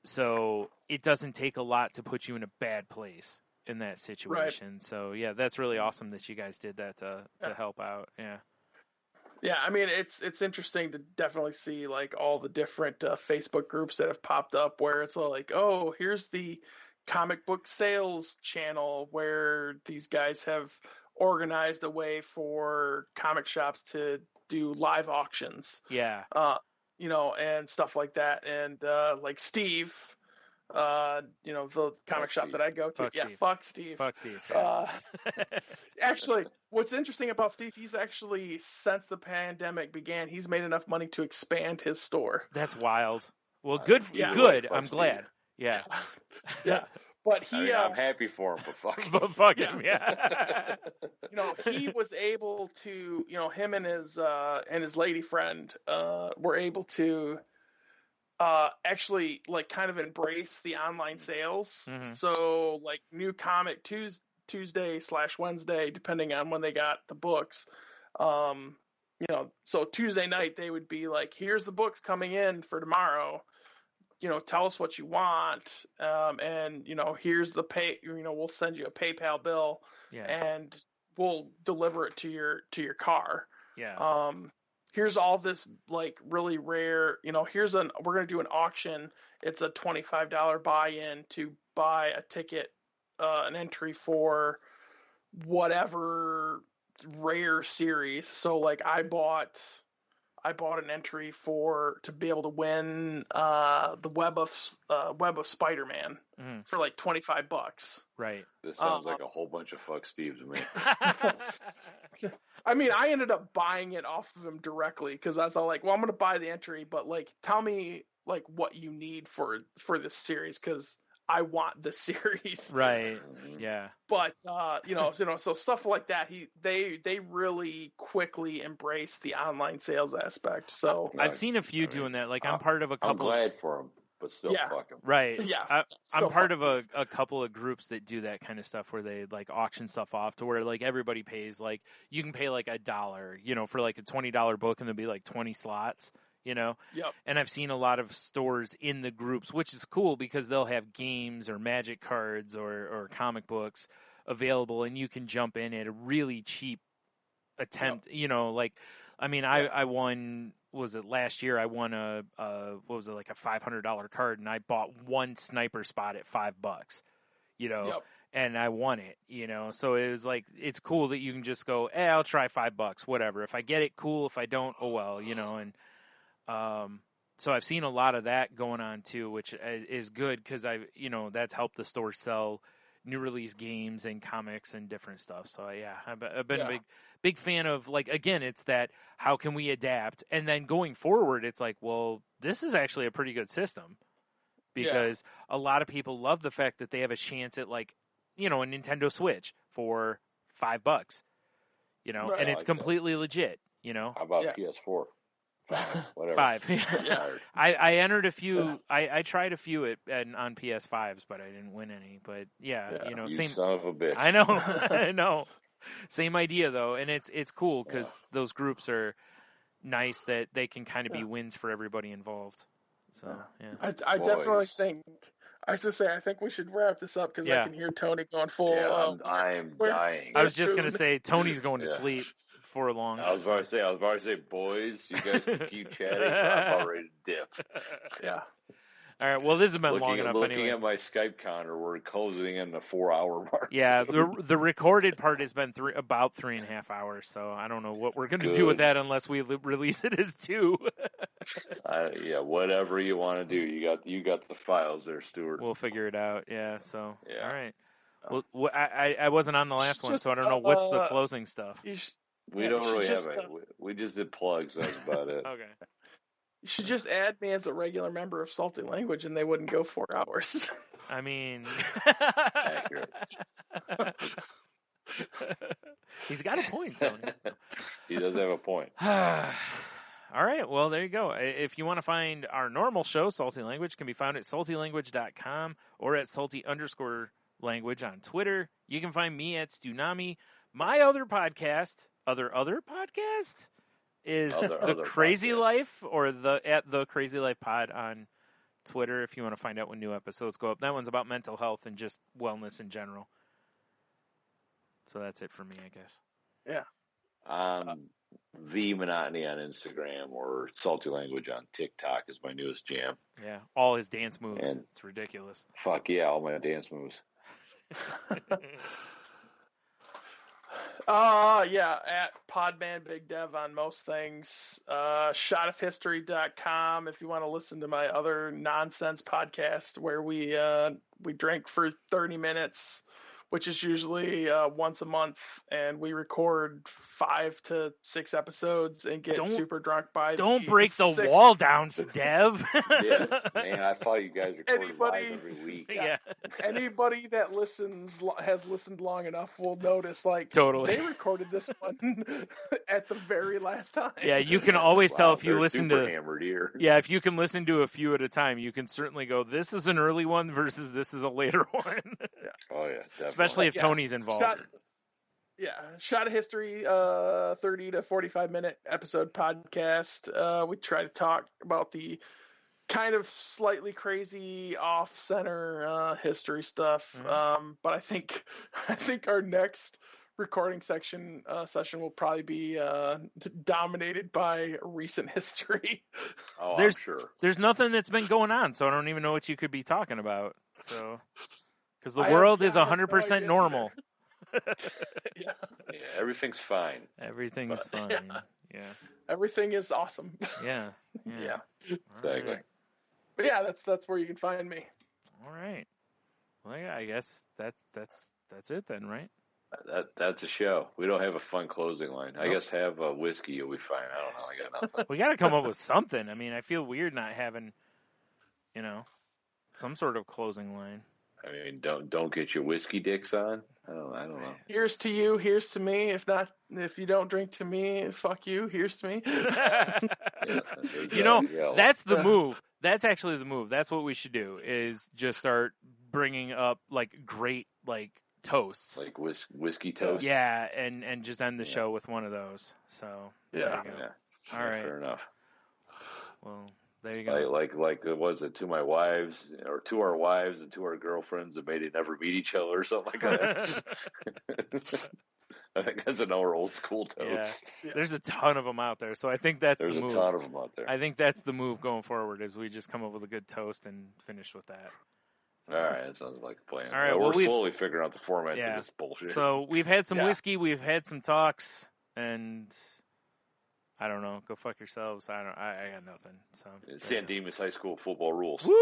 S1: so it doesn't take a lot to put you in a bad place in that situation. Right. So yeah, that's really awesome that you guys did that to help out. Yeah.
S3: Yeah, I mean, it's interesting to definitely see like all the different Facebook groups that have popped up where it's like, oh, here's the comic book sales channel where these guys have organized a way for comic shops to do live auctions.
S1: Yeah.
S3: And stuff like that. And like Steve, the comic shop that I go to.
S1: Fuck Steve.
S3: Fuck Steve.
S1: Fuck Steve.
S3: Yeah. actually, what's interesting about Steve, he's actually, since the pandemic began, he's made enough money to expand his store.
S1: That's wild. Well, good.
S3: Yeah.
S1: Good. I'm glad. Yeah.
S3: Yeah. But
S2: I'm happy for him, but fuck him.
S1: But fuck him, yeah.
S3: He was able to, him and his lady friend were able to actually like kind of embrace the online sales.
S1: Mm-hmm.
S3: So like new comic Tuesday/Wednesday, depending on when they got the books. So Tuesday night they would be like, here's the books coming in for tomorrow. Tell us what you want, and here's the pay. We'll send you a PayPal bill, and we'll deliver it to your car.
S1: Yeah.
S3: Here's all this like really rare. We're gonna do an auction. It's a $25 buy-in to buy a ticket, an entry for whatever rare series. So like I bought an entry to be able to win the Web of Spider-Man for like $25.
S1: Right.
S2: This sounds like a whole bunch of fuck Steve to me.
S3: I mean, I ended up buying it off of him directly because I was all like, well, I'm going to buy the entry, but like, tell me like what you need for this series because I want the series.
S1: Right. Yeah.
S3: But so stuff like that, they really quickly embrace the online sales aspect. So
S1: I've seen a few doing that. Like I'm part of a couple.
S2: I'm glad for them, but still fuck them.
S1: Right.
S3: Yeah.
S1: I'm part of a couple of groups that do that kind of stuff where they like auction stuff off to where like everybody pays like you can pay like $1, for like a $20 book and there'll be like 20 slots.
S3: Yep.
S1: And I've seen a lot of stores in the groups, which is cool because they'll have games or magic cards or comic books available, and you can jump in at a really cheap attempt. Yep. I won. Was it last year? I won a like a $500 card, and I bought one sniper spot at $5.
S3: Yep.
S1: And I won it. So it was like it's cool that you can just go, I'll try $5, whatever. If I get it, cool. If I don't, oh well, and. So I've seen a lot of that going on too, which is good because that's helped the store sell new release games and comics and different stuff. So yeah, I've been a big fan of like, again, it's that how can we adapt? And then going forward, it's like, well, this is actually a pretty good system because a lot of people love the fact that they have a chance at like, a Nintendo Switch for $5,
S3: Right.
S1: and it's completely legit,
S2: How about PS4? Whatever.
S1: 5. Yeah. I entered a few. I tried a few on PS5s, but I didn't win any. But
S2: you
S1: same
S2: son of a bitch.
S1: I know. I know. Same idea though, and it's cool because those groups are nice that they can kind of be wins for everybody involved. So yeah,
S3: I definitely think. I think we should wrap this up because I can hear Tony going full.
S2: Yeah, I'm dying.
S1: I was just gonna say Tony's going to sleep. For long.
S2: I was about to say, boys, you guys can keep chatting. I'm about ready to dip.
S3: Yeah.
S1: All right. Well, this has been long enough.
S2: Looking at my Skype counter, we're closing in the 4-hour mark.
S1: Yeah, the recorded part has been about 3.5 hours. So I don't know what we're going to do with that unless we release it as 2.
S2: Whatever you want to do, you got the files there, Stuart.
S1: We'll figure it out. Yeah. So all right. Well, I wasn't on the last one, so I don't know what's the closing stuff.
S2: We don't really have it. We just did plugs. That's about it.
S1: Okay.
S3: You should just add me as a regular member of Salty Language, and they wouldn't go 4 hours.
S1: I mean,
S2: accurate.
S1: He's got a point, Tony.
S2: He does have a point.
S1: All right. Well, there you go. If you want to find our normal show, Salty Language, can be found at saltylanguage.com or at salty_language on Twitter. You can find me at Stunami. My other podcast. Other podcast is the Crazy podcast. Life or at the Crazy Life Pod on Twitter if you want to find out when new episodes go up. That one's about mental health and just wellness in general. So that's it for me, I guess.
S3: Yeah.
S2: The Monotony on Instagram or Salty Language on TikTok is my newest jam.
S1: Yeah, all his dance moves. And it's ridiculous.
S2: Fuck yeah, all my dance moves.
S3: At Podman Big Dev on most things. Shotofhistory.com if you want to listen to my other nonsense podcast where we drink for 30 minutes which is usually once a month, and we record 5 to 6 episodes and get super drunk by.
S1: Don't break the wall down, Dev.
S2: Yeah, man, I thought you guys recorded live every week.
S1: Yeah.
S3: Anybody that has listened long enough will notice, like,
S1: totally,
S3: they recorded this one at the very last time.
S1: Yeah, you can always tell if you listen to
S2: hammered here.
S1: Yeah, if you can listen to a few at a time, you can certainly go, this is an early one versus this is a later one.
S2: Oh, yeah. Definitely.
S1: Especially if Tony's involved.
S3: Shot of History, 30 to 45-minute episode podcast. We try to talk about the kind of slightly crazy off-center history stuff.
S1: Mm-hmm.
S3: But I think our next recording session will probably be dominated by recent history.
S2: Oh, I'm sure.
S1: There's nothing that's been going on, so I don't even know what you could be talking about. So, because the world is 100% normal.
S3: Yeah,
S2: everything's fine.
S1: Everything's fine. Yeah.
S3: Everything is awesome.
S1: Yeah.
S2: Exactly.
S1: Right.
S3: But yeah, that's where you can find me.
S1: All right. Well, yeah, I guess that's it then, right?
S2: That's a show. We don't have a fun closing line. Nope. I guess have a whiskey, you'll be fine. I don't know. I got nothing.
S1: We got to come up with something. I mean, I feel weird not having, some sort of closing line.
S2: I mean, don't get your whiskey dicks on. I don't know.
S3: Here's to you. Here's to me. If you don't drink to me, fuck you. Here's to me.
S1: That's the move. That's actually the move. That's what we should do. Is just start bringing up like great like toasts,
S2: like whiskey toast.
S1: Yeah, and just end the show with one of those. So
S3: yeah.
S1: All right.
S2: Fair enough.
S1: Well. There you go.
S2: Like was it to my wives or to our wives and to our girlfriends that made it never meet each other or something like that? I think that's an old school toast.
S1: Yeah. There's a ton of them out there, so I think that's the move.
S2: There's a ton of them out there.
S1: I think that's the move going forward is we just come up with a good toast and finish with that.
S2: So, all right, that sounds like a plan.
S1: All right,
S2: we're slowly figuring out the format of this bullshit.
S1: So we've had some whiskey, we've had some talks, and I don't know. Go fuck yourselves. I got nothing. So
S2: San Dimas High School football rules.
S1: Woo!